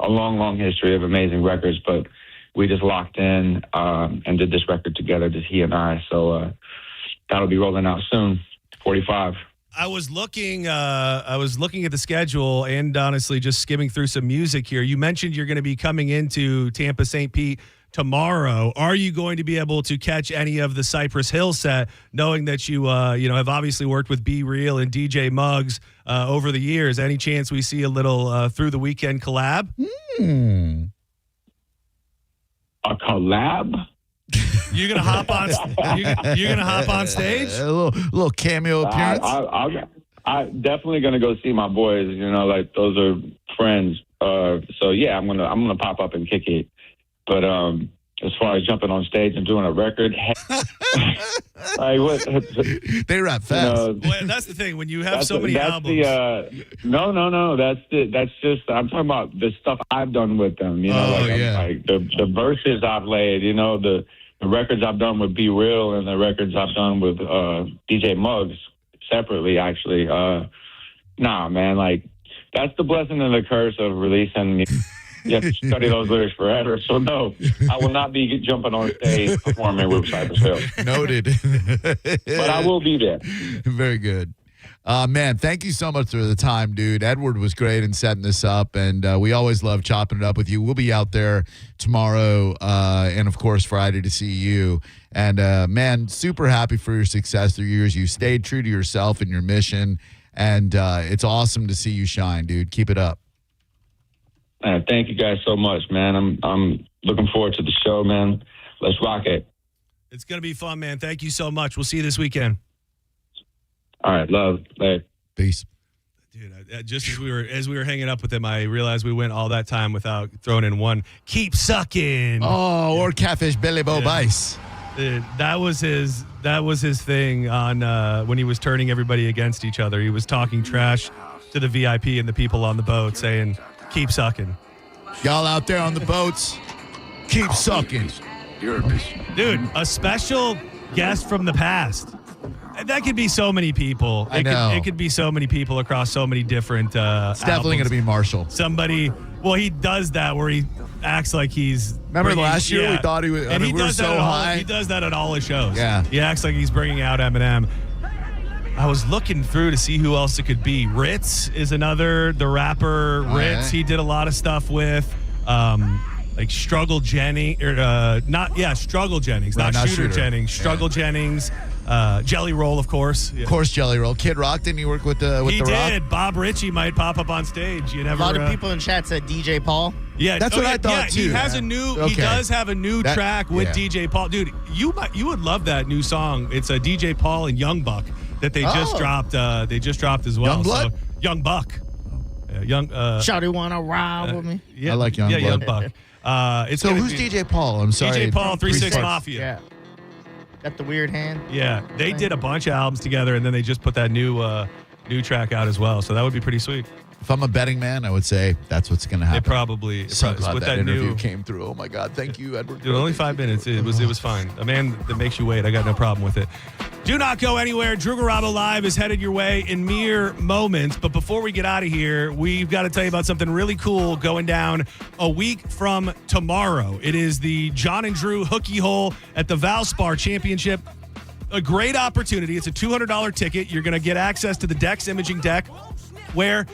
S3: a long history of amazing records, but we just locked in and did this record together, just he and I. So that'll be rolling out soon, 45.
S7: I was looking at the schedule and honestly just skimming through some music here. You mentioned you're going to be coming into Tampa St. Pete tomorrow. Are you going to be able to catch any of the Cypress Hill set, knowing that you have obviously worked with Be Real and DJ Muggs over the years? Any chance we see a little through the weekend collab?
S3: A collab?
S7: You're gonna hop on. You're gonna hop on stage.
S20: A little cameo appearance.
S3: I'm definitely gonna go see my boys. You know, like those are friends. So yeah, I'm gonna pop up and kick it. But as far as jumping on stage and doing a record, like what?
S20: They rap fast.
S7: Well, that's the thing when you have so many albums.
S3: No. That's just I'm talking about the stuff I've done with them. You know, like the verses I've laid. You know, the records I've done with Be Real and the records I've done with DJ Muggs separately. Actually, nah, man, like that's the blessing and the curse of releasing music. You have to study those lyrics forever. So, no, I will not be jumping on stage performing with Cypress Hill.
S20: Noted.
S3: But I will be there.
S20: Very good. Man, thank you so much for the time, dude. Edward was great in setting this up, and we always love chopping it up with you. We'll be out there tomorrow and, of course, Friday to see you. And, man, super happy for your success through years. You stayed true to yourself and your mission, and it's awesome to see you shine, dude. Keep it up.
S3: Thank you guys so much, man. I'm looking forward to the show, man. Let's rock it.
S7: It's going to be fun, man. Thank you so much. We'll see you this weekend.
S3: All right, love. Later.
S20: Peace.
S7: Dude, just as we were hanging up with him, I realized we went all that time without throwing in one. Keep sucking.
S20: Oh, or catfish Billy Bo Bice.
S7: Dude, that was his thing on when he was turning everybody against each other. He was talking trash to the VIP and the people on the boat, saying, "Keep sucking."
S20: Y'all out there on the boats, keep sucking.
S7: Dude, a special guest from the past. That could be so many people.
S20: I know.
S7: It could be so many people across so many different
S20: It's definitely going to be Marshall.
S7: Somebody, well, he does that where he acts like he's...
S20: Remember last year we thought he was...
S7: And
S20: we were so high.
S7: He does that at all his shows.
S20: Yeah.
S7: He acts like he's bringing out Eminem. I was looking through to see who else it could be. Ritz is another, the rapper Ritz. He did a lot of stuff with... like Struggle Jennings, Struggle Jennings,
S20: Right,
S7: not
S20: not
S7: Shooter
S20: Shooter.
S7: Jennings. Struggle Jennings, Jelly Roll, of course.
S20: Of course, Jelly Roll. Kid Rock, didn't he work with The
S7: He
S20: Rock?
S7: did. Bob Ritchie might pop up on stage. You never.
S2: A lot of people in chat said DJ Paul.
S7: Yeah,
S20: That's what I thought, too.
S7: He has a new.
S20: Okay.
S7: He does have a new
S20: That-
S7: track with
S20: yeah.
S7: DJ Paul. Dude, you would love that new song. It's a DJ Paul and Young Buck that they just dropped. They just dropped as well.
S20: Youngblood?
S7: So, Young Buck. Young.
S2: Shawty wanna ride with me?
S7: Yeah,
S20: I like Youngblood.
S7: Yeah, Young Buck. It's
S20: So
S7: gonna
S20: who's
S7: be-
S20: DJ Paul? I'm sorry.
S7: DJ Paul, 3-6
S20: Parts.
S7: Mafia.
S2: Yeah. Got the weird hand.
S7: Yeah, they did a bunch of albums together, and then they just put that new track out as well. So that would be pretty sweet.
S20: If I'm a betting man, I would say that's what's going to happen.
S7: It probably
S20: So glad
S7: with
S20: that
S7: that
S20: interview
S7: new.
S20: came through. Oh my God, thank you, Edward.
S7: Dude, only 5 minutes. It was fine. A man that makes you wait. I got no problem with it. Do not go anywhere. Drew Garabo Live is headed your way in mere moments. But before we get out of here, we've got to tell you about something really cool going down a week from tomorrow. It is the John and Drew Hookie Hole at the Valspar Championship. A great opportunity. It's a $200 ticket. You're going to get access to the Dex Imaging Deck, where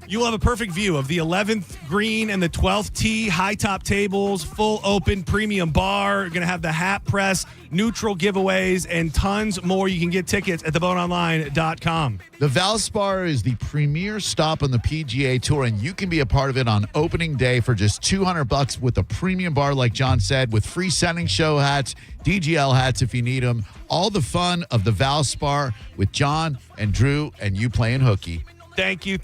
S7: you will have a perfect view of the 11th green and the 12th tee, high top tables, full open premium bar. You're going to have the hat press, neutral giveaways, and tons more. You can get tickets at theboneonline.com.
S20: The Valspar is the premier stop on the PGA Tour, and you can be a part of it on opening day for just $200 with a premium bar, like John said, with free Senning Show hats, DGL hats if you need them. All the fun of the Valspar with John and Drew and you playing hooky.
S7: Thank you.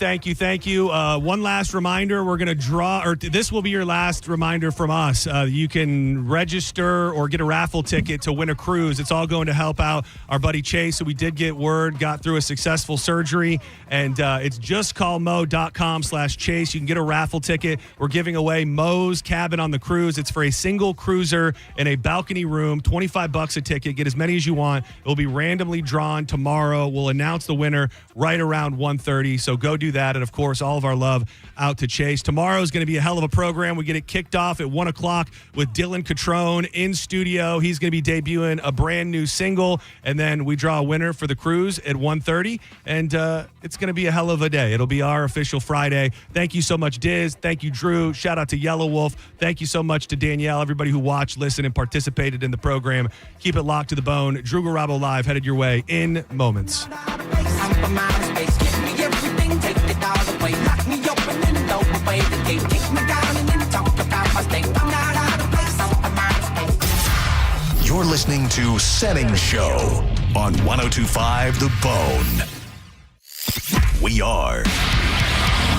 S7: One last reminder, we're going to draw, or this will be your last reminder from us. You can register or get a raffle ticket to win a cruise. It's all going to help out our buddy Chase. So we did get word, got through a successful surgery, and it's justcallmo.com/Chase. You can get a raffle ticket. We're giving away Mo's cabin on the cruise. It's for a single cruiser in a balcony room, $25 a ticket. Get as many as you want. It will be randomly drawn tomorrow. We'll announce the winner right around 1:30. So go do that. And, of course, all of our love out to Chase. Tomorrow is going to be a hell of a program. We get it kicked off at 1 o'clock with Dylan Catrone in studio. He's going to be debuting a brand new single. And then we draw a winner for the cruise at 1:30. And it's going to be a hell of a day. It'll be our official Friday. Thank you so much, Diz. Thank you, Drew. Shout out to Yellow Wolf. Thank you so much to Danielle, everybody who watched, listened, and participated in the program. Keep it locked to the bone. Drew Garabo Live headed your way in moments.
S1: You're listening to Senning Show on 102.5 The Bone. We are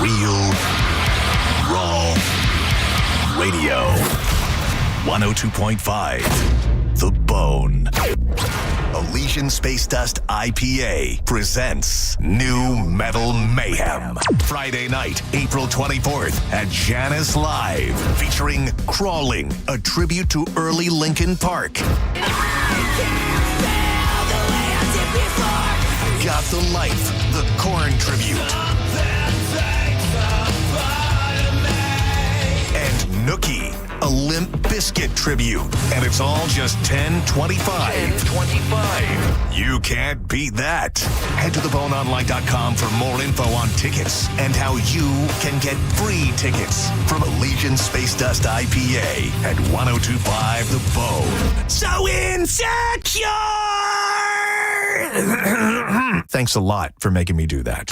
S1: Real Raw Radio. 102.5 The Bone. Elysian Space Dust IPA presents New Metal Mayhem. Friday night, April 24th at Janus Live, featuring Crawling, a tribute to early Linkin Park. Got the Life, the Korn tribute. And a Limp Bizkit tribute. And it's all just $10.25. $10.25. You can't beat that. Head to theboneonline.com for more info on tickets and how you can get free tickets from Elysian Space Dust IPA at 102.5 The Bone. So insecure! Thanks a lot for making me do that.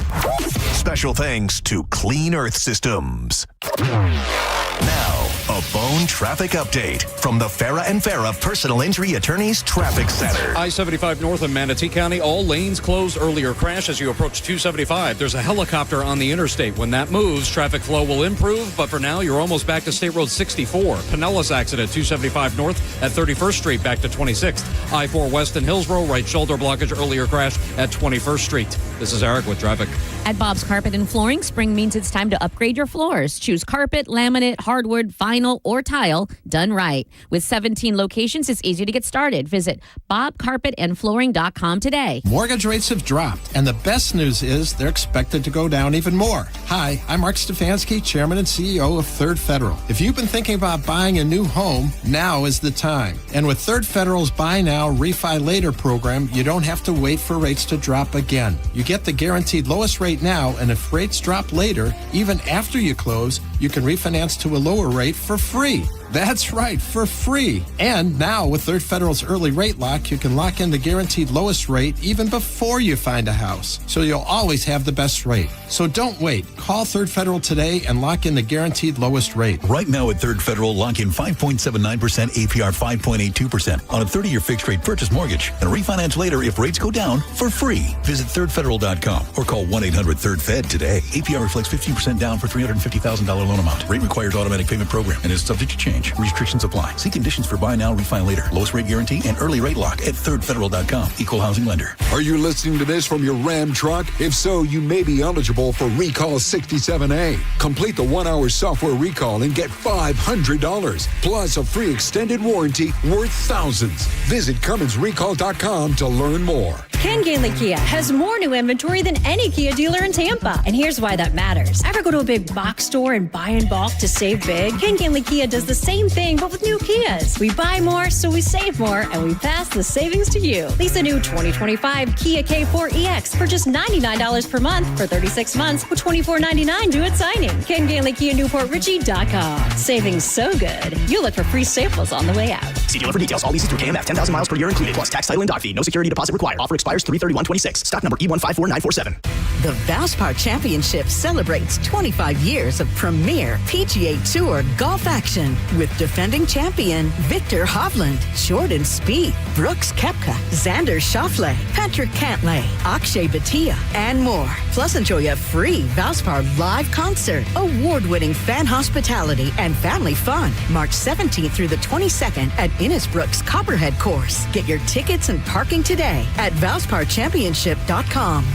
S1: Special thanks to Clean Earth Systems. Now, a Bone traffic update from the Farah and Farah Personal Injury Attorneys Traffic Center.
S15: I-75 north in Manatee County, all lanes closed. Earlier crash as you approach 275. There's a helicopter on the interstate. When that moves, traffic flow will improve, but for now, you're almost back to State Road 64. Pinellas accident, 275 north at 31st Street, back to 26th. I-4 west in Hillsborough, right shoulder blockage. Earlier crash at 21st Street. This is Eric with traffic.
S9: At Bob's Carpet and Flooring, spring means it's time to upgrade your floors. Choose carpet, laminate, hardwood, vinyl, or tile done right. With 17 locations, it's easy to get started. Visit bobcarpetandflooring.com today.
S10: Mortgage rates have dropped, and the best news is they're expected to go down even more. Hi, I'm Mark Stefanski, Chairman and CEO of Third Federal. If you've been thinking about buying a new home, now is the time. And with Third Federal's Buy Now, Refi Later program, you don't have to wait for rates to drop again. You get the guaranteed lowest rate now, and if rates drop later, even after you close, you can refinance to a lower rate for free. That's right, for free. And now with Third Federal's early rate lock, you can lock in the guaranteed lowest rate even before you find a house. So you'll always have the best rate. So don't wait. Call Third Federal today and lock in the guaranteed lowest rate.
S13: Right now at Third Federal, lock in 5.79% APR 5.82% on a 30-year fixed rate purchase mortgage and refinance later if rates go down for free. Visit thirdfederal.com or call 1-800-3RD-FED today. APR reflects 15% down for $350,000 loan amount. Rate requires automatic payment program and is subject to change. Restrictions apply. See conditions for buy now, refi later. Lowest rate guarantee and early rate lock at thirdfederal.com. Equal housing lender.
S14: Are you listening to this from your Ram truck? If so, you may be eligible for Recall 67A. Complete the 1-hour software recall and get $500 plus a free extended warranty worth thousands. Visit CumminsRecall.com to learn more.
S19: Ken Gainley Kia has more new inventory than any Kia dealer in Tampa. And here's why that matters. Ever go to a big box store and buy in bulk to save big? Ken Gainley Kia does the same thing, but with new Kias. We buy more, so we save more, and we pass the savings to you. Lease a new 2025 Kia K4 EX for just $99 per month for 36 months with $24.99 due at signing. Ken Gainley Kia NewportRichie.com. Savings so good, you'll look for free samples on the way out.
S12: See dealer for details. All leases through KMF. 10,000 miles per year included, plus tax, title, and dock fee. No security deposit required. Offer expires 3/31/26. Stock number E154947.
S21: The Valspar Championship celebrates 25 years of premier PGA Tour golf action with defending champion Victor Hovland, Jordan Spieth, Brooks Koepka, Xander Schauffele, Patrick Cantlay, Akshay Bhatia, and more. Plus, enjoy a free Valspar live concert, award-winning fan hospitality, and family fun. March 17th through the 22nd at Innisbrook's Copperhead Course. Get your tickets and parking today at ValsparChampionship.com.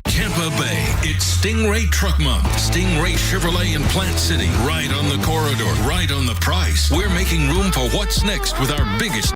S27: Tampa Bay, it's Stingray Truck Month. Stingray Chevrolet in Plant City, right on the corridor, right on the price. We're making room for what's next with our biggest